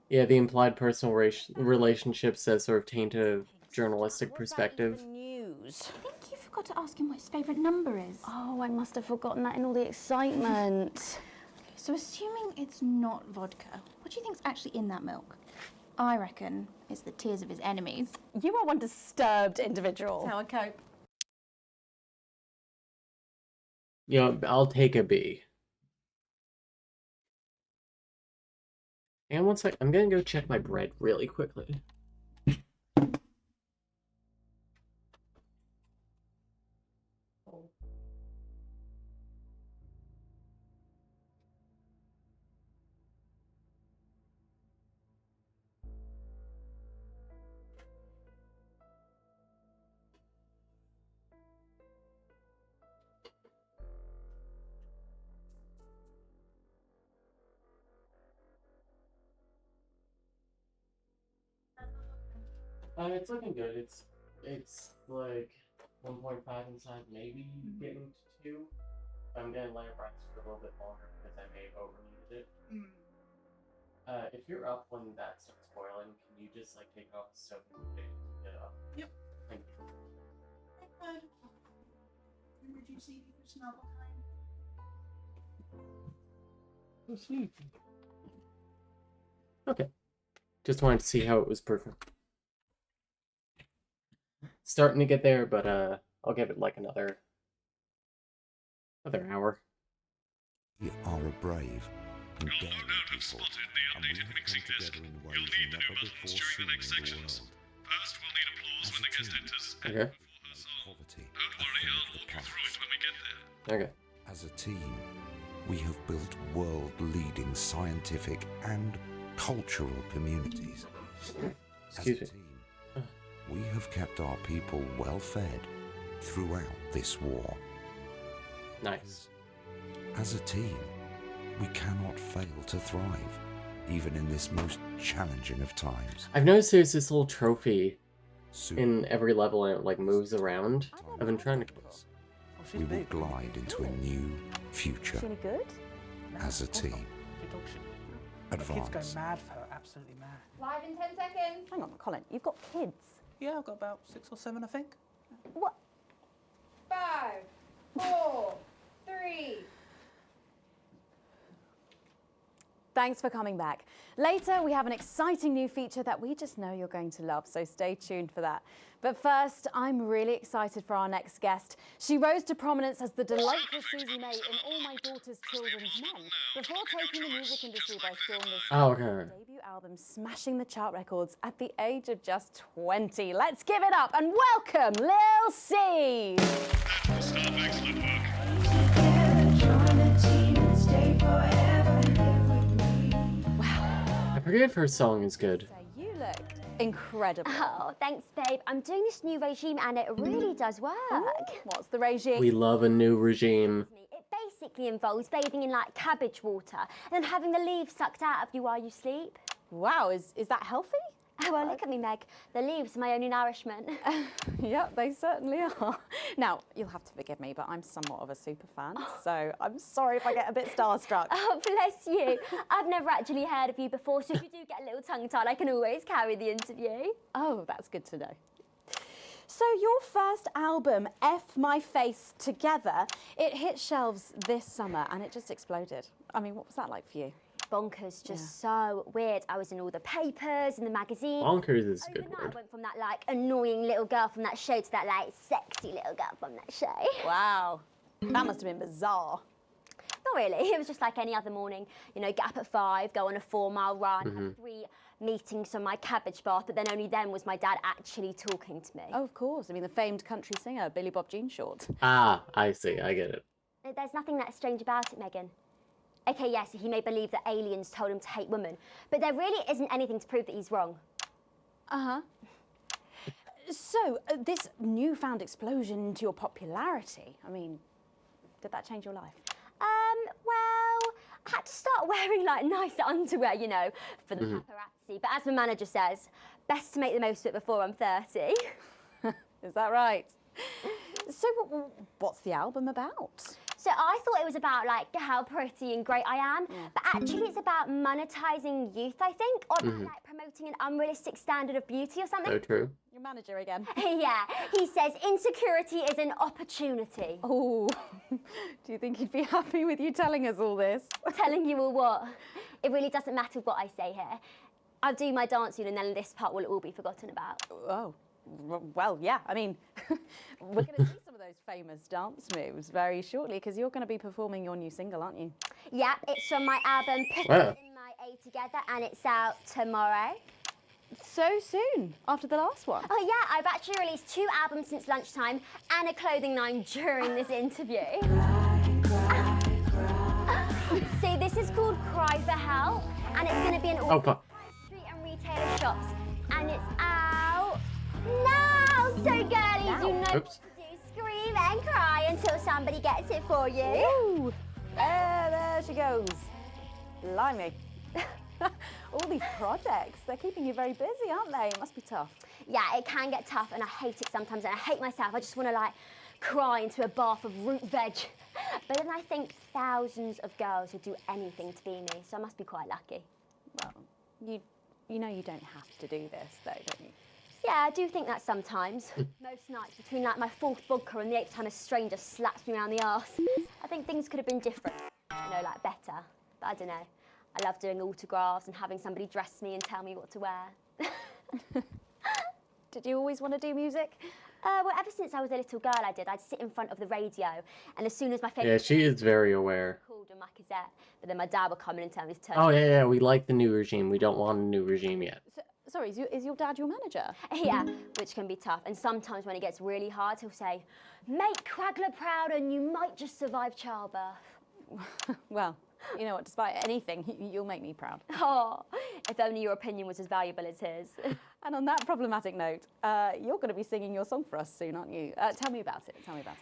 Yeah, the implied personal relationships that sort of taint a journalistic perspective. News. I think you forgot to ask him what his favourite number is. Oh, I must have forgotten that in all the excitement. Okay, so assuming it's not vodka, what do you think's actually in that milk? I reckon it's the tears of his enemies. You are one disturbed individual. That's how I cope. You know, I'll take a B. And one sec, I'm gonna go check my bread really quickly. It's looking good. It's like 1.5 inside, maybe getting to 2. I'm gonna let it rise for a little bit longer because I may have overneeded it. If you're up when that starts boiling, can you just like take it off the stove and get it up? Yep. Thank you. Did you see the smell Okay. Just wanted to see how it was perfect. Starting to get there, but I'll give it like another hour. We are a brave and daring people, and we have come together in ways never before seen in the world. First, we'll need applause when the guest enters. Okay. Poverty, Don't worry, I'll walk you through it when we get there. Okay. as a team, we have built world-leading scientific and cultural communities. Excuse me. As a team, we have kept our people well fed throughout this war. Nice. As a team, we cannot fail to thrive, even in this most challenging of times. I've noticed there's this little trophy in every level and it like moves around. I've been trying to... We will glide into a new future Is she any good? as a team. Advance. Kids go mad for her, absolutely mad. Live in 10 seconds. Hang on, Colin, you've got kids. Yeah, I've got about 6 or 7, I think. What? 5, 4, 3. Thanks for coming back. Later, we have an exciting new feature that we just know you're going to love, so stay tuned for that. But first, I'm really excited for our next guest. She rose to prominence as the delightful Susie May in All My Daughter's Children's Men, before taking the music industry by storm this debut album, smashing the chart records at the age of just 20. Let's give it up and welcome Lil C. Excellent work. I forget if her song is good. You look incredible. Oh, thanks, babe. I'm doing this new regime and it really does work. What's the regime? We love a new regime. It basically involves bathing in like cabbage water and then having the leaves sucked out of you while you sleep. Wow, is that healthy? Oh, well, look at me, Meg. The leaves are my only nourishment. Yep, they certainly are. Now, you'll have to forgive me, but I'm somewhat of a super fan, so I'm sorry if I get a bit starstruck. Oh, bless you. I've never actually heard of you before, so if you do get a little tongue-tied, I can always carry the interview. Oh, that's good to know. So your first album, F My Face Together, it hit shelves this summer and it just exploded. I mean, what was that like for you? Bonkers, just so weird. I was in all the papers and the magazines. Bonkers is a good Overnight, word. I went from that like annoying little girl from that show to that like sexy little girl from that show. Wow, that must have been bizarre. Not really. It was just like any other morning. You know, get up at 5, go on a 4-mile run, have 3 meetings on my cabbage bath, but then only then was my dad actually talking to me. Oh, of course. I mean, the famed country singer, Billy Bob Jean Short. Ah, I see. I get it. There's nothing that strange about it, Megan. Okay, yes, he may believe that aliens told him to hate women, but there really isn't anything to prove that he's wrong. Uh-huh. So, this newfound explosion into your popularity, I mean, did that change your life? Well, I had to start wearing like nicer underwear, you know, for the paparazzi. But as my manager says, best to make the most of it before I'm 30. Is that right? So what's the album about? So I thought it was about like how pretty and great I am, but actually it's about monetizing youth, I think, or about like promoting an unrealistic standard of beauty or something. So true. Your manager again. Yeah, he says insecurity is an opportunity. Oh, do you think he'd be happy with you telling us all this? Telling you all what? It really doesn't matter what I say here. I'll do my dancing and then this part will all be forgotten about. Oh, well, yeah, I mean, we're going to see some of those famous dance moves very shortly because you're going to be performing your new single, aren't you? Yeah, it's from my album Put It In My A Together and it's out tomorrow. So soon, after the last one? Oh yeah, I've actually released 2 albums since lunchtime and a clothing line during this interview. See, this is called Cry for Help and it's going to be in all street and retailer shops and it's out now. So girlies, you know what to do. Scream and cry until somebody gets it for you. Ooh, there she goes. Blimey. All these projects, they're keeping you very busy, aren't they? It must be tough. Yeah, it can get tough and I hate it sometimes and I hate myself. I just want to like cry into a bath of root veg. But then I think thousands of girls would do anything to be me, so I must be quite lucky. Well, you know you don't have to do this though, don't you? Yeah, I do think that sometimes. Most nights between like my 4th vodka and the 8th time a stranger slaps me around the arse. I think things could have been different, you know, like better. But I don't know. I love doing autographs and having somebody dress me and tell me what to wear. Did you always want to do music? Well, ever since I was a little girl, I did. I'd sit in front of the radio, and as soon as my favourite... Yeah, she is very aware. ...called on my cassette, but then my dad would come in and tell me to turn... Oh, yeah, we like the new regime. We don't want a new regime yet. Sorry, is your dad your manager? Yeah, which can be tough. And sometimes when it gets really hard, he'll say, make Quagler proud and you might just survive childbirth. Well, you know what, despite anything, you'll make me proud. Oh, if only your opinion was as valuable as his. And on that problematic note, you're going to be singing your song for us soon, aren't you? Tell me about it,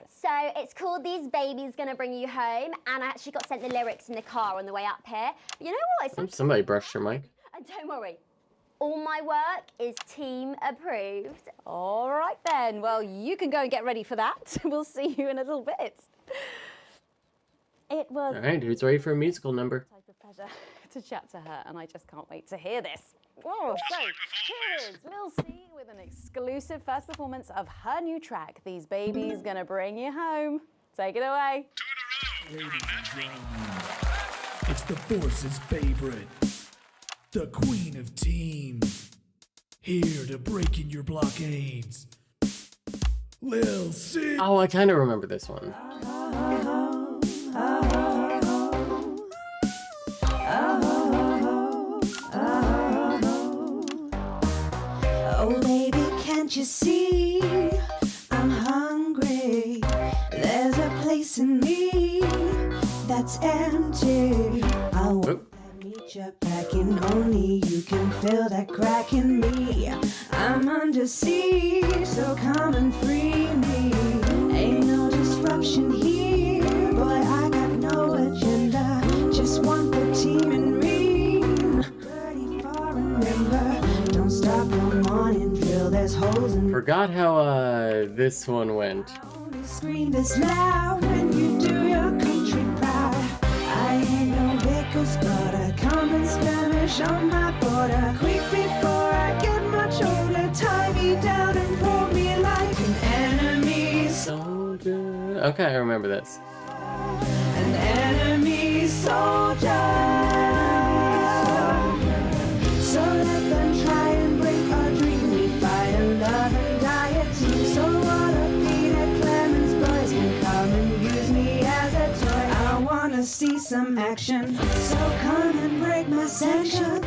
So it's called These Babies Gonna Bring You Home, and I actually got sent the lyrics in the car on the way up here. But you know what? It's Somebody brushed your mic. And don't worry, all my work is team approved. All right then, well, you can go and get ready for that. We'll see you in a little bit. It was... All right, who's ready for a musical number? ...type of pleasure to chat to her, and I just can't wait to hear this. Oh, so here is Lil C with an exclusive first performance of her new track, These Babies Gonna Bring You Home. Take it away. Ladies and gentlemen, it's the Force's favorite, the Queen of Teams, here to break in your blockades, Lil C. Oh, I kind of remember this one. Oh baby, can't you see I'm hungry? There's a place in me that's empty. I want that meet you back in, only you can fill that crack in me. I'm under siege, so come and free me. Ain't no disruption here, boy, I got no agenda. Just want the team in ring. Ready for remember, don't stop no morning drill, there's holes in. Forgot how this one went. Scream this loud when you do your country proud. I ain't no baker's daughter, common Spanish on my border. Quick before I get much older, tie me down and pull me like an enemy soldier. Okay, I remember this. An enemy soldier. So let them try and break our dream. We fight and love and die a team. So what a beat at Clemens boys can come and use me as a toy. I wanna see some action. So come and break my sanctions.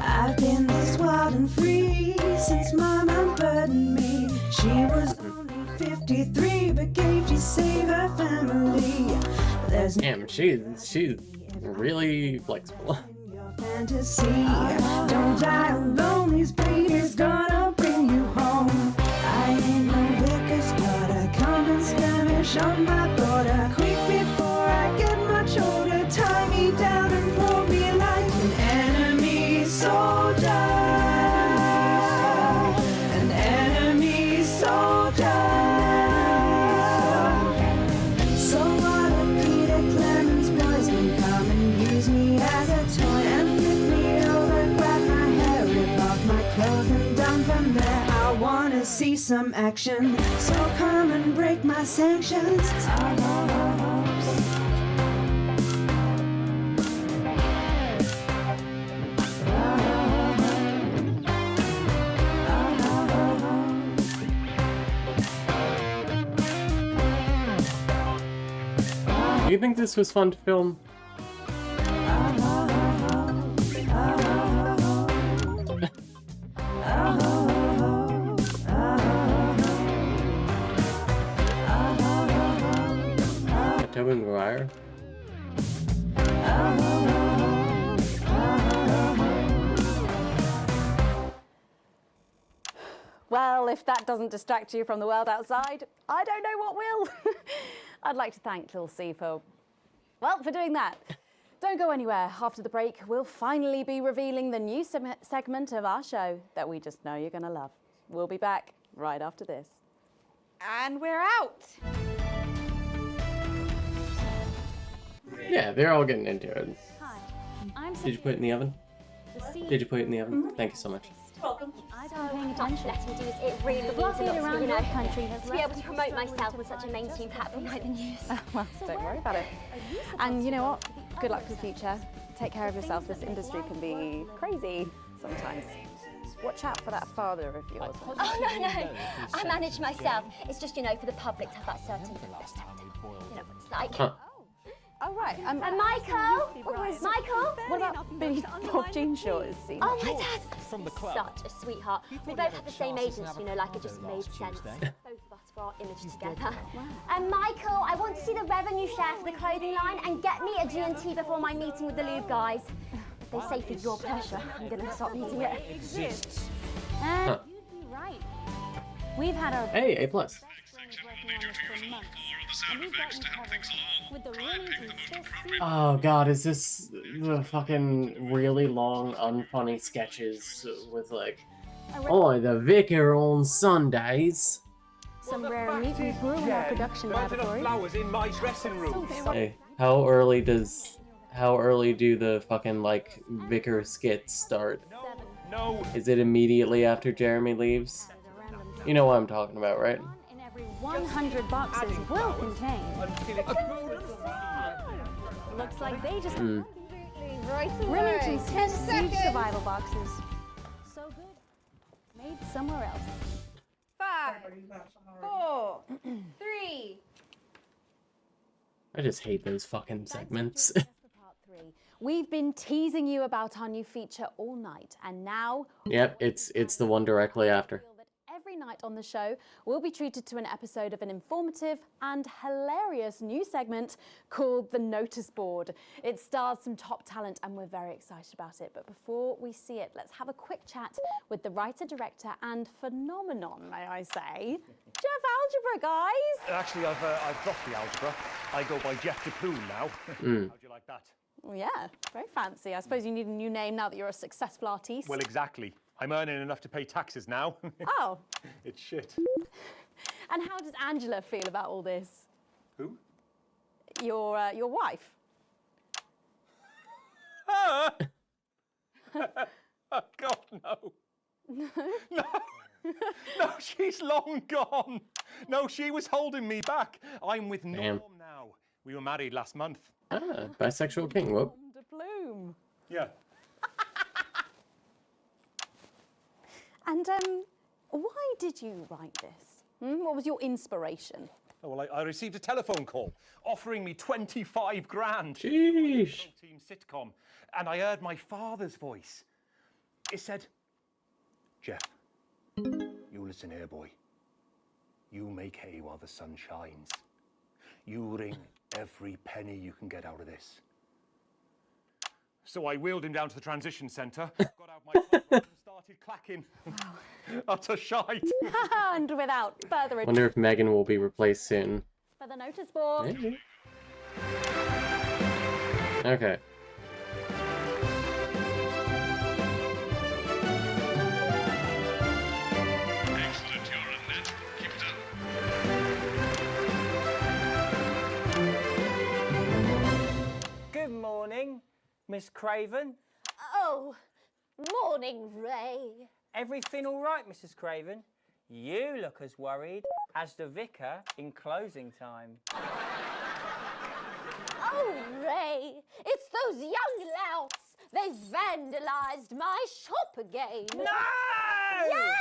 I've been this wild and free since my mom burdened me. She was only 53, but gave to save her family. There's Damn, she's really flexible. fantasy. Don't die alone, this baby's gonna bring you home. I ain't no vicar's daughter, come and skirmish on my border. Quick before I get much older, tie me down and pull me like an enemy soldier. An enemy soldier. So what if Peter Clemens boys can come and use me as a toy and flip me over, grab my hair, rip off my clothes and down from there? I wanna see some action, so come and break my sanctions. Do you think this was fun to film? Tobey Maguire? Well, if that doesn't distract you from the world outside, I don't know what will. I'd like to thank Lil C for doing that. Don't go anywhere. After the break, we'll finally be revealing the new segment of our show that we just know you're going to love. We'll be back right after this. And we're out. Yeah, they're all getting into it. Hi, I'm Did you put it in the oven? Did you put it in the oven? Thank you so much. Welcome. I don't paying attention. Let me do is it really means a lot to me, around you know, your country has to be able to promote myself on such a mainstream platform like the news. Well, don't worry about it. And you know what? Good luck for the future. Take care of yourself. This industry can be crazy sometimes. Watch out for that father of yours. Oh, no. I manage myself. It's just, you know, for the public to have that certain respect. You know what it's like. Huh. Oh, right. And Michael? Michael? What about Billy Bob Jean Short's scene? Oh, my dad! From the club. Such a sweetheart. We both have the same agents, you know, like it just made sense. Both of us for our image together. And Michael, I want to see the revenue share for the clothing line and get me a G&T before my meeting with the lube guys. They say for your pressure, I'm going to stop needing it. Exists. And you'd be right. We've had our... Hey, A+. Oh god, is this the fucking really long, unfunny sketches with like, oh, the vicar on Sundays? Some rare meat we grew in our production laboratory. Flowers in my dressing room. Hey, how early do the fucking like vicar skits start? No. Is it immediately after Jeremy leaves? You know what I'm talking about, right? In every 100 boxes will contain. Looks like they just Remington's 10 siege survival boxes. So good. Made somewhere else. 5, 4, 3. I just hate those fucking segments. We've been teasing you about our new feature all night, and now... Yep, it's the one directly after. Every night on the show, we'll be treated to an episode of an informative and hilarious new segment called The Notice Board. It stars some top talent and we're very excited about it. But before we see it, let's have a quick chat with the writer, director and phenomenon, may I say, Jeff Algebra, guys. Actually, I've dropped the algebra. I go by Jeff DePoon now. How'd you like that? Yeah, very fancy. I suppose you need a new name now that you're a successful artiste. Well, exactly. I'm earning enough to pay taxes now. Oh. It's shit. And how does Angela feel about all this? Who? Your wife. Oh, God, no. No. No, she's long gone. No, she was holding me back. I'm with Norm now. We were married last month. Ah, bisexual king, whoop. De Plume. Yeah. And why did you write this? What was your inspiration? Oh, well, I received a telephone call offering me 25 grand. Sheesh. Team sitcom, and I heard my father's voice. It said, Jeff, you listen here, boy. You make hay while the sun shines. You wring every penny you can get out of this. So I wheeled him down to the transition centre, got out my phone and started clacking. Utter shite. And without further ado, Wonder if Megan will be replaced soon. for the notice board. Maybe. Okay. Excellent, you're a natural. Keep it up. Good morning, Miss Craven. Oh, morning, Ray. Everything all right, Mrs. Craven? You look as worried as the vicar in closing time. Oh, Ray, it's those young louts. They've vandalised my shop again. No! Yes!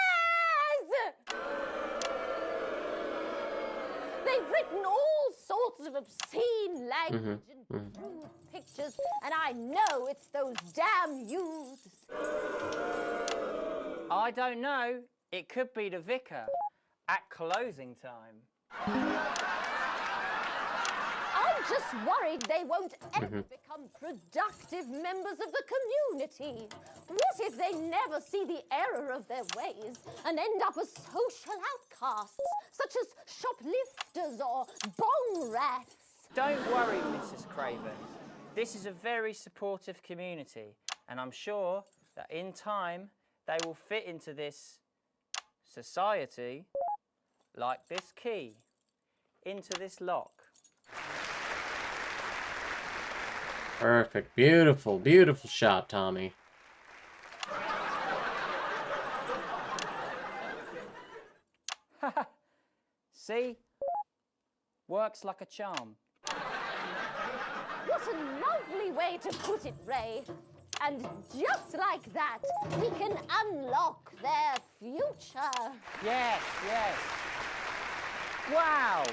They've written all sorts of obscene language and crude pictures, and I know it's those damn youths. I don't know. It could be the vicar at closing time. I'm just worried they won't ever become productive members of the community. What if they never see the error of their ways and end up as social outcasts, such as shoplifters or bong rats? Don't worry, Mrs. Craven. This is a very supportive community, and I'm sure that in time they will fit into this society like this key into this lock. Perfect. Beautiful, beautiful shot, Tommy. See? Works like a charm. What a lovely way to put it, Ray. And just like that, we can unlock their future. Yes, yes. Wow!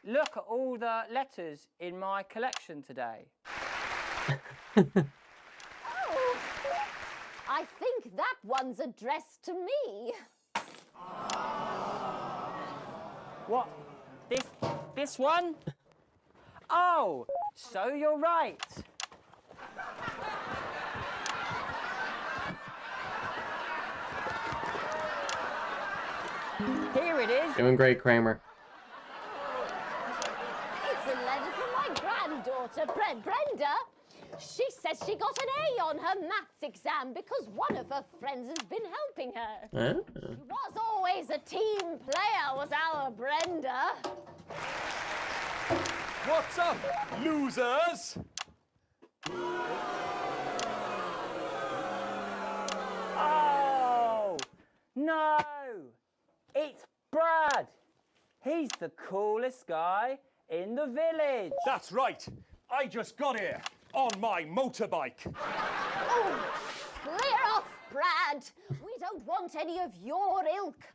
Look at all the letters in my collection today. Oh, I think that one's addressed to me. What? This one? Oh, so you're right. Here it is. Doing great, Kramer. It's a letter from my granddaughter, Brenda. She says she got an A on her maths exam because one of her friends has been helping her. She was always a team player, was our Brenda. What's up, losers? Oh, no. It's Brad. He's the coolest guy in the village. That's right. I just got here on my motorbike. Oh, clear off, Brad. We don't want any of your ilk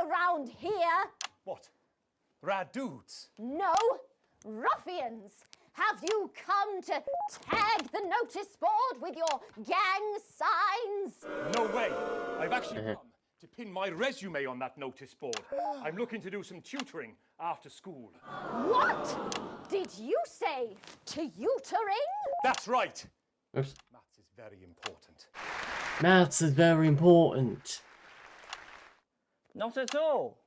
around here. What? Rad dudes? No, ruffians. Have you come to tag the notice board with your gang signs? No way. I've actually come to pin my resume on that notice board. I'm looking to do some tutoring after school. What did you say? Tutoring? That's right. Oops. Maths is very important. Maths is very important. Not at all.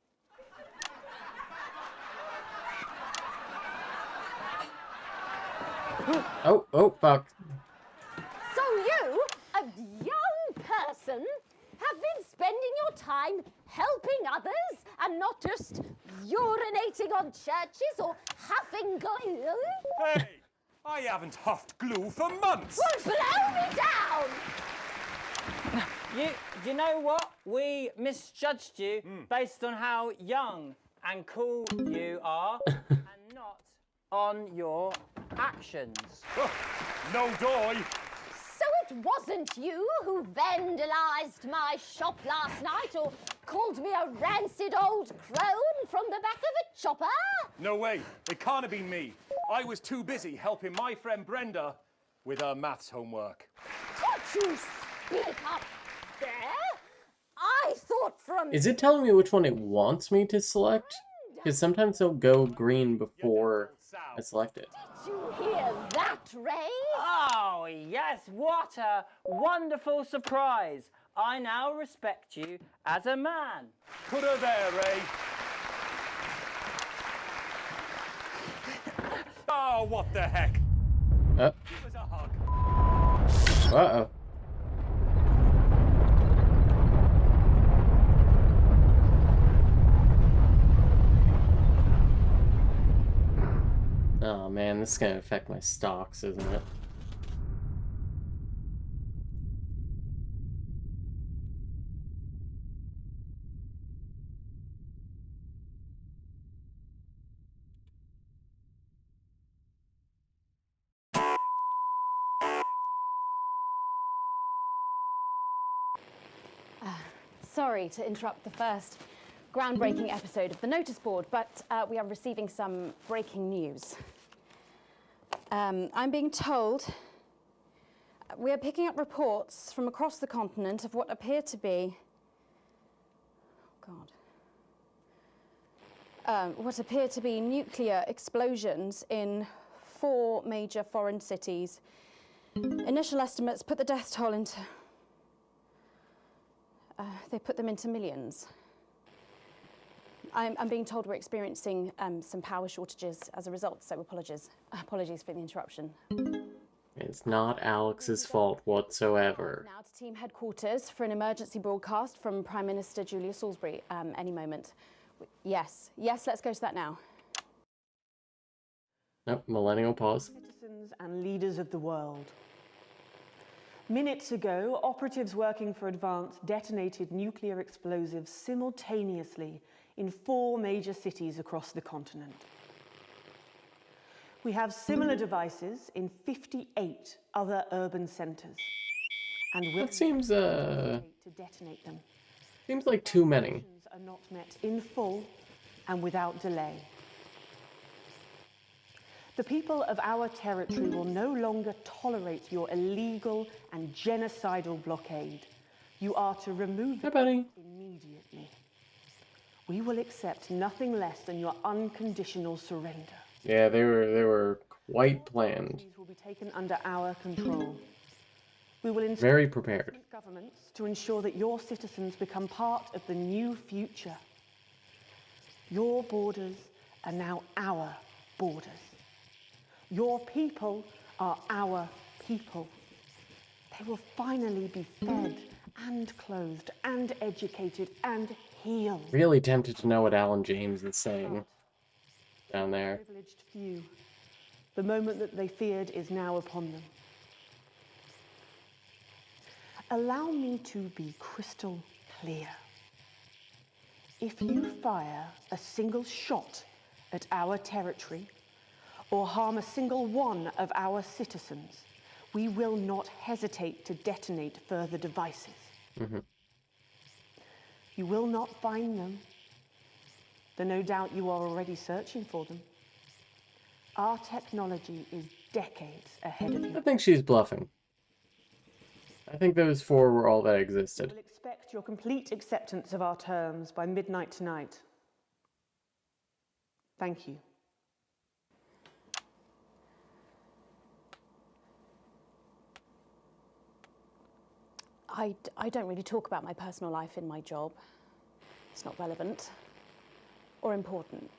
Oh, fuck. So you, a young person, have been spending your time helping others and not just urinating on churches or huffing glue? Hey, I haven't huffed glue for months. Well, blow me down! You know what? We misjudged you based on how young and cool you are and not on your actions. No doy. So It wasn't you who vandalized my shop last night or called me a rancid old crone from the back of a chopper? No way. It can't have been me. I was too busy helping my friend Brenda with her maths homework. Could you speak up there? I thought from... Is it telling me which one it wants me to select? Because sometimes they'll go green before I select it. Did you hear that, Ray? Oh, yes, what a wonderful surprise. I now respect you as a man. Put her there, Ray. Oh, what the heck? Give us a hug. Uh-oh. Oh man, this is gonna affect my stocks, isn't it? Sorry to interrupt the first groundbreaking episode of the notice board, but we are receiving some breaking news. I'm being told we are picking up reports from across the continent of what appear to be, what appear to be nuclear explosions in 4 major foreign cities. Initial estimates put the death toll into, they put them into millions. I'm being told we're experiencing some power shortages as a result, so apologies for the interruption. It's not Alex's fault whatsoever. Now to team headquarters for an emergency broadcast from Prime Minister Julius Salisbury any moment. Yes, let's go to that now. Nope, millennial pause. Citizens and leaders of the world. Minutes ago, operatives working for Advance detonated nuclear explosives simultaneously in 4 major cities across the continent. We have similar devices in 58 other urban centers. And That seems, to detonate them. seems like too many. Are not met in full and without delay. The people of our territory will no longer tolerate your illegal and genocidal blockade. You are to remove it immediately. We will accept nothing less than your unconditional surrender. Yeah, they were quite planned. These will be taken under our control. We will instruct Very prepared. governments to ensure that your citizens become part of the new future. Your borders are now our borders. Your people are our people. They will finally be fed and clothed and educated and healed. Really tempted to know what Alan James is saying down there. Privileged few. The moment that they feared is now upon them. Allow me to be crystal clear. If you fire a single shot at our territory or harm a single one of our citizens, we will not hesitate to detonate further devices. You will not find them, though no doubt you are already searching for them. Our technology is decades ahead of you. I think she's bluffing. I think those 4 were all that existed. We will expect your complete acceptance of our terms by midnight tonight. Thank you. I don't really talk about my personal life in my job. It's not relevant or important.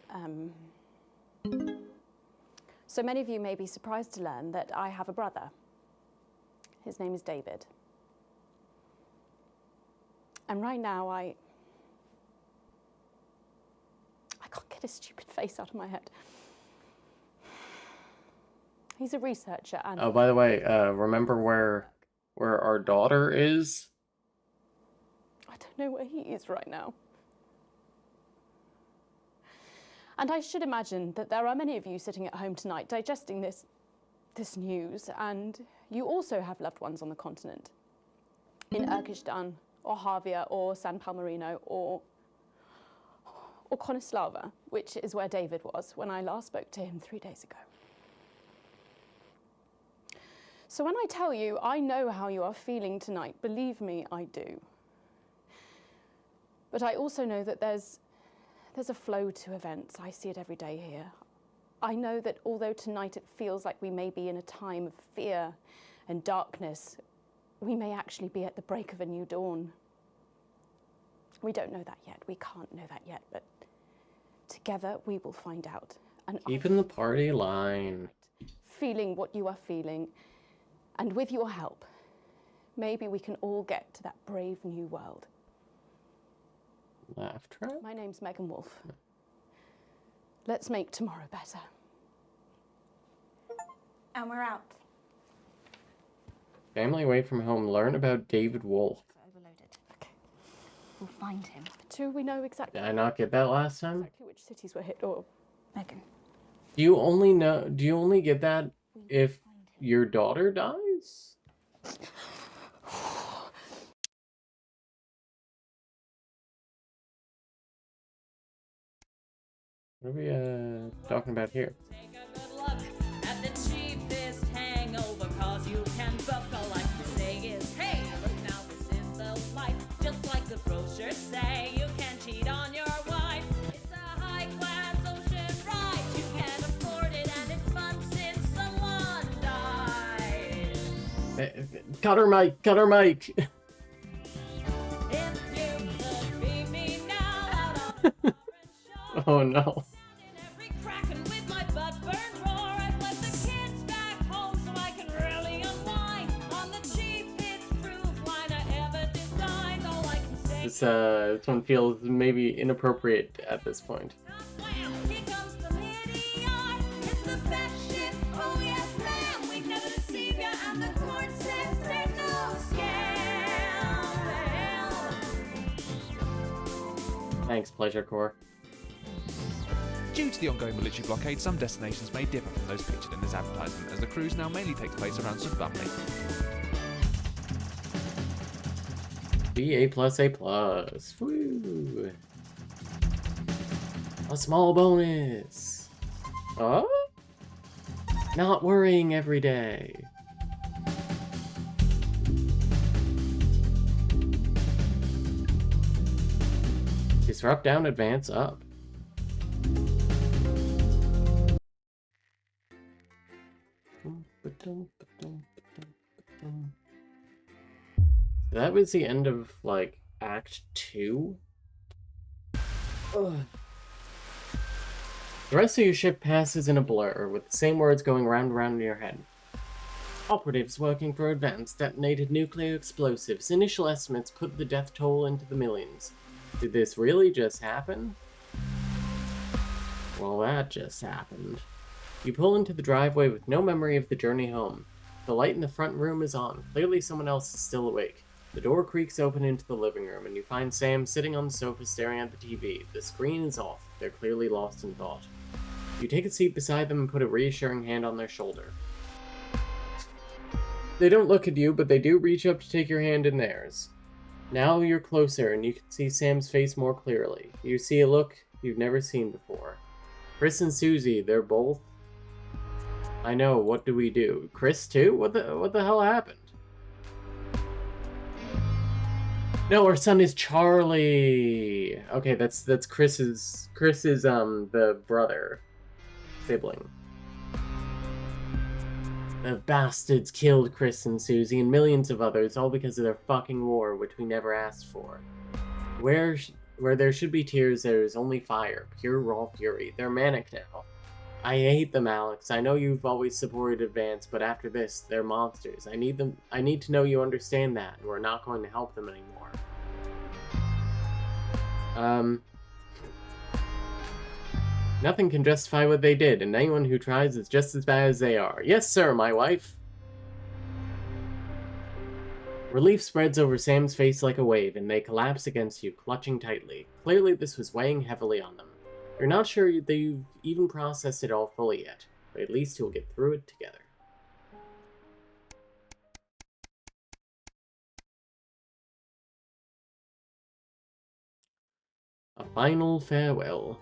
So many of you may be surprised to learn that I have a brother. His name is David. And right now I can't get his stupid face out of my head. He's a researcher and... Oh, by the way, remember where our daughter is? I don't know where he is right now. And I should imagine that there are many of you sitting at home tonight digesting this news, and you also have loved ones on the continent. In Urkistan, or Havia, or San Palmerino, or Konislava, which is where David was when I last spoke to him 3 days ago. So when I tell you I know how you are feeling tonight, believe me, I do. But I also know that there's a flow to events. I see it every day here. I know that although tonight it feels like we may be in a time of fear and darkness, we may actually be at the break of a new dawn. We don't know that yet. We can't know that yet, but together we will find out. And Keeping the party line. feeling what you are feeling, and with your help, maybe we can all get to that brave new world. Laugh track? My name's Megan Wolf. Let's make tomorrow better. And we're out. Family away from home. Learn about David Wolf. Overloaded. Okay. We'll find him. Do we know exactly? Did I not get that last time? Exactly which cities were hit, or Megan. Do you only get that if your daughter dies? What are we talking about here? At the cheapest hangover, cause you can buckle like the saying is, hey, look now, this is the life. Just like the brochures say, you can cheat on your wife. It's a high-class ocean ride. You can afford it, and it's fun since someone died. Cut her mic! Cut her mic! If you could be me now, out on Oh no. every cracking with my butt burned raw. I've left the kids back home so I can really unwind on the cheapest cruise line I ever designed. All I can say This one feels maybe inappropriate at this point. here comes the meteor. It's the best ship. Oh yes, ma'am. We've never deceived ya, and the court says there's no scam. Thanks, Pleasure Corps. Due to the ongoing military blockade, some destinations may differ from those pictured in this advertisement, as the cruise now mainly takes place around Sudbury. B A+, A+. Woo! A small bonus! Oh? Not worrying every day. Disrupt down, advance up. That was the end of, like, Act 2? Ugh. The rest of your shift passes in a blur, with the same words going round and round in your head. Operatives working for advanced detonated nuclear explosives. Initial estimates put the death toll into the millions. Did this really just happen? Well, that just happened. You pull into the driveway with no memory of the journey home. The light in the front room is on. Clearly someone else is still awake. The door creaks open into the living room, and you find Sam sitting on the sofa staring at the TV. The screen is off. They're clearly lost in thought. You take a seat beside them and put a reassuring hand on their shoulder. They don't look at you, but they do reach up to take your hand in theirs. Now you're closer, and you can see Sam's face more clearly. You see a look you've never seen before. Chris and Susie, they're both... I know, what do we do? Chris too? What the hell happened? No, our son is Charlie. Okay, that's Chris's the brother sibling. The bastards killed Chris and Susie and millions of others, all because of their fucking war, which we never asked for. Where there should be tears, there is only fire, pure raw fury. They're manic now. I hate them, Alex. I know you've always supported Advance, but after this, they're monsters. I need to know you understand that, and we're not going to help them anymore. Nothing can justify what they did, and anyone who tries is just as bad as they are. Yes, sir, my wife. Relief spreads over Sam's face like a wave, and they collapse against you, clutching tightly. Clearly, this was weighing heavily on them. You're not sure that you've even processed it all fully yet, but at least you'll get through it together. final farewell.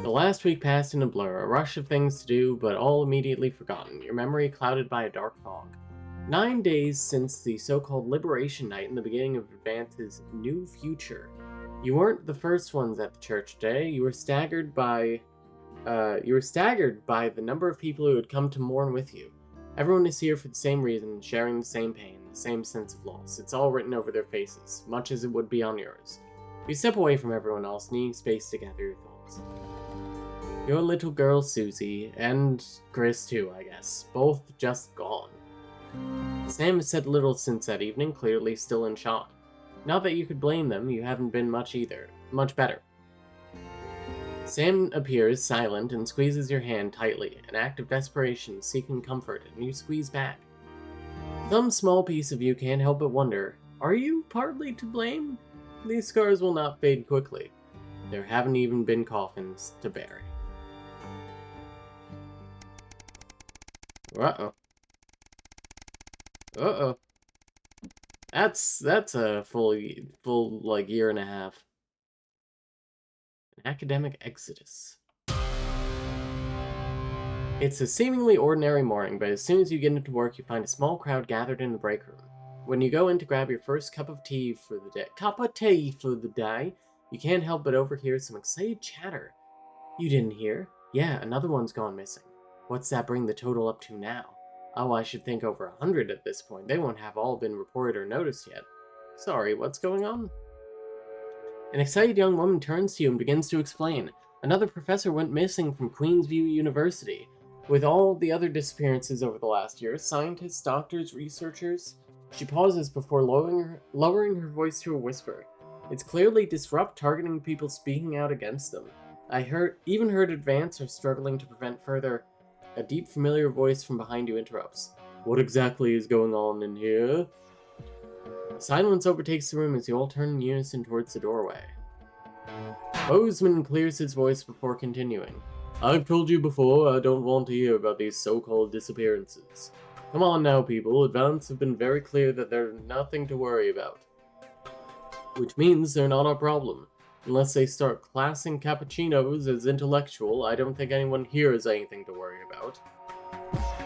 The last week passed in a blur, a rush of things to do, but all immediately forgotten, your memory clouded by a dark fog. 9 days since the so-called Liberation Night and the beginning of Advance's new future. You weren't the first ones at the church today. You were staggered by the number of people who had come to mourn with you. Everyone is here for the same reason, sharing the same pain, the same sense of loss. It's all written over their faces, much as it would be on yours. You step away from everyone else, needing space to gather your thoughts. Your little girl Susie, and Chris too, I guess, both just gone. Sam has said little since that evening, clearly still in shock. Not that you could blame them, you haven't been much better. Sam appears, silent, and squeezes your hand tightly, an act of desperation, seeking comfort, and you squeeze back. Some small piece of you can't help but wonder, are you partly to blame? These scars will not fade quickly. There haven't even been coffins to bury. Uh-oh. Uh-oh. That's a full like year and a half. An academic exodus. It's a seemingly ordinary morning, but as soon as you get into work, you find a small crowd gathered in the break room. When you go in to grab your first cup of tea for the day, you can't help but overhear some excited chatter. You didn't hear? Yeah, another one's gone missing. What's that bring the total up to now? Oh, I should think over 100 at this point. They won't have all been reported or noticed yet. Sorry, what's going on? An excited young woman turns to you and begins to explain. Another professor went missing from Queensview University. With all the other disappearances over the last year, scientists, doctors, researchers... She pauses before lowering her voice to a whisper. It's clearly Disrupt targeting people speaking out against them. I even heard Advance are struggling to prevent further... A deep, familiar voice from behind you interrupts. What exactly is going on in here? Silence overtakes the room as you all turn in unison towards the doorway. Bozeman clears his voice before continuing. I've told you before, I don't want to hear about these so-called disappearances. Come on now, people. Advance have been very clear that they're nothing to worry about. Which means they're not our problem. Unless they start classing cappuccinos as intellectual, I don't think anyone here has anything to worry about.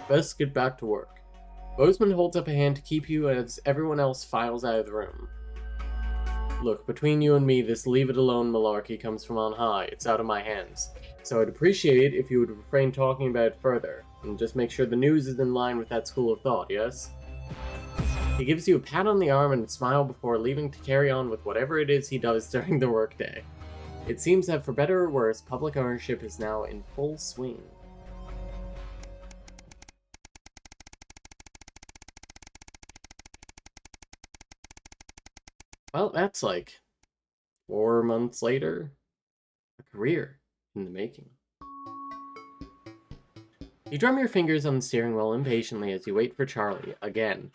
Best get back to work. Bozeman holds up a hand to keep you as everyone else files out of the room. Look, between you and me, this leave-it-alone malarkey comes from on high. It's out of my hands. So I'd appreciate if you would refrain talking about it further, and just make sure the news is in line with that school of thought, yes? He gives you a pat on the arm and a smile before leaving to carry on with whatever it is he does during the workday. It seems that for better or worse, public ownership is now in full swing. Well, that's like 4 months later. A career in the making. You drum your fingers on the steering wheel impatiently as you wait for Charlie, again.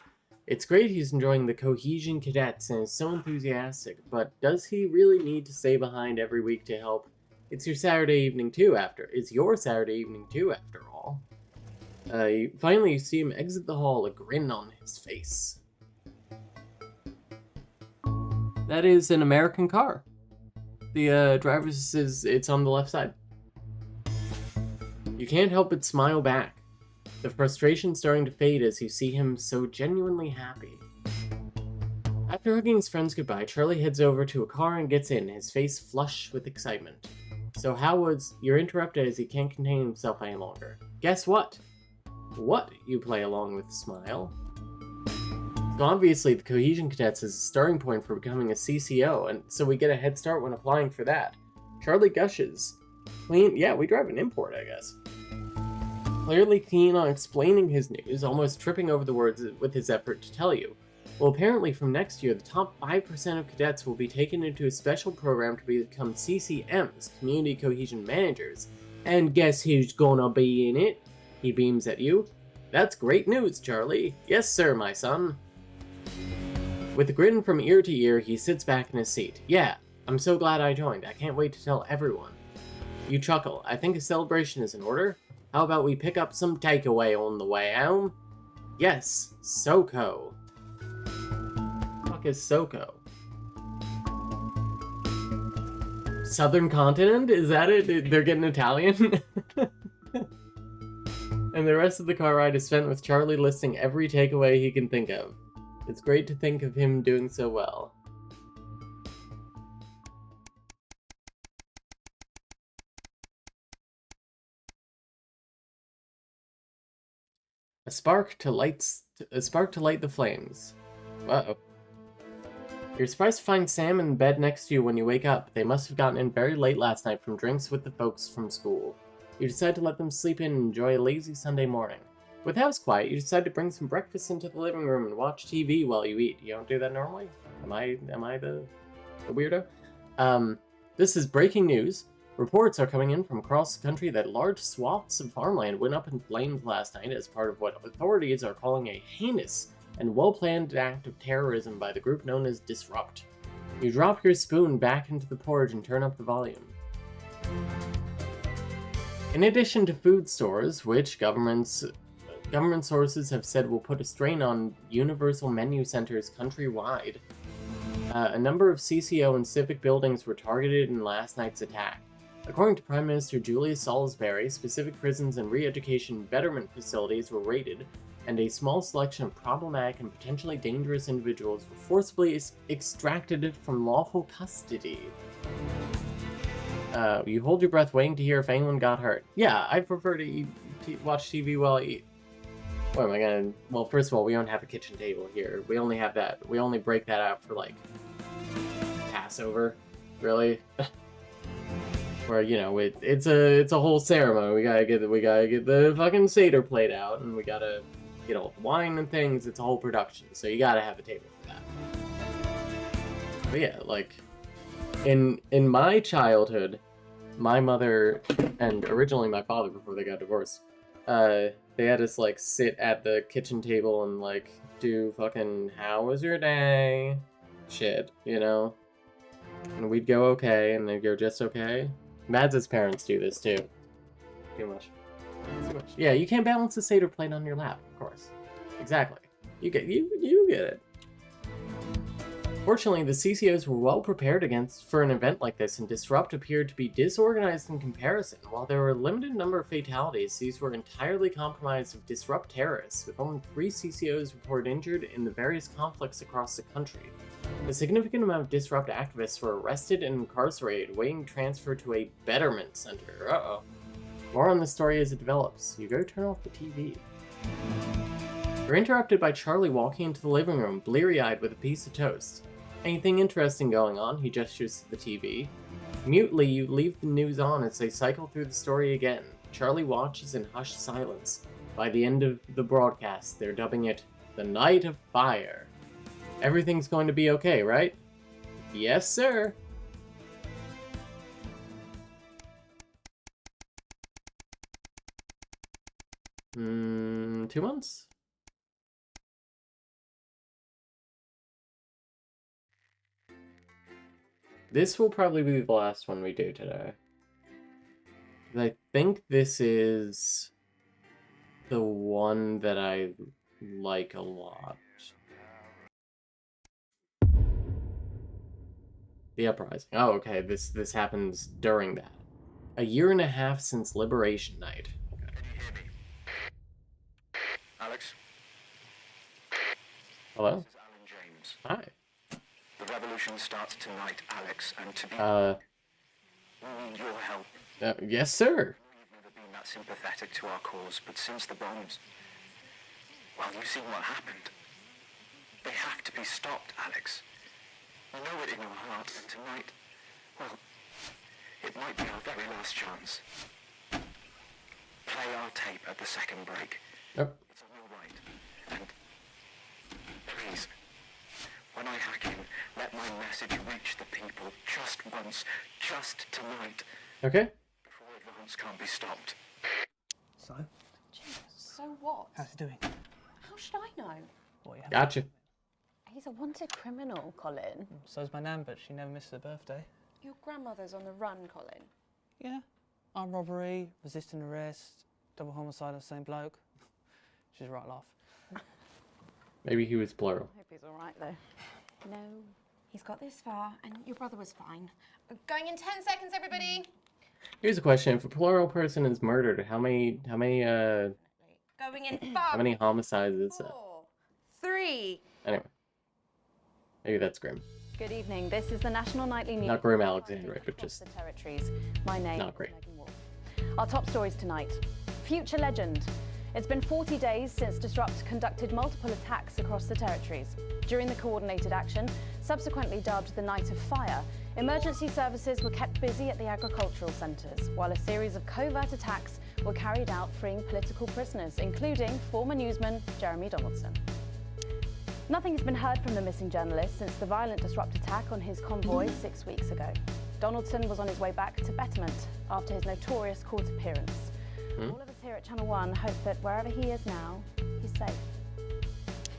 It's great he's enjoying the Cohesion Cadets and is so enthusiastic, but does he really need to stay behind every week to help? It's your Saturday evening too, after all. Finally, you see him exit the hall, a grin on his face. That is an American car. The driver's it's on the left side. You can't help but smile back. The frustration starting to fade as you see him so genuinely happy. After hugging his friends goodbye, Charlie heads over to a car and gets in, his face flush with excitement. So you're interrupted as he can't contain himself any longer. Guess what? What? You play along with a smile. So obviously the Cohesion Cadets is a starting point for becoming a CCO, and so we get a head start when applying for that. Charlie gushes. Yeah, we drive an import, I guess. Clearly keen on explaining his news, almost tripping over the words with his effort to tell you. Well, apparently from next year, the top 5% of cadets will be taken into a special program to become CCMs, Community Cohesion Managers. And guess who's gonna be in it? He beams at you. That's great news, Charlie. Yes, sir, my son. With a grin from ear to ear, he sits back in his seat. Yeah, I'm so glad I joined. I can't wait to tell everyone. You chuckle. I think a celebration is in order. How about we pick up some takeaway on the way home? Yes, SoCo. Fuck is SoCo? Southern continent? Is that it? They're getting Italian? And the rest of the car ride is spent with Charlie listing every takeaway he can think of. It's great to think of him doing so well. A spark to light the flames. Uh-oh. You're surprised to find Sam in bed next to you when you wake up. They must have gotten in very late last night from drinks with the folks from school. You decide to let them sleep in and enjoy a lazy Sunday morning. With the house quiet, you decide to bring some breakfast into the living room and watch TV while you eat. You don't do that normally? Am I the weirdo? This is breaking news. Reports are coming in from across the country that large swaths of farmland went up in flames last night as part of what authorities are calling a heinous and well-planned act of terrorism by the group known as Disrupt. You drop your spoon back into the porridge and turn up the volume. In addition to food stores, which government sources have said will put a strain on universal menu centers countrywide, a number of CCO and civic buildings were targeted in last night's attack. According to Prime Minister Julia Salisbury, specific prisons and re-education betterment facilities were raided, and a small selection of problematic and potentially dangerous individuals were forcibly extracted from lawful custody. You hold your breath waiting to hear if anyone got hurt. Yeah, I prefer to watch TV while I eat. What am I gonna... Well, first of all, we don't have a kitchen table here. We only have that... We only break that out for, like, Passover. Really? Where, you know, it's a whole ceremony. We gotta get the fucking Seder plate out, and we gotta get all the wine and things. It's a whole production, so you gotta have a table for that. But yeah, like, in my childhood, my mother, and originally my father before they got divorced, they had us, like, sit at the kitchen table and, like, do fucking, how was your day? Shit, you know? And we'd go okay, and they'd go just okay. Mads' parents do this, too. Too much. Too much. Yeah, you can't balance the Seder plate on your lap, of course. Exactly. You get it. Fortunately, the CCOs were well prepared for an event like this, and Disrupt appeared to be disorganized in comparison. While there were a limited number of fatalities, these were entirely compromised of Disrupt terrorists, with only 3 CCOs reported injured in the various conflicts across the country. A significant amount of Disrupt activists were arrested and incarcerated, waiting transfer to a betterment center. Uh-oh. More on this story as it develops. You go turn off the TV. You're interrupted by Charlie walking into the living room, bleary-eyed with a piece of toast. Anything interesting going on? He gestures to the TV. Mutely, you leave the news on as they cycle through the story again. Charlie watches in hushed silence. By the end of the broadcast, they're dubbing it The Night of Fire. Everything's going to be okay, right? Yes, sir. Hmm, 2 months? This will probably be the last one we do today. I think this is the one that I like a lot. The Uprising. Oh, okay. This happens during that. A year and a half since Liberation Night. Okay. Can you hear me? Alex? Hello? This is Alan James. Hi. The revolution starts tonight, Alex, and to be... we need your help. Yes, sir. You've never been that sympathetic to our cause, but since the bombs... Well, you've seen what happened. They have to be stopped, Alex. You know it in your heart, and tonight, well, it might be our very last chance. Play our tape at the second break. Yep. It's on your right. And please, when I hack in, let my message reach the people just once, just tonight. Okay. Before advance can't be stopped. So, Jesus, so what? how's it doing? How should I know? What, you have? Gotcha. He's a wanted criminal, Colin. So's my nan, but she never misses her birthday. Your grandmother's on the run, Colin. Yeah. Armed robbery, resisting arrest, double homicide of the same bloke. She's a right laugh. Maybe he was plural. I hope he's all right, though. No He's got this far, and your brother was fine. Going in 10 seconds, everybody. Here's a question: if a plural person is murdered, how many Going in 5. how many homicides is that? 4, 3. Anyway, maybe that's grim. Good evening. This is the National Nightly News. Not Grim Alexander, but just the territories. My name not is great. Megan Wolf. Our top stories tonight. Future legend. It's been 40 days since Disrupt conducted multiple attacks across the territories. During the coordinated action, subsequently dubbed the Night of Fire, emergency services were kept busy at the agricultural centres, while a series of covert attacks were carried out freeing political prisoners, including former newsman Jeremy Donaldson. Nothing has been heard from the missing journalist since the violent Disrupt attack on his convoy 6 weeks ago. Donaldson was on his way back to Betterment after his notorious court appearance. All of us here at Channel 1 hope that wherever he is now, he's safe.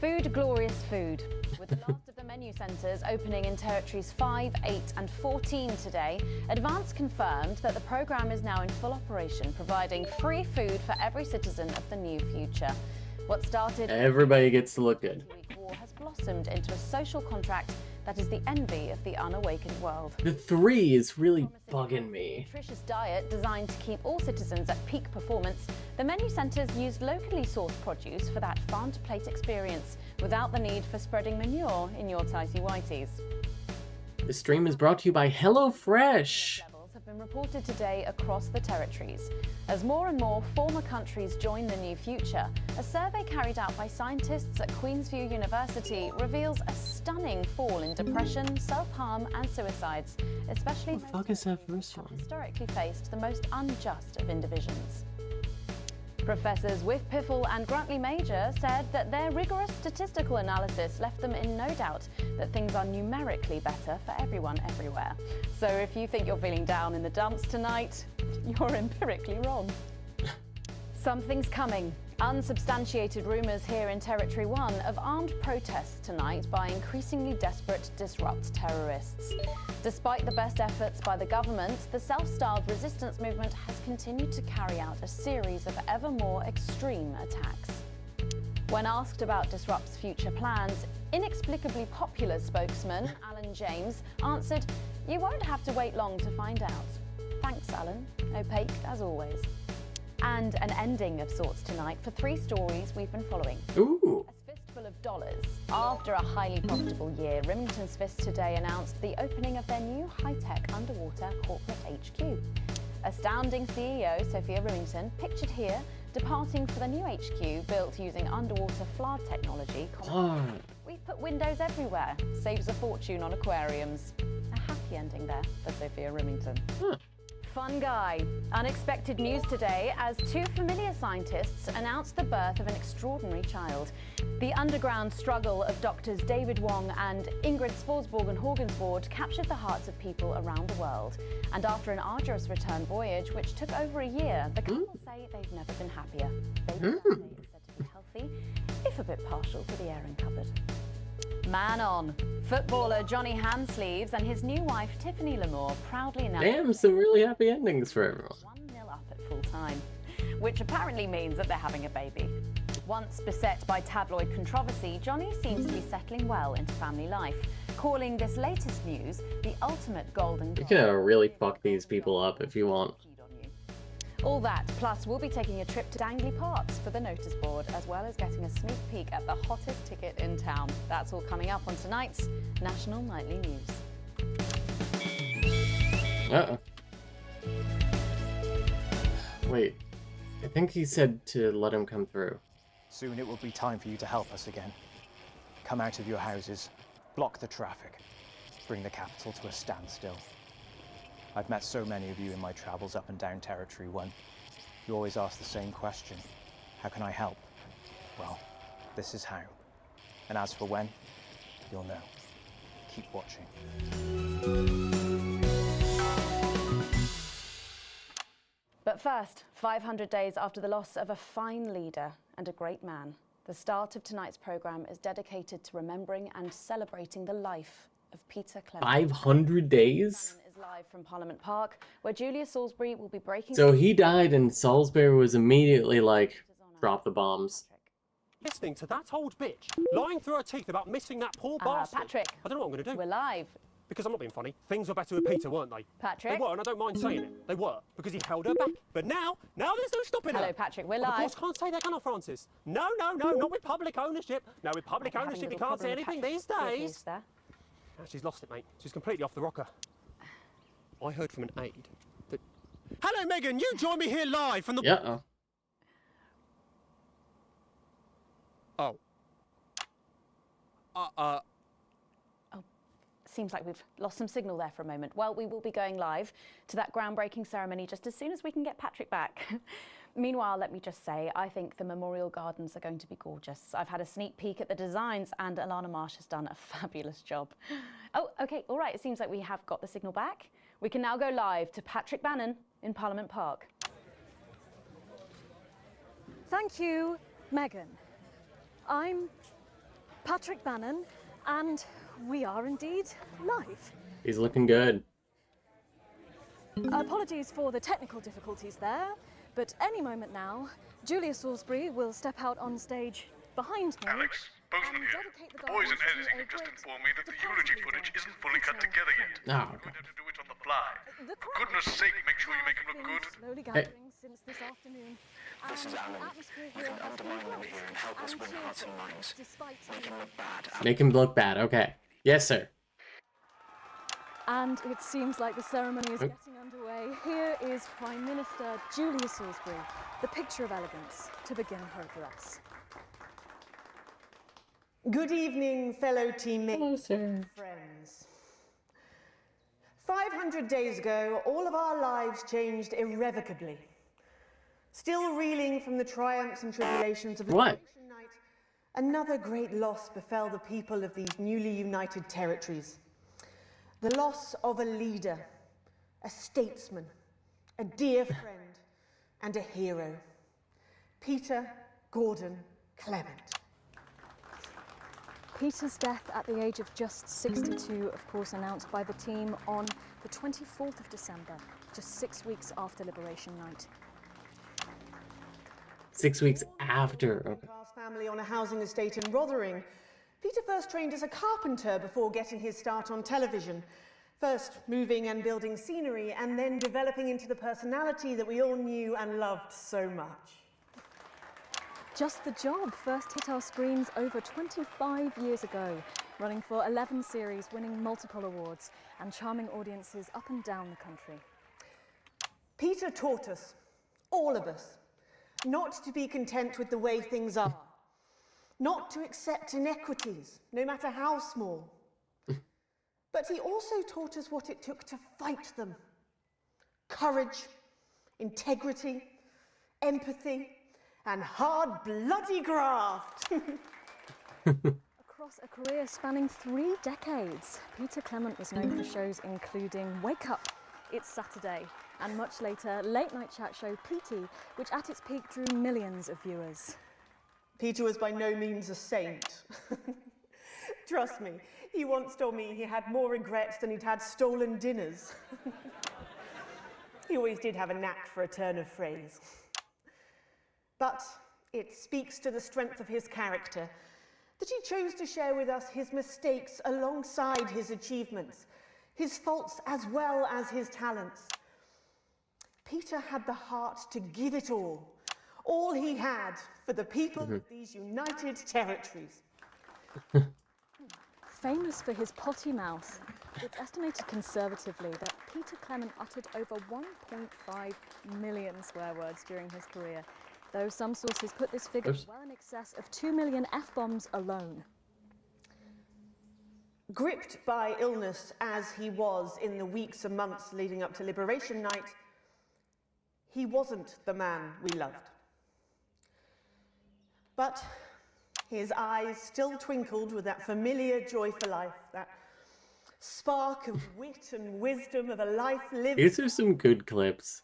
Food, glorious food. With the last of the menu centres opening in territories 5, 8 and 14 today, Advance confirmed that the programme is now in full operation, providing free food for every citizen of the new future. What started... Everybody gets to look good. ...war has blossomed into a social contract that is the envy of the unawakened world. The 3 is really bugging me. Nutritious diet designed to keep all citizens at peak performance, the menu centres used locally sourced produce for that farm-to-plate experience, without the need for spreading manure in your tighty-whities. The stream is brought to you by HelloFresh. Have been reported today across the territories. As more and more former countries join the new future, a survey carried out by scientists at Queensview University reveals a stunning fall in depression, self-harm and suicides, especially What the fuck is that first one? historically faced the most unjust of indivisions. Professors Whiff Piffle and Grantley Major said that their rigorous statistical analysis left them in no doubt that things are numerically better for everyone everywhere. So if you think you're feeling down in the dumps tonight, you're empirically wrong. Something's coming. Unsubstantiated rumours here in Territory 1 of armed protests tonight by increasingly desperate Disrupt terrorists. Despite the best efforts by the government, the self-styled resistance movement has continued to carry out a series of ever more extreme attacks. When asked about Disrupt's future plans, inexplicably popular spokesman Alan James answered, "You won't have to wait long to find out." Thanks, Alan. Opaque as always. And an ending of sorts tonight for 3 stories we've been following. Ooh. A fistful of dollars. After a highly profitable year, Remington's Fist today announced the opening of their new high-tech underwater corporate HQ. Astounding CEO Sophia Remington, pictured here, departing for the new HQ built using underwater FLAR technology. We've put windows everywhere, saves a fortune on aquariums. A happy ending there for Sophia Remington. Fun guy. Unexpected news today as 2 familiar scientists announced the birth of an extraordinary child. The underground struggle of doctors David Wong and Ingrid Sforsborg and Horgensward captured the hearts of people around the world. And after an arduous return voyage, which took over a year, the couple say they've never been happier. Baby Sunday is said to be healthy, if a bit partial to the airing cupboard. Man on. Footballer Johnny Handsleeves and his new wife Tiffany Lamore proudly announced... Damn, some really happy endings for everyone. 1-0 up at full time, which apparently means that they're having a baby. Once beset by tabloid controversy, Johnny seems to be settling well into family life, calling this latest news the ultimate golden You can really fuck these people up if you want. All that, plus we'll be taking a trip to Dangley Parks for the notice board, as well as getting a sneak peek at the hottest ticket in town. That's all coming up on tonight's National Nightly News. Uh-oh. Wait, I think he said to let him come through. Soon it will be time for you to help us again. Come out of your houses, block the traffic, bring the capital to a standstill. I've met so many of you in my travels up and down Territory 1. You always ask the same question. How can I help? Well, this is how. And as for when, you'll know. Keep watching. But first, 500 days after the loss of a fine leader and a great man, the start of tonight's programme is dedicated to remembering and celebrating the life of Peter Clement. 500 days? Is live from Parliament Park, where Julia Salisbury will be breaking... So he died and Salisbury was immediately like, drop the bombs. listening to that old bitch lying through her teeth about missing that poor bastard. Patrick. I don't know what I'm going to do. We're live. Because I'm not being funny. Things were better with Peter, weren't they? Patrick. They were, and I don't mind saying it. They were, because he held her back. But now there's no stopping her. Hello, Patrick, we're Of live. course, can't say that, can I, Francis? No, not with public ownership. No, with public ownership, you can't say anything these days. There. Now, she's lost it, mate. She's completely off the rocker. I heard from an aide that... Hello, Megan, you join me here live from the... Yeah. Oh. Seems like we've lost some signal there for a moment. Well, we will be going live to that groundbreaking ceremony just as soon as we can get Patrick back. Meanwhile, let me just say, I think the memorial gardens are going to be gorgeous. I've had a sneak peek at the designs and Alana Marsh has done a fabulous job. Oh, okay, all right, it seems like we have got the signal back. We can now go live to Patrick Bannon in Parliament Park. Thank you, Megan. I'm Patrick Bannon, and we are indeed live. He's looking good. Apologies for the technical difficulties there, but any moment now, Julia Salisbury will step out on stage behind me. Alex, Bozeman here. The boys in editing have just informed me that the eulogy footage isn't fully cut together yet. Oh, We're going to have to do it on the fly. For goodness sake, make sure you make it look good. Slowly gathering since this afternoon. This is Alan. You can undermine them here and help us win hearts and minds. Make him look bad. Make him look bad. Okay. Yes, sir. And it seems like the ceremony is getting underway. Here is Prime Minister Julia Salisbury, the picture of elegance, to begin her address. Good evening, fellow teammates and friends. 500 days ago, all of our lives changed irrevocably. Still reeling from the triumphs and tribulations of Liberation Night, another great loss befell the people of these newly united territories. The loss of a leader, a statesman, a dear friend, and a hero. Peter Gordon Clement. Peter's death at the age of just 62, of course, announced by the team on the 24th of December, just 6 weeks after Liberation Night. 6 weeks after. Okay. Family on a housing estate in Rotherham. Peter first trained as a carpenter before getting his start on television. First moving and building scenery, and then developing into the personality that we all knew and loved so much. Just the Job first hit our screens over 25 years ago, running for 11 series, winning multiple awards, and charming audiences up and down the country. Peter taught us, all of us, not to be content with the way things are, not to accept inequities, no matter how small. But he also taught us what it took to fight them. Courage, integrity, empathy, and hard, bloody graft. Across a career spanning 3 decades, Peter Clement was known for shows including Wake Up, It's Saturday, and much later, late night chat show PT, which at its peak drew millions of viewers. Peter was by no means a saint. Trust me, he once told me he had more regrets than he'd had stolen dinners. He always did have a knack for a turn of phrase. But it speaks to the strength of his character that he chose to share with us his mistakes alongside his achievements, his faults as well as his talents. Peter had the heart to give it all he had for the people of these united territories. Famous for his potty mouth, it's estimated conservatively that Peter Clement uttered over 1.5 million swear words during his career, though some sources put this figure well in excess of 2 million F-bombs alone. Gripped by illness as he was in the weeks and months leading up to Liberation Night, he wasn't the man we loved. But his eyes still twinkled with that familiar joy for life, that spark of wit and wisdom of a life lived. These are some good clips.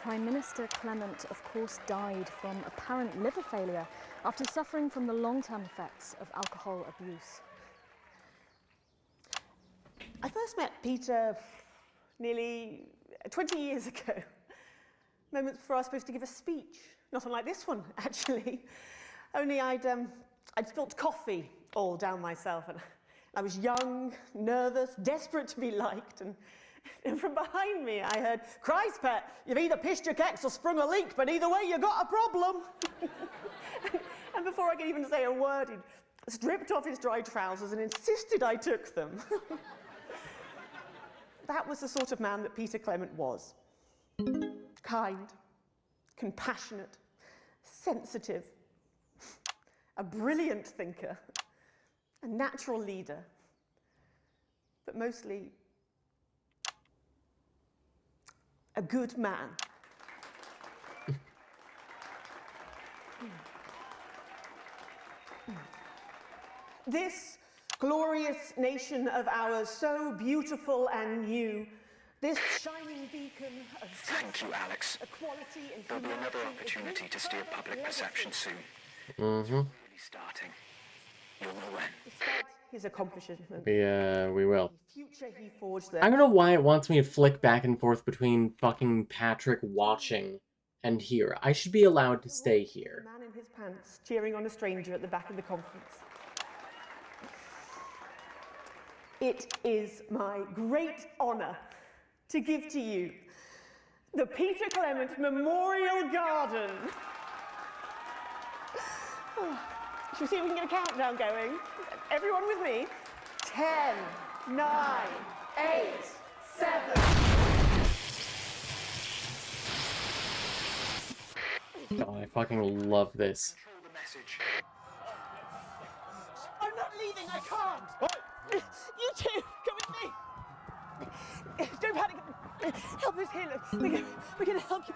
Prime Minister Clement, of course, died from apparent liver failure after suffering from the long-term effects of alcohol abuse. I first met Peter nearly 20 years ago, moments before I was supposed to give a speech Not unlike this one, actually. Only I'd spilt coffee all down myself, and I was young, nervous, desperate to be liked, and from behind me I heard, "Christ, pet, you've either pissed your kecks or sprung a leak, but either way you got a problem." And before I could even say a word, he'd stripped off his dry trousers and insisted I took them. That was the sort of man that Peter Clement was. Kind, compassionate, sensitive, a brilliant thinker, a natural leader, but mostly a good man. This glorious nation of ours, so beautiful and new, this shining beacon of Thank you, Alex. equality and There'll be another opportunity to steer public perception soon. Mm-hmm. Really starting. You'll know when. Despite his accomplishments, We will. future he forged there. I don't know why it wants me to flick back and forth between fucking Patrick watching and here. I should be allowed to stay here. Man in his pants, cheering on a stranger at the back of the conference. It is my great honour to give to you the Peter Clement Memorial Garden. Shall we see if we can get a countdown going? Everyone with me? 10, 9, 8, 7. Oh, I fucking love this. I'm not leaving, I can't! You two, come with me! Don't panic! Help us here, we're gonna help you.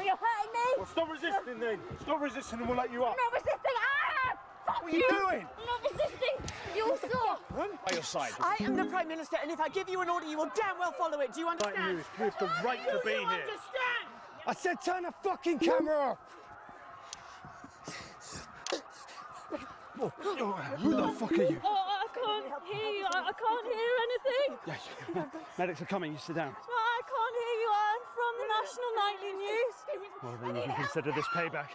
You're hurting me? Well, stop resisting then. Stop resisting and we'll let you up. I'm not resisting! Ah! Fuck What are you doing? I'm not resisting! You all saw! By your side. I am the Prime Minister, and if I give you an order, you will damn well follow it. Do you understand? You have the right to be Do you here. understand? I said turn the fucking camera off. Who the fuck are you? Oh, I can't hear you. I can't hear anything. Yes. Medics are coming. You sit down. I can't hear you. I'm from the National Nightly News. Well, then you can consider this payback.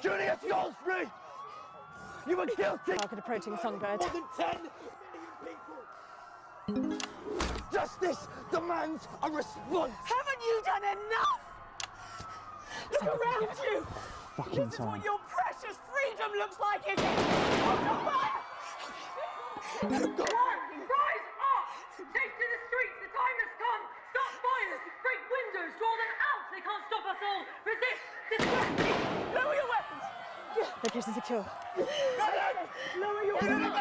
Julius Goldsbury! You were guilty! Target approaching Songbird. More than 10 people! Justice demands a response! Haven't you done enough? Look around you! Fucking This is what your precious freedom looks like, is it? Open fire! Rise up! Take to the streets, the time has come! Stop fires! Break windows! Draw them out! They can't stop us all! Resist! Distract! Lower your weapons! Location secure. Lower your weapons!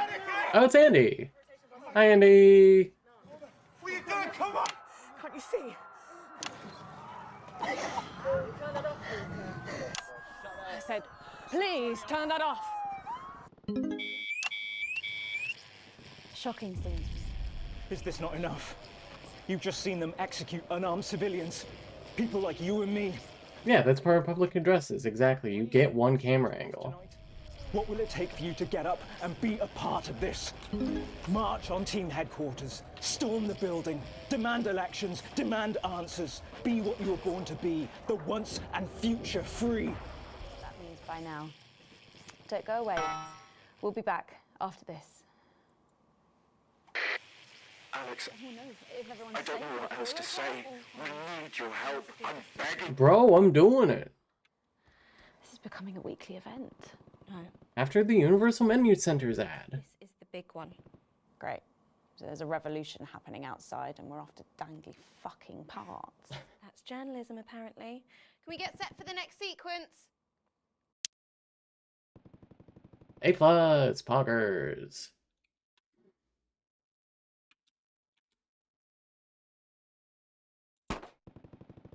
Oh, it's Andy. Hi, Andy. What are you doing? Come on! Can't you see? I said, please turn that off. Shocking scenes. Is this not enough? You've just seen them execute unarmed civilians. People like you and me. Yeah, that's where public address is. Exactly. You get one camera angle. What will it take for you to get up and be a part of this? March on team headquarters, storm the building, demand elections, demand answers. Be what you were born to be, the once and future free. That means by now. Don't go away. We'll be back after this. Alex, I don't know what else to say. We need your help. I'm begging. Bro, I'm doing it. This is becoming a weekly event. No. After the Universal Menu Center's ad. This is the big one. Great. So there's a revolution happening outside and we're off to dangly fucking parts. That's journalism, apparently. Can we get set for the next sequence? A+, poggers.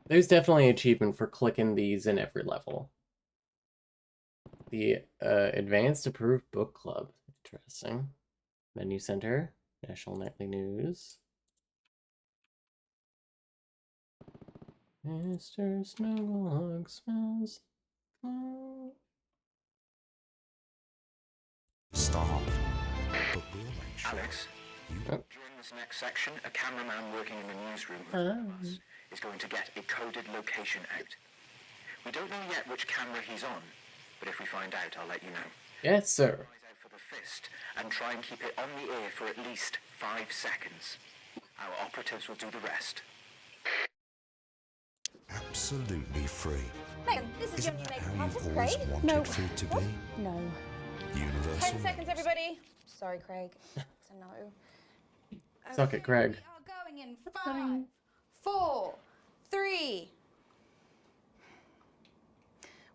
There's definitely an achievement for clicking these in every level. The Advanced Approved Book Club. Interesting. Menu Center. National Nightly News. Mr. Snugglehug smells. Alex, During this next section, a cameraman working in the newsroom is going to get a coded location out. We don't know yet which camera he's on, but if we find out, I'll let you know. Yes, sir. Eyes out for the fist and try and keep it on the air for at least 5 seconds. Our operatives will do the rest. Absolutely free. Megan, this is Isn't your new that makeup how artist, you've always Craig. wanted food to be? No. Universal. 10 seconds, everybody. Sorry, Craig. It's a no. Suck it, Craig. We are going in 5, 4, 3.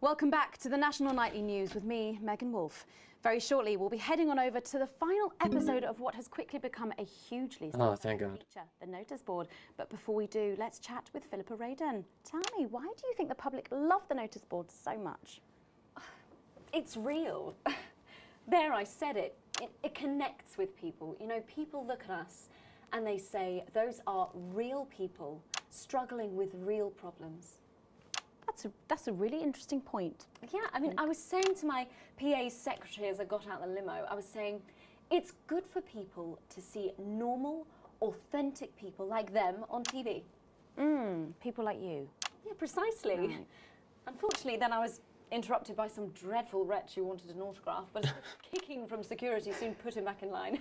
Welcome back to the National Nightly News with me, Megan Wolfe. Very shortly, we'll be heading on over to the final episode of what has quickly become a hugely Oh, thank God. feature, the notice board. But before we do, let's chat with Philippa Radin. Tell me, why do you think the public love the notice board so much? It's real. There, I said it. It connects with people. You know, people look at us and they say, those are real people struggling with real problems. That's a really interesting point. Yeah, I mean, I was saying to my PA secretary as I got out the limo, I was saying, it's good for people to see normal, authentic people like them on TV. People like you. Yeah, precisely. Right. Unfortunately, then I was interrupted by some dreadful wretch who wanted an autograph, but kicking from security soon put him back in line.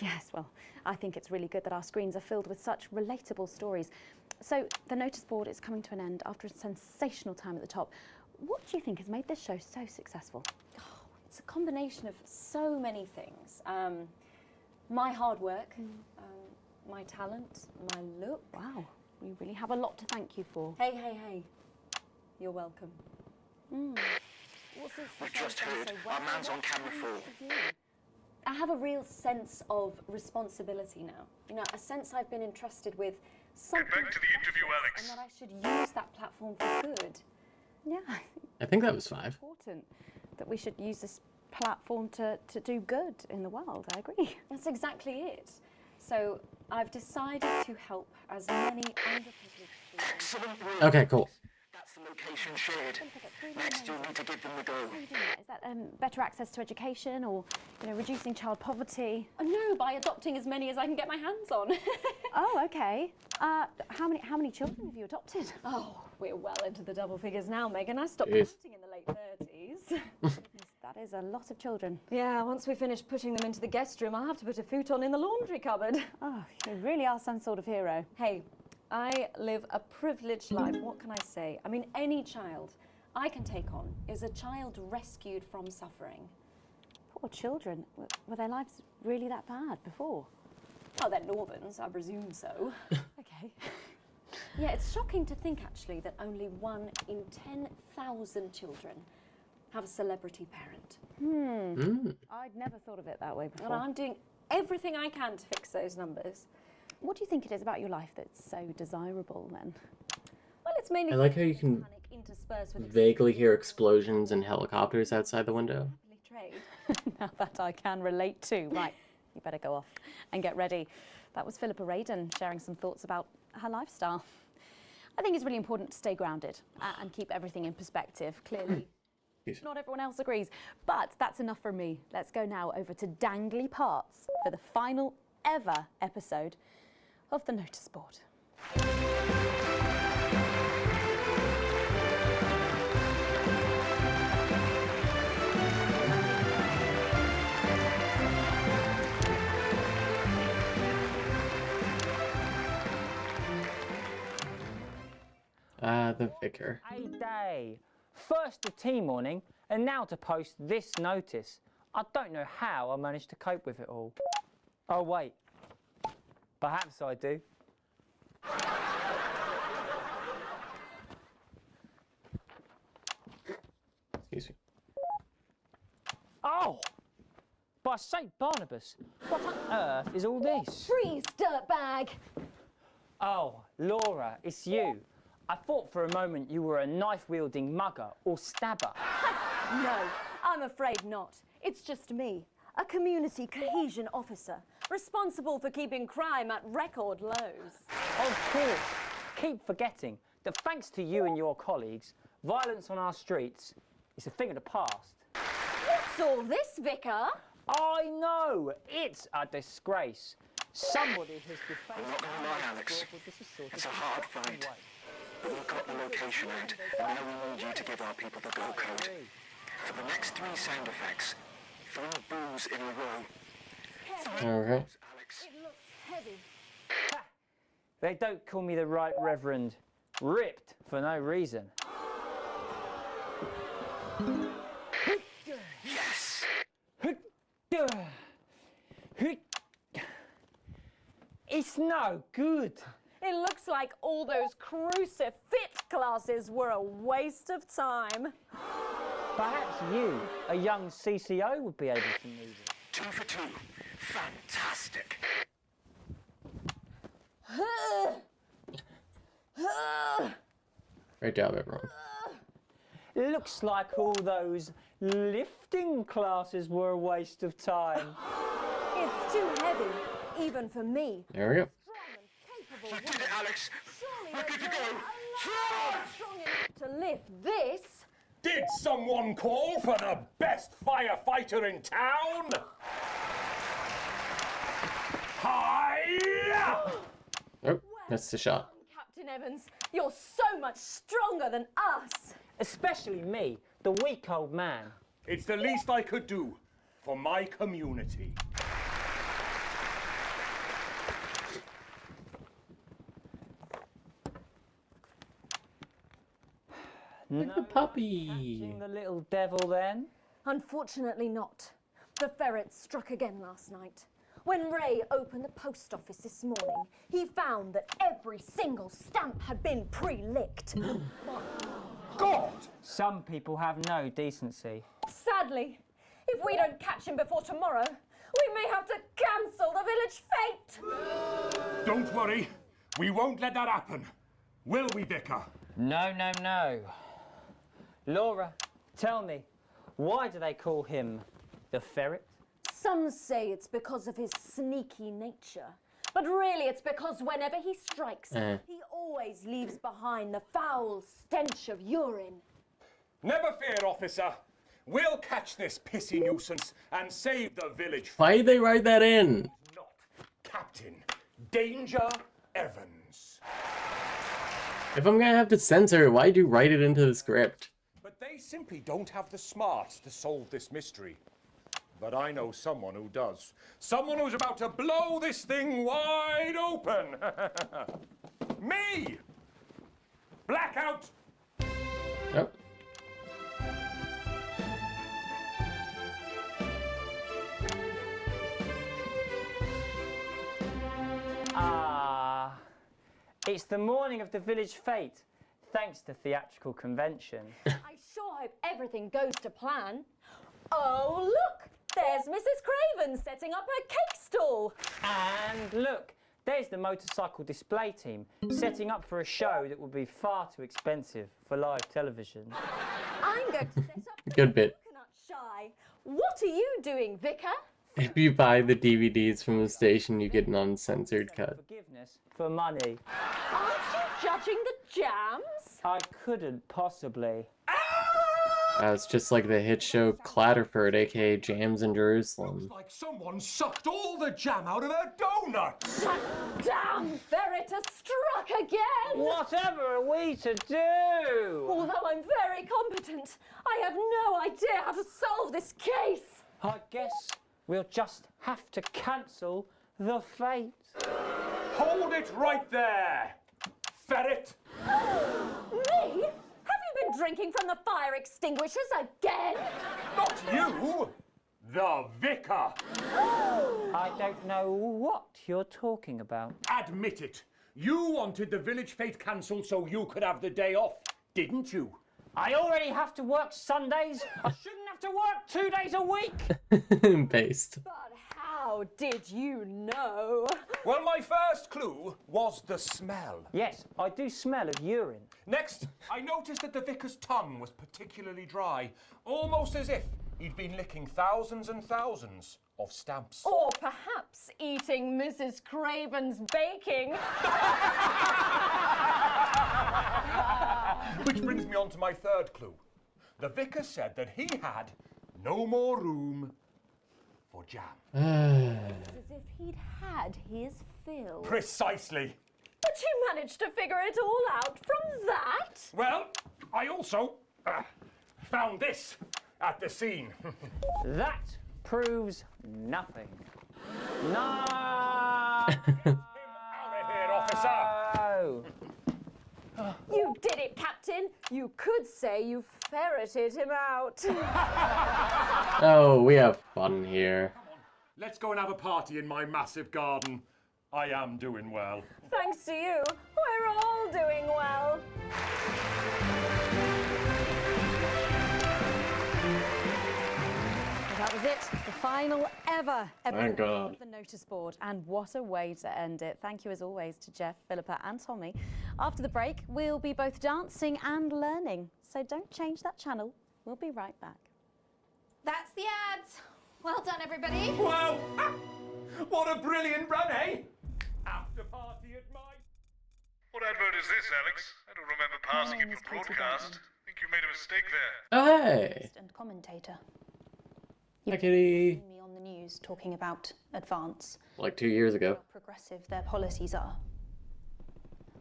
Yes, well, I think it's really good that our screens are filled with such relatable stories. So the notice board is coming to an end after a sensational time at the top. What do you think has made this show so successful? Oh, it's a combination of so many things. My hard work, my talent, my look. Wow, we really have a lot to thank you for. Hey, hey, hey. You're welcome. We've just heard. Our man's on camera 4. I have a real sense of responsibility now. You know, a sense I've been entrusted with something. Get back to the interview, Alex. And that I should use that platform for good. Yeah, I think that was 5. Important that we should use this platform to do good in the world. I agree. That's exactly it. So I've decided to help as many underprivileged children. Excellent work. Okay, cool. That's the location shared. Next, you'll need to give them the go. Is that better access to education, or reducing child poverty? No, by adopting as many as I can get my hands on. Oh, okay. How many children have you adopted? Oh, we're well into the double figures now, Megan. I stopped Jeez. counting in the late 30s. That is a lot of children. Yeah, once we finish putting them into the guest room, I'll have to put a futon in the laundry cupboard. Oh, you really are some sort of hero. Hey, I live a privileged life. What can I say? I mean, any child I can take on is a child rescued from suffering. Poor children. Were their lives really that bad before? Oh, they're Northerns, I presume so. Okay. Yeah, it's shocking to think, actually, that only 1 in 10,000 children have a celebrity parent. I'd never thought of it that way before. And I'm doing everything I can to fix those numbers. What do you think it is about your life that's so desirable, then? Well, it's mainly I like how you can panic interspersed with vaguely hear explosions and helicopters outside the window. trade. Now that I can relate to. Right, you better go off and get ready. That was Philippa Radin sharing some thoughts about her lifestyle. I think it's really important to stay grounded and keep everything in perspective. Clearly, not everyone else agrees, but that's enough for me. Let's go now over to Dangly Parts for the final ever episode of the notice board. The vicar. A day. First the tea morning, and now to post this notice. I don't know how I managed to cope with it all. Oh wait, perhaps I do. Excuse me. Oh! By St. Barnabas, what on earth is all this? Freeze, dirtbag! Oh, Laura, it's you. I thought for a moment you were a knife-wielding mugger or stabber. No, I'm afraid not. It's just me, a community cohesion officer, responsible for keeping crime at record lows. Of course. Keep forgetting that thanks to you and your colleagues, violence on our streets is a thing of the past. What's all this, Vicar? I know, it's a disgrace. Somebody has defaced. I'm not going to lie, Alex. It's a hard fight. But we've got the location out, and now we need you to give our people the go code. For the next 3 sound effects, 3 boos in a row. Okay. It looks heavy. They don't call me the Right Reverend. Ripped for no reason. Yes! It's no good. It looks like all those crucifix classes were a waste of time. Perhaps you, a young CCO, would be able to move it. 2 for 2. Fantastic. Great job, everyone. Looks like all those lifting classes were a waste of time. It's too heavy, even for me. There we go. You did it, Alex. We're good to go. Strong enough to lift this. Did someone call for the best firefighter in town? Hi! Oh, that's the shot. Captain Evans, you're so much stronger than us. Especially me, the weak old man. It's the least I could do for my community. Look at the puppy. Catching the little devil then? Unfortunately not. The ferrets struck again last night. When Ray opened the post office this morning, he found that every single stamp had been pre-licked. God! Some people have no decency. Sadly, if we don't catch him before tomorrow, we may have to cancel the village fete. Don't worry, we won't let that happen. Will we, Vicar? No, no, no. Laura, tell me, why do they call him the ferret? Some say it's because of his sneaky nature. But really it's because whenever he strikes, he always leaves behind the foul stench of urine. Never fear, officer. We'll catch this pissy nuisance and save the village. Why did they write that in? Not Captain Danger Evans. If I'm gonna have to censor it, why'd you write it into the script? But they simply don't have the smarts to solve this mystery. But I know someone who does. Someone who's about to blow this thing wide open. Me! Blackout! Oh. Ah, it's the morning of the village fete, thanks to theatrical convention. I sure hope everything goes to plan. Oh, look! There's Mrs. Craven setting up her cake stall. And look, there's the motorcycle display team setting up for a show that would be far too expensive for live television. I'm going to set up Good bit. Coconut Shy. What are you doing, Vicar? If you buy the DVDs from the station, you get an uncensored cut. Forgiveness for money. Aren't you judging the jams? I couldn't possibly. It's just like the hit show Clatterford, aka Jams in Jerusalem. Like someone sucked all the jam out of her donuts. That damn ferret has struck again! Whatever are we to do? Although I'm very competent, I have no idea how to solve this case. I guess we'll just have to cancel the fete. Hold it right there, ferret. Me? Have you been drinking from the fire extinguishers again? Not you, the vicar. I don't know what you're talking about. Admit it. You wanted the village fete cancelled so you could have the day off, didn't you? I already have to work Sundays. I shouldn't have to work 2 days a week. Based. But how did you know? Well, my first clue was the smell. Yes, I do smell of urine. Next, I noticed that the vicar's tongue was particularly dry, almost as if he'd been licking thousands and thousands of stamps. Or perhaps eating Mrs. Craven's baking. Which brings me on to my third clue. The vicar said that he had no more room for jam. As if he'd had his fill. Precisely. But you managed to figure it all out from that? Well, I also found this at the scene. That proves nothing. No! Here, officer. You did it, Captain. You could say you ferreted him out. Oh, we have fun here. Let's go and have a party in my massive garden. I am doing well. Thanks to you, we're all doing well. Well, that was it, the final ever Thank God. episode of the notice board, and what a way to end it. Thank you as always to Jeff, Philippa and Tommy. After the break, we'll be both dancing and learning, so don't change that channel. We'll be right back. That's the ads. Well done, everybody. Wow! What a brilliant run, eh? After party at my... What advert is this, Alex? I don't remember passing it for broadcast. I think you made a mistake there. Oh, hey. And commentator. Hi, Kitty. Me on the news talking about Advance. Like 2 years ago. How progressive their policies are.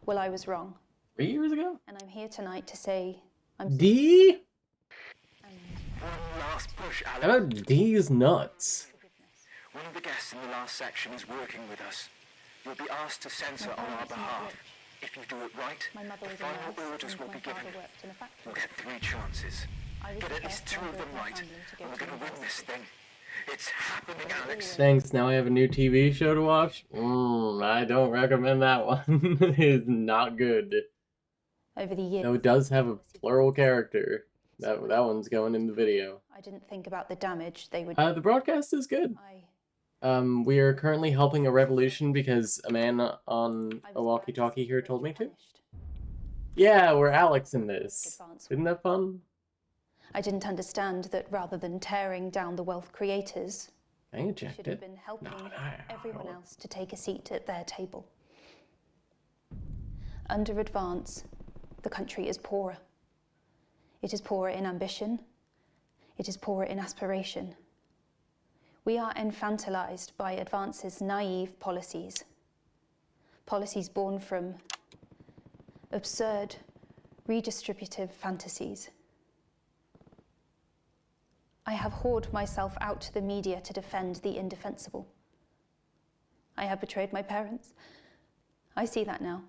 Well, I was wrong. 3 years ago? And I'm here tonight to say I'm D? One last push, Alex. How about D's nuts? One of the guests in the last section is working with us. You'll be asked to censor on our behalf. If you do it right, the final orders will be given. You'll get 3 chances. Get at least 2 of them right, and we're gonna win this thing. It's happening, Alex. Thanks, now I have a new TV show to watch. I don't recommend that one. It is not good. over the years. Though it does have a plural character. That one's going in the video. I didn't think about the damage they would The broadcast is good. We are currently helping a revolution because a man on a walkie-talkie here told me to. Yeah, we're Alex in this. Isn't that fun? I didn't understand that rather than tearing down the wealth creators, I should ejected. have been helping everyone else to take a seat at their table. Under Advance, the country is poorer. It is poorer in ambition. It is poorer in aspiration. We are infantilized by Advance's naive policies. Policies born from absurd, redistributive fantasies. I have whored myself out to the media to defend the indefensible. I have betrayed my parents. I see that now.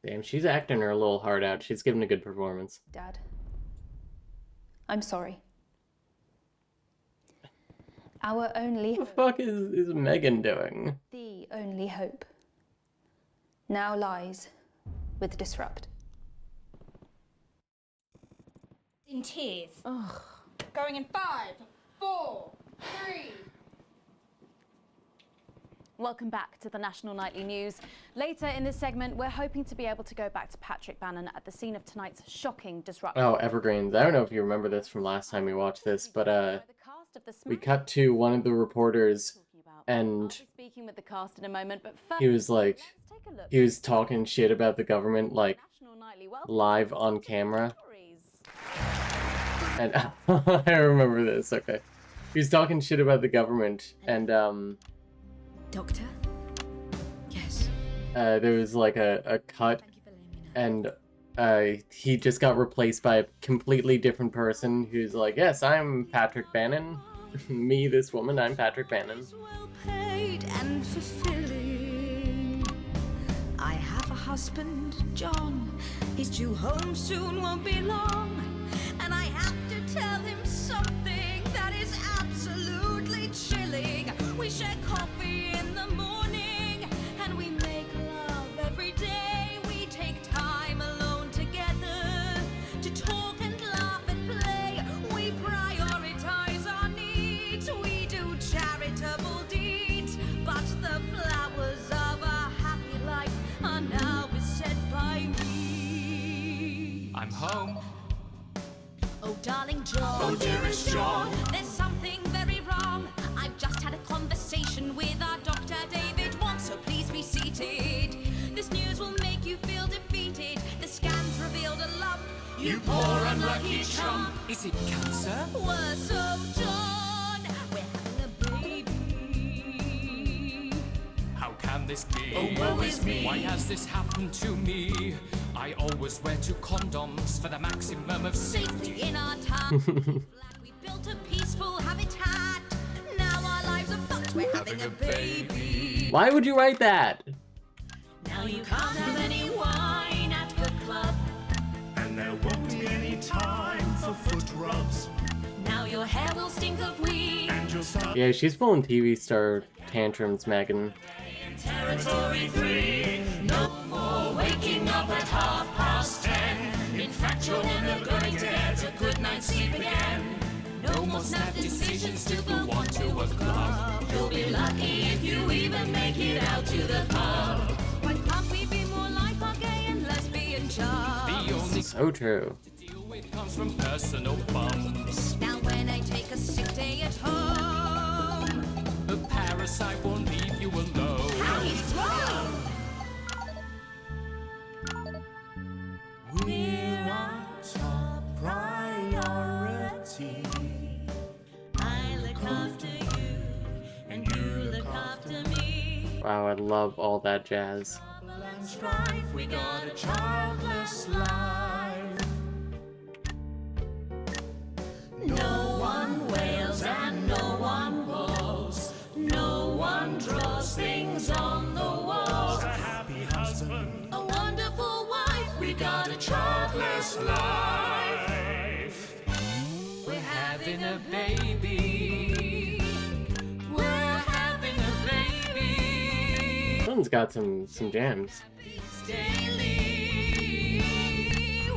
Damn, she's acting her a little hard out. She's giving a good performance. Dad, I'm sorry. Our only What the fuck is Megan doing? The only hope now lies with Disrupt. In tears. Ugh. Going in 5, 4, 3. Welcome back to the National Nightly News. Later in this segment, we're hoping to be able to go back to Patrick Bannon at the scene of tonight's shocking disruption. Oh, Evergreens. I don't know if you remember this from last time we watched this, but we cut to one of the reporters and Speaking with the cast in a moment, but first, he was like, he was talking shit about the government, like, live on camera. And I remember this, okay. He was talking shit about the government, and, Doctor? Yes. there was like a cut, and he just got replaced by a completely different person who's like, yes, I'm Patrick Bannon. Me, this woman, I'm Patrick Bannon. Paid and fulfilling. I have a husband, John. He's due home soon, won't be long. And I have to tell him something that is absolutely chilling. We share coffee in the morning, and we make love every day. We take time alone together to talk and laugh and play. We prioritize our needs. We do charitable deeds. But the flowers of a happy life are now beset by weeds. I'm home. Oh, darling John. Oh, dearest John. There's something very wrong. I've just had a conversation with our Dr. David Wong, so please be seated. This news will make you feel defeated. The scans revealed a lump. You poor unlucky chump. Is it cancer? Worse, oh, John. We're having a baby. this be? Oh, woe is me. Why has this happened to me? I always wear 2 condoms for the maximum of Safety in our time. We built a peaceful habitat. Now our lives are fucked. We're having a baby. Why would you write that? Now you can't have any wine at the club. And there won't be any time for foot rubs. Now your hair will stink of weed. And you'll start Yeah, she's pulling TV star tantrums, Megan. Territory 3. No more waking up at 10:30. In fact, you're never going to get a good night's sleep again. No more snap decisions to go on to a club. You'll be lucky if you even make it out to the pub. Why can't we be more like our gay and lesbian chums? The only So true. to deal with comes from personal bums. Now when I take a sick day at home, The parasite won't leave you alone. how he's wrong. We're our top priority. I look after you, and you look after me. Wow, I love all that jazz. And strife, we got a childless life. No one wails and no one walls. No one draws things on the walls. A happy husband, A wonderful wife. we got a childless life. We're Having a baby. We're having a baby. Someone's got some jams. Daily.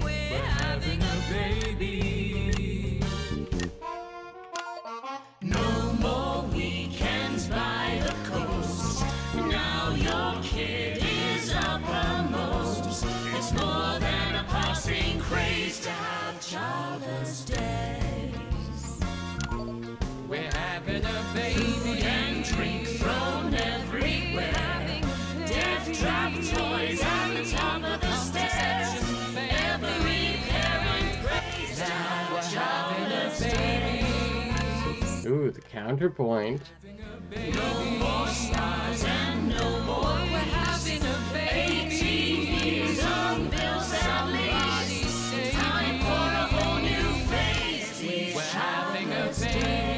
We're having a Baby. No more weekends by the coast. Now your kid is uppermost. It's more than a passing craze to have childless days. We're having a baby. Food and drink thrown everywhere. Death trap toys at the top of the stairs. Every parent prays to have childless days. Ooh, the counterpoint. No more stars and no more we're having a baby. 18 years on bills at least. Time for a whole new phase. These We're having a childless baby. days.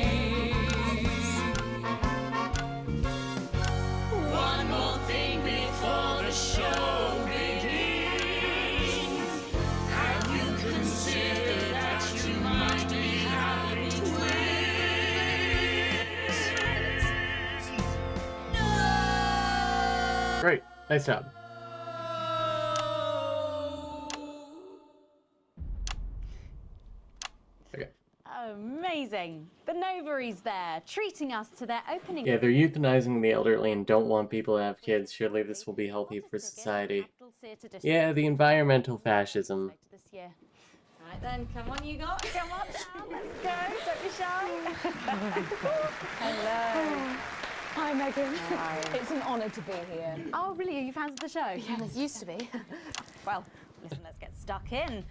One more thing before the show begins. Have you considered that you might be having twins? Great. Nice job. Okay. Amazing. The Novaries there, treating us to their opening. Yeah, they're euthanizing the elderly and don't want people to have kids. Surely this will be healthy for society. Yeah, the environmental fascism. This year. Right then, come on, you got. Come on down. Let's go. Don't be shy. Hello. Hi, Megan. Hi. It's an honour to be here. Oh, really? Are you fans of the show? Yeah, it used to be. Well, listen, let's get stuck in.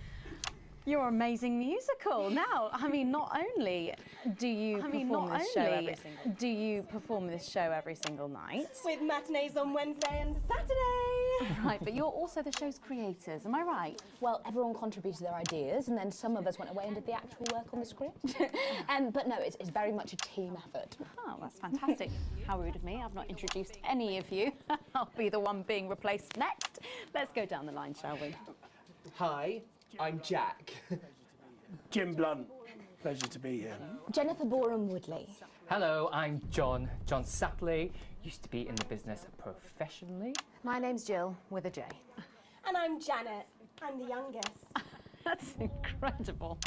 Your amazing musical. Now, I mean, not only do you perform this show every single night, With matinees on Wednesday and Saturday. right? But you're also the show's creators. Am I right? Well, everyone contributed their ideas, and then some of us went away and did the actual work on the script. But no, it's very much a team effort. Oh, that's fantastic. How rude of me. I've not introduced any of you. I'll be the one being replaced next. Let's go down the line, shall we? Hi, I'm Jack. Jim Blunt, pleasure to be here. Jennifer Boreham Woodley. Hello, I'm John Sapley. Used to be in the business professionally. My name's Jill, with a J. And I'm Janet. I'm the youngest. That's incredible.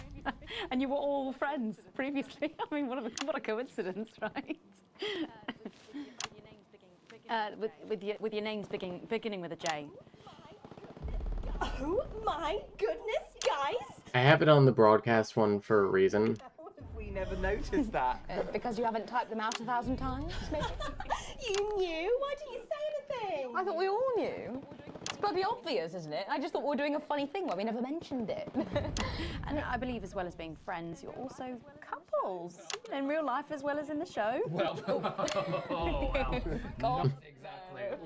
And you were all friends previously. I mean, what a coincidence, right? With your names beginning with a J. Oh my goodness, guys! I have it on the broadcast one for a reason. We never noticed that. Because you haven't typed them out 1,000 times, maybe? You knew? Why didn't you say anything? I thought we all knew. It's bloody obvious, isn't it? I just thought we were doing a funny thing where we never mentioned it. And I believe as well as being friends, you're also couples. In real life as well as in the show. Well, oh, well. God. Not exactly.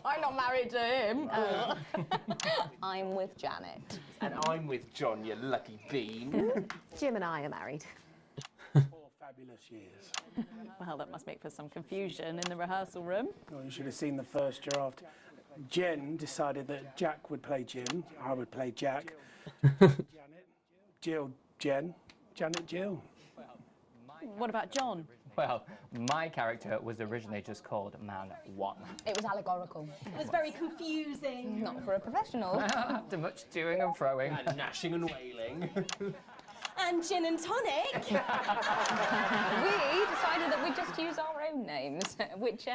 I'm not married to him. I'm with Janet. And I'm with John, you lucky bean. Jim and I are married. 4 fabulous years. Well, that must make for some confusion in the rehearsal room. Well, you should have seen the first draft. Jen decided that Jack would play Jim, I would play Jack. Janet, Jill, Jen, Janet, Jill. What about John? Well, my character was originally just called Man 1. It was allegorical. It was very confusing. Not for a professional. After much toing and froing. And gnashing and wailing. And gin and tonic. We decided that we'd just use our own names, which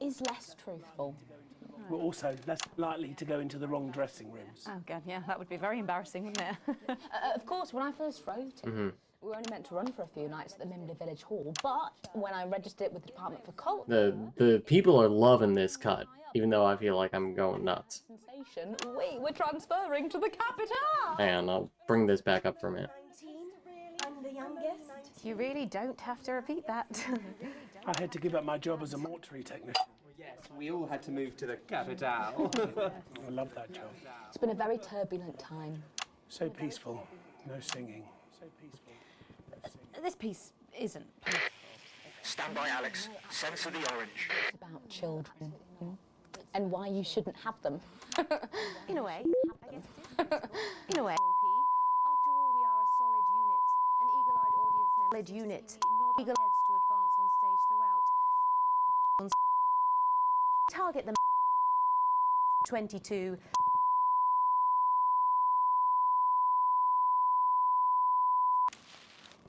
is less truthful. We're also less likely to go into the wrong dressing rooms. Oh, God, yeah, that would be very embarrassing, wouldn't it? Of course, when I first wrote it, we were only meant to run for a few nights at the Mimley Village Hall, but when I registered it with the Department for Culture... The people are loving this cut, even though I feel like I'm going nuts. Sensation, we were transferring to the capital! And I'll bring this back up for a minute. I'm the youngest. You really don't have to repeat that. I had to give up my job as a mortuary technician. Yes, we all had to move to the capital. I love that job. It's been a very turbulent time. So peaceful, no singing. So peaceful. This piece isn't. Stand by, Alex. Censor the orange. It's about children, and why you shouldn't have them. In a way, I guess it is. In a way. After all, we are a solid unit, an eagle-eyed audience member. Solid unit. Eagle heads to advance on stage throughout. Target them. 22.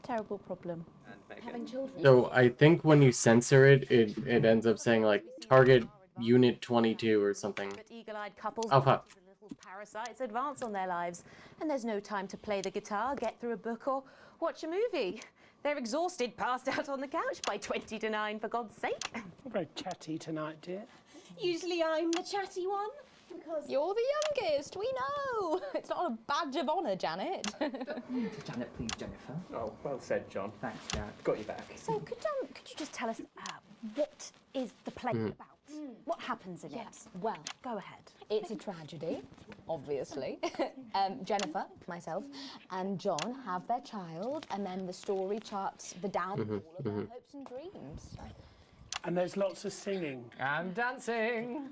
Terrible problem. Having children. So I think when you censor it, it ends up saying like target unit 22 or something. But eagle-eyed couples, Oh fuck. little parasites, advance on their lives, and there's no time to play the guitar, get through a book, or watch a movie. They're exhausted, passed out on the couch by 20 to 9, for God's sake. You're very chatty tonight, dear. Usually I'm the chatty one. Because You're the youngest, we know. It's not a badge of honour, Janet. Janet, please, Jennifer. Oh, well said, John. Thanks, Janet. Got you back. So could you just tell us what is the play about? What happens in it? Well, go ahead. It's a tragedy, obviously. Jennifer, myself, and John have their child, and then the story charts the downfall of their hopes and dreams. And there's lots of singing. And dancing.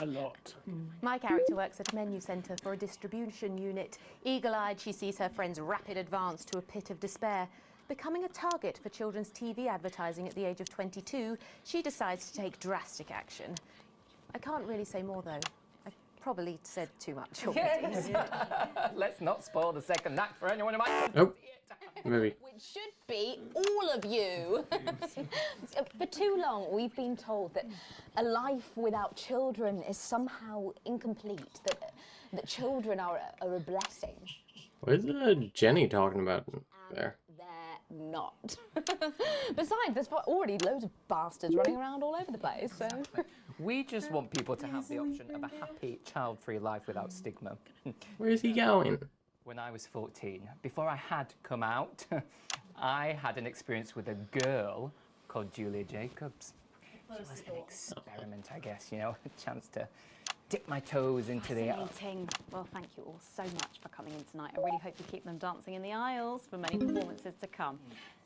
A lot. My character works at a menu centre for a distribution unit. Eagle-eyed, she sees her friend's rapid advance to a pit of despair. Becoming a target for children's TV advertising at the age of 22, she decides to take drastic action. I can't really say more, though. I probably said too much already. Yes. Let's not spoil the second act for anyone who might... Nope. Maybe. Which should be all of you. For too long, we've been told that a life without children is somehow incomplete, that children are a blessing. What is Jenny talking about there? They're not. Besides, there's already loads of bastards running around all over the place. So. We just want people to have the option of a happy, child-free life without stigma. Where is he going? When I was 14, before I had come out, I had an experience with a girl called Julia Jacobs. It was an experiment, I guess, you know, a chance to dip my toes into the... Fascinating. Well, thank you all so much for coming in tonight. I really hope you keep them dancing in the aisles for many performances to come.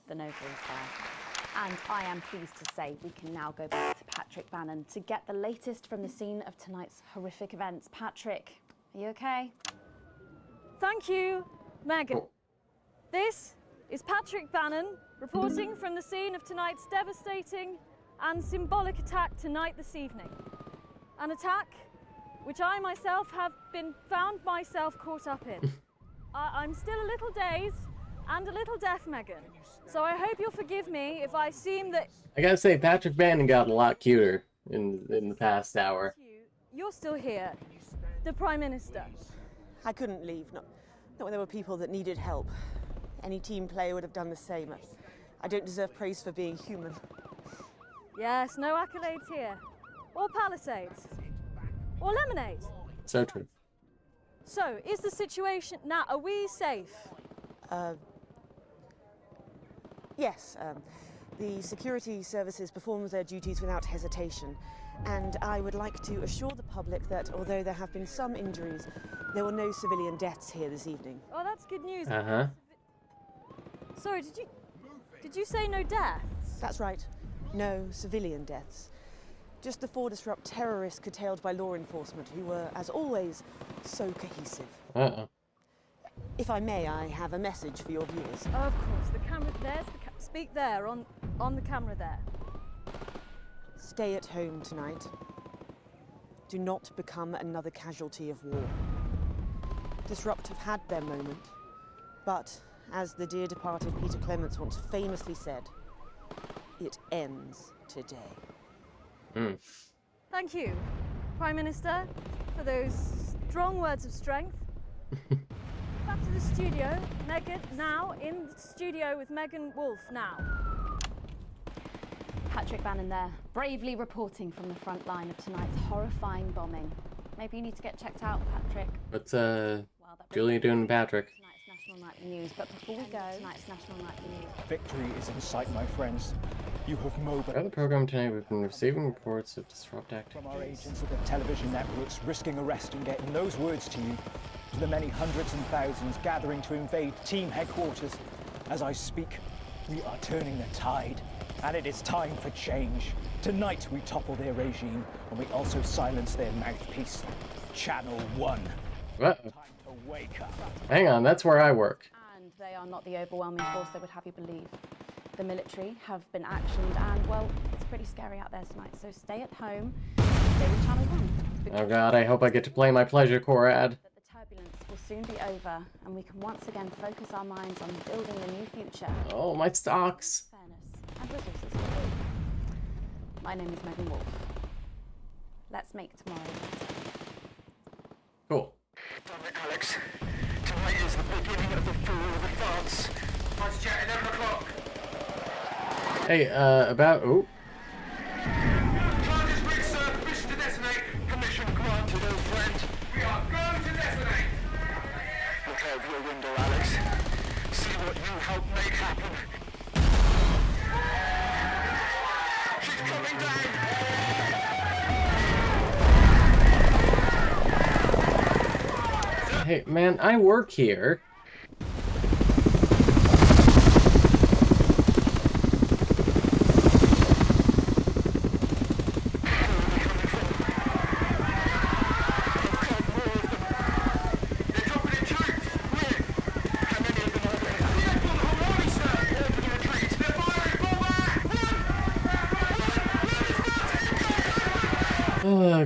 The Nova is there. And I am pleased to say we can now go back to Patrick Bannon to get the latest from the scene of tonight's horrific events. Patrick, are you okay? Thank you, Megan. This is Patrick Bannon reporting from the scene of tonight's devastating and symbolic attack tonight this evening. An attack which I myself have found myself caught up in. I'm still a little dazed and a little deaf, Megan. So I hope you'll forgive me if I seem that... I gotta say, Patrick Bannon got a lot cuter in the past hour. You're still here, the Prime Minister. I couldn't leave, not when there were people that needed help. Any team player would have done the same. I don't deserve praise for being human. Yes, no accolades here. Or Palisades. Or lemonade. So true. So, is the situation... Now, are we safe? Yes. The security services perform their duties without hesitation, and I would like to assure the public that although there have been some injuries, there were no civilian deaths here this evening. Oh, that's good news. Uh-huh. Sorry, did you say no deaths? That's right. No civilian deaths. Just the 4 disrupt terrorists curtailed by law enforcement, who were, as always, so cohesive. Uh-oh. If I may, I have a message for your viewers. Of course, the camera, there's the speak there, on the camera there. Stay at home tonight. Do not become another casualty of war. Disrupt have had their moment, but as the dear departed Peter Clements once famously said, it ends today. Thank you, Prime Minister, for those strong words of strength. Back to the studio. Megan, now in the studio with Megan Wolf now. Patrick Bannon there, bravely reporting from the front line of tonight's horrifying bombing. Maybe you need to get checked out, Patrick. What's Julia doing to Patrick? Tonight's National Nightly News, but before we go, tonight's National Nightly News. Victory is in sight, my friends. You have mobilized. Throughout the program tonight, we've been receiving reports of disrupt activities. From our agents at the television networks risking arrest and getting those words to you, to the many hundreds and thousands gathering to invade team headquarters. As I speak, we are turning the tide, and it is time for change. Tonight we topple their regime, and we also silence their mouthpiece, Channel 1. What? Time to wake up. Hang on, that's where I work. And they are not the overwhelming force they would have you believe. The military have been actioned, and well, it's pretty scary out there tonight, so stay at home, stay with Channel 1. Oh god, I hope I get to play my pleasure corps ad. The turbulence will soon be over, and we can once again focus our minds on building the new future. Oh, my stocks. Fairness and resources for all. My name is Megan Wolf. Let's make tomorrow better. Cool. Damn it, Alex. Tonight is the beginning of the fall of the France. Price jet, 11 o'clock. Hey, oh. Charges reached, sir. Permission to detonate. Permission granted, old friend. We are going to detonate. Look out of your window, Alex. See what you helped make happen. She's coming down. Hey, man, I work here.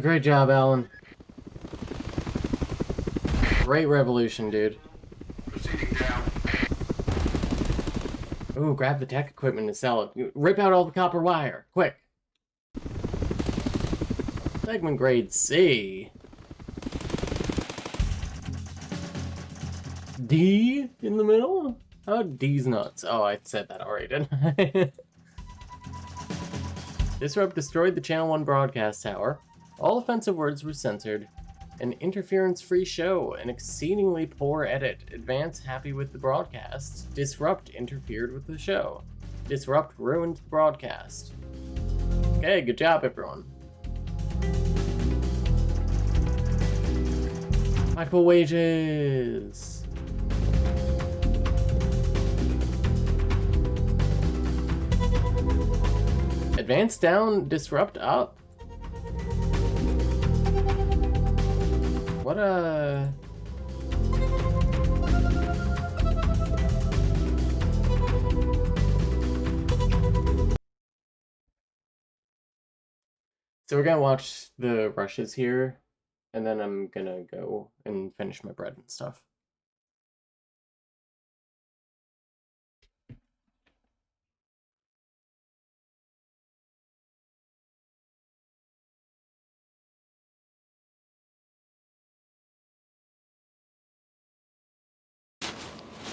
Great job, Alan. Great revolution, dude. Ooh, grab the tech equipment and sell it. Rip out all the copper wire, quick. Segment grade C. D in the middle? Oh, D's nuts. Oh, I said that already, didn't I? Disrupt destroyed the Channel 1 broadcast tower. All offensive words were censored. An interference-free show. An exceedingly poor edit. Advance happy with the broadcast. Disrupt interfered with the show. Disrupt ruined the broadcast. Okay, good job, everyone. Michael wages. Advance down, disrupt up. What a... So we're gonna watch the rushes here, and then I'm gonna go and finish my bread and stuff.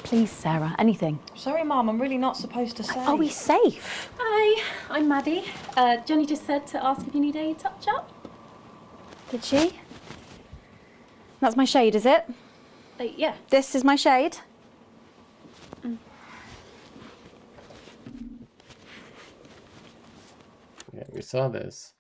Please, Sarah, anything. Sorry, Mum, I'm really not supposed to say. Are we safe? Hi, I'm Maddie. Johnny just said to ask if you need a touch-up. Did she? That's my shade, is it? Yeah. This is my shade? saw this.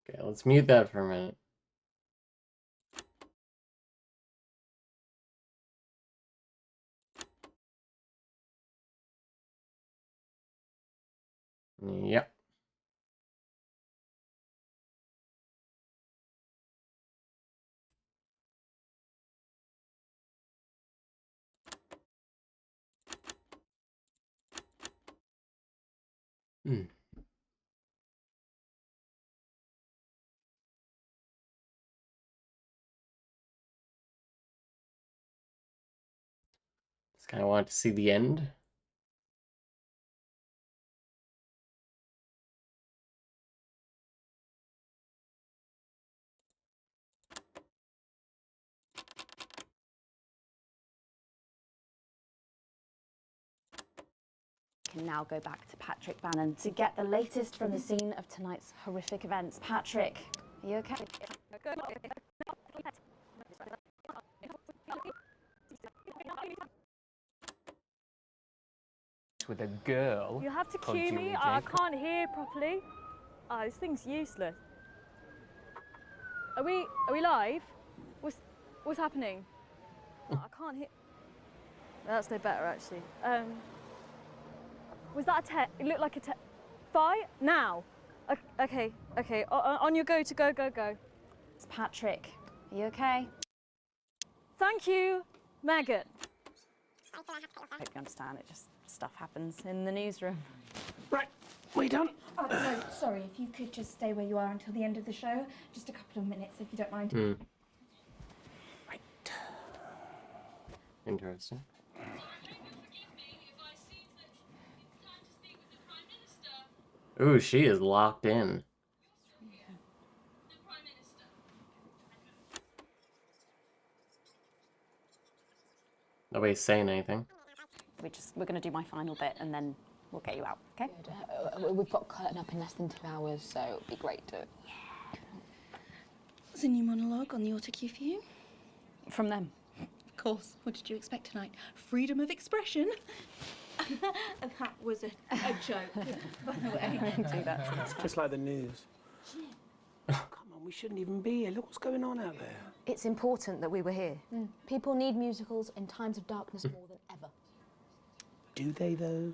Okay, let's mute that for a minute. Yep. Hmm. Just kind of want to see the end. Can now go back to Patrick Bannon to get the latest from the scene of tonight's horrific events. Patrick, are you okay? With a girl. You have to called cue me. Julie I Jacob. can't hear properly. This thing's useless. Are we live? What's happening? I can't hear. That's no better actually. Was that a test? It looked like a test. Fight now. Okay. On your go to go. It's Patrick. Are you okay? Thank you, Megan. I hope you understand. It just stuff happens in the newsroom. Right, we done? No, sorry, if you could just stay where you are until the end of the show. Just a couple of minutes, if you don't mind. Hmm. Right. Interesting. Ooh, she is locked in. Nobody's saying anything. We're going to do my final bit and then we'll get you out, okay? We've got curtain up in less than 2 hours, so it'll be great to... There's a new monologue on the auto cue for you. From them? Of course. What did you expect tonight? Freedom of expression. That was a joke, by the way. Do that. It's just like the news. Oh, come on, we shouldn't even be here. Look what's going on out there. It's important that we were here. People need musicals in times of darkness more than ever. Do they, though?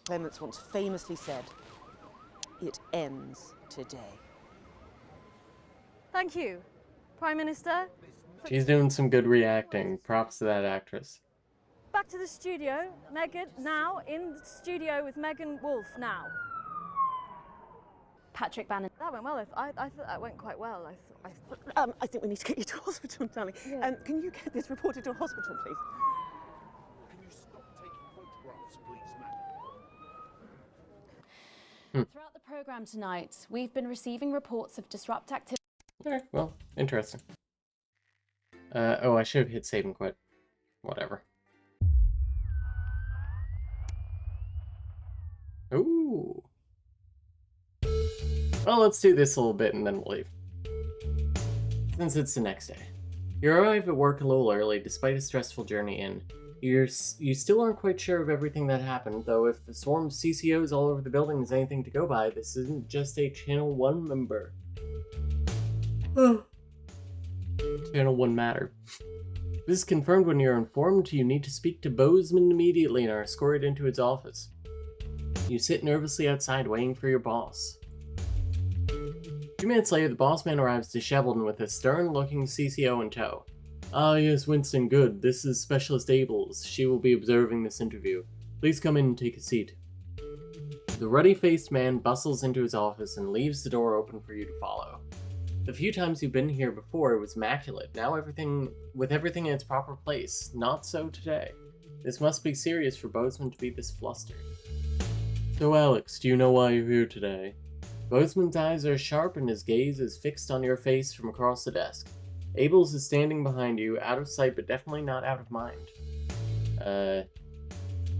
Clements once famously said, "It ends today." Thank you, Prime Minister. She's doing some good reacting. Props to that actress. Back to the studio. Megan, now in the studio with Megan Wolf now. Patrick Bannon. That went well. I thought that went quite well. I think we need to get you to hospital, darling. Can you get this reported to a hospital, please? Can you stop taking photographs, please, madam? Throughout the programme tonight, we've been receiving reports of disrupt activity. Okay, well, interesting. Oh, I should have hit save and quit. Whatever. Ooh. Well, let's do this a little bit and then we'll leave. Since it's the next day. You arrive at work a little early despite a stressful journey in. You still aren't quite sure of everything that happened, though if the swarm of CCOs all over the building is anything to go by, this isn't just a Channel 1 member. Channel 1 matter. This is confirmed when you're informed you need to speak to Bozeman immediately and are escorted into his office. You sit nervously outside waiting for your boss. 2 minutes later, the boss man arrives disheveled and with a stern-looking CCO in tow. Ah yes, Winston, good. This is Specialist Ables. She will be observing this interview. Please come in and take a seat. The ruddy-faced man bustles into his office and leaves the door open for you to follow. The few times you've been here before, it was immaculate. Now everything in its proper place. Not so today. This must be serious for Bozeman to be this flustered. So Alex, do you know why you're here today? Bozeman's eyes are sharp and his gaze is fixed on your face from across the desk. Abel's is standing behind you, out of sight but definitely not out of mind.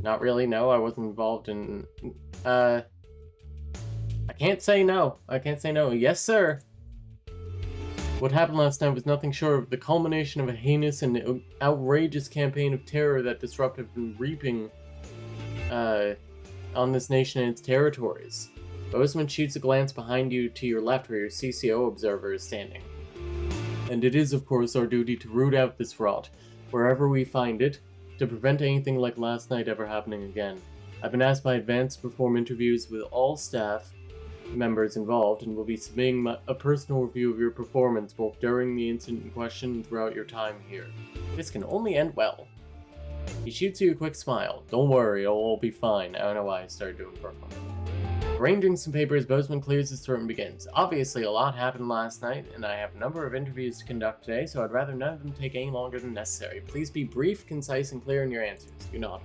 Not really, no, I wasn't involved in... I can't say no. I can't say no. Yes, sir! What happened last night was nothing short of the culmination of a heinous and outrageous campaign of terror that disruptive and reaping on this nation and its territories. Bozeman shoots a glance behind you to your left where your CCO observer is standing. And it is, of course, our duty to root out this rot, wherever we find it, to prevent anything like last night ever happening again. I've been asked by Advance to perform interviews with all staff members involved and will be submitting a personal review of your performance both during the incident in question and throughout your time here. This can only end well. He shoots you a quick smile. Don't worry, it'll all be fine. I don't know why I started doing Brooklyn. Arranging some papers, Bozeman clears his throat and begins. Obviously, a lot happened last night, and I have a number of interviews to conduct today, so I'd rather none of them take any longer than necessary. Please be brief, concise, and clear in your answers. You nod.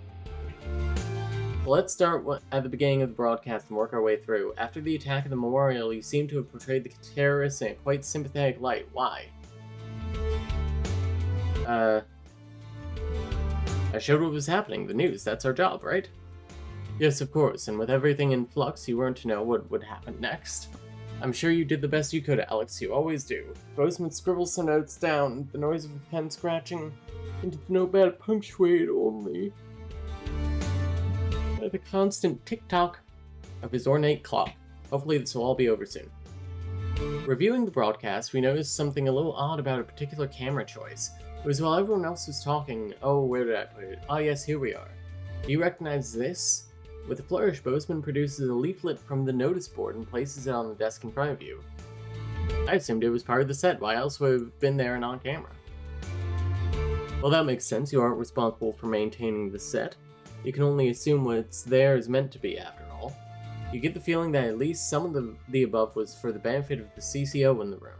Let's start at the beginning of the broadcast and work our way through. After the attack of the memorial, you seem to have portrayed the terrorists in a quite sympathetic light. Why? I showed what was happening, the news. That's our job, right? Yes, of course, and with everything in flux, you weren't to know what would happen next. I'm sure you did the best you could, Alex. You always do. Bozeman scribbles some notes down, the noise of a pen scratching into the notepad punctuated only by the constant tick-tock of his ornate clock. Hopefully this will all be over soon. Reviewing the broadcast, we noticed something a little odd about a particular camera choice. It was while everyone else was talking. Oh, where did I put it? Ah, yes, here we are. Do you recognize this? With a flourish, Bozeman produces a leaflet from the notice board and places it on the desk in front of you. I assumed it was part of the set. Why else would it have been there and on camera? Well, that makes sense. You aren't responsible for maintaining the set. You can only assume what's there is meant to be, after all. You get the feeling that at least some of the above was for the benefit of the CCO in the room.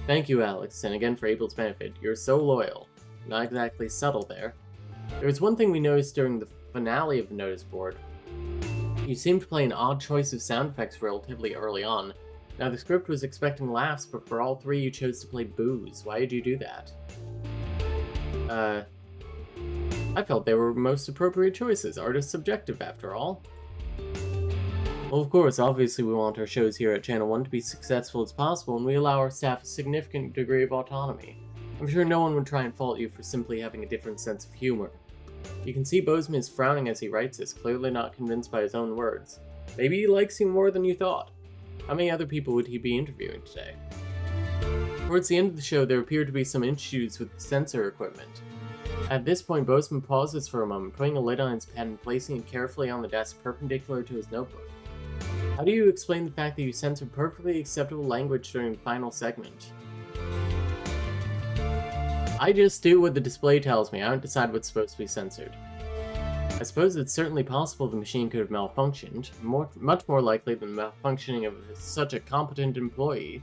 Thank you, Alex, and again for Abel's benefit. You're so loyal. Not exactly subtle there. There was one thing we noticed during the finale of the notice board. You seemed to play an odd choice of sound effects relatively early on. Now, the script was expecting laughs, but for all three you chose to play boos. Why did you do that? I felt they were most appropriate choices. Art is subjective, after all. Well, of course, obviously we want our shows here at Channel 1 to be successful as possible, and we allow our staff a significant degree of autonomy. I'm sure no one would try and fault you for simply having a different sense of humor. You can see Bozeman is frowning as he writes this, clearly not convinced by his own words. Maybe he likes you more than you thought. How many other people would he be interviewing today? Towards the end of the show, there appear to be some issues with the sensor equipment. At this point, Bozeman pauses for a moment, putting a lid on his pen and placing it carefully on the desk perpendicular to his notebook. How do you explain the fact that you censored perfectly acceptable language during the final segment? I just do what the display tells me. I don't decide what's supposed to be censored. I suppose it's certainly possible the machine could have malfunctioned, much more likely than the malfunctioning of such a competent employee.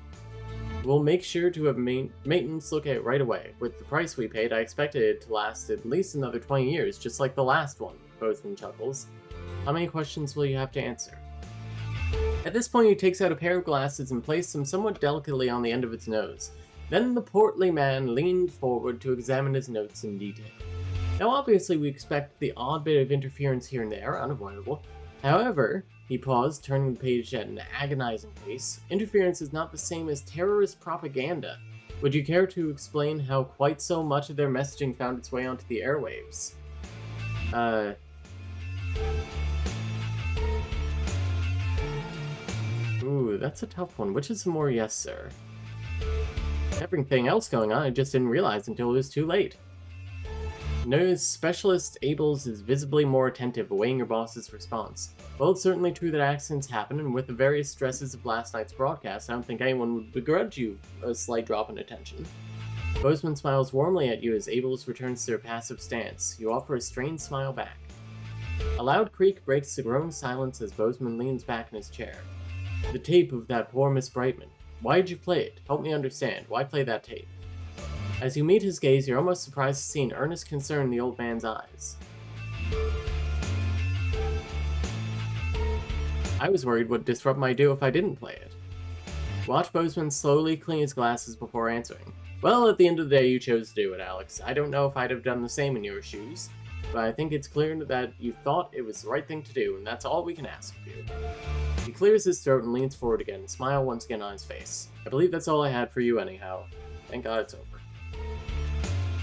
We'll make sure to have maintenance look at it right away. With the price we paid, I expected it to last at least another 20 years, just like the last one, Bozeman chuckles. How many questions will you have to answer? At this point, he takes out a pair of glasses and places them somewhat delicately on the end of his nose. Then the portly man leaned forward to examine his notes in detail. Now obviously we expect the odd bit of interference here and there, unavoidable. However, he paused, turning the page at an agonizing pace. Interference is not the same as terrorist propaganda. Would you care to explain how quite so much of their messaging found its way onto the airwaves? Ooh, that's a tough one. Which is more yes, sir? Everything else going on, I just didn't realize until it was too late. Notice Specialist Abels is visibly more attentive, awaiting your boss's response. Well, it's certainly true that accidents happen, and with the various stresses of last night's broadcast, I don't think anyone would begrudge you a slight drop in attention. Bozeman smiles warmly at you as Abels returns to their passive stance. You offer a strained smile back. A loud creak breaks the growing silence as Bozeman leans back in his chair. The tape of that poor Miss Brightman. Why did you play it? Help me understand. Why play that tape? As you meet his gaze, you're almost surprised to see an earnest concern in the old man's eyes. I was worried what Disrupt might do if I didn't play it. Watch Bozeman slowly clean his glasses before answering. Well, at the end of the day, you chose to do it, Alex. I don't know if I'd have done the same in your shoes, but I think it's clear that you thought it was the right thing to do, and that's all we can ask of you. He clears his throat and leans forward again, a smile once again on his face. I believe that's all I had for you anyhow. Thank God it's over.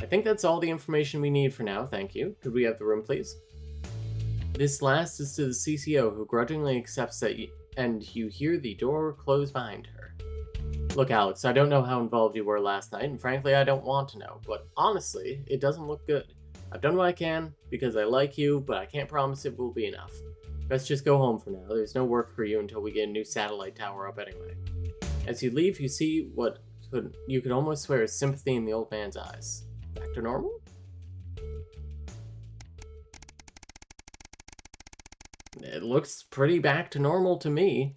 I think that's all the information we need for now, thank you. Could we have the room, please? This last is to the CCO, who grudgingly accepts that and you hear the door close behind her. Look, Alex, I don't know how involved you were last night, and frankly, I don't want to know, but honestly, it doesn't look good. I've done what I can, because I like you, but I can't promise it will be enough. Let's just go home for now. There's no work for you until we get a new satellite tower up anyway. As you leave, you see what you could almost swear is sympathy in the old man's eyes. Back to normal? It looks pretty back to normal to me.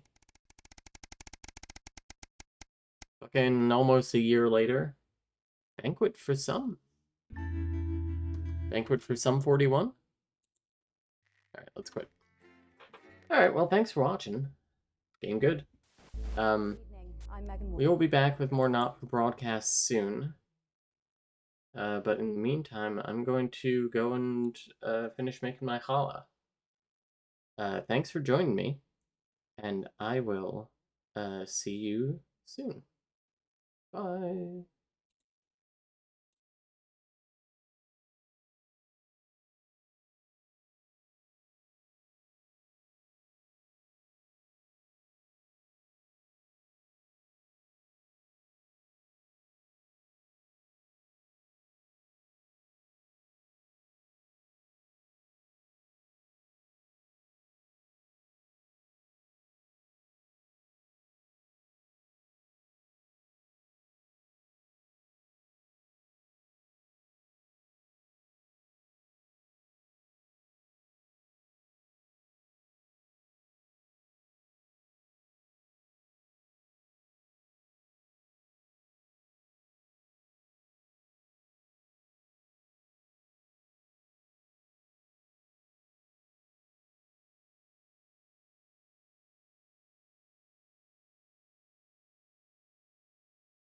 Fucking almost a year later. Banquet for some. Banquet for some 41? Alright, let's quit. Alright, well, thanks for watching. Game good. We will be back with more Not For broadcasts soon. But in the meantime, I'm going to go and finish making my challah. Thanks for joining me, and I will see you soon. Bye.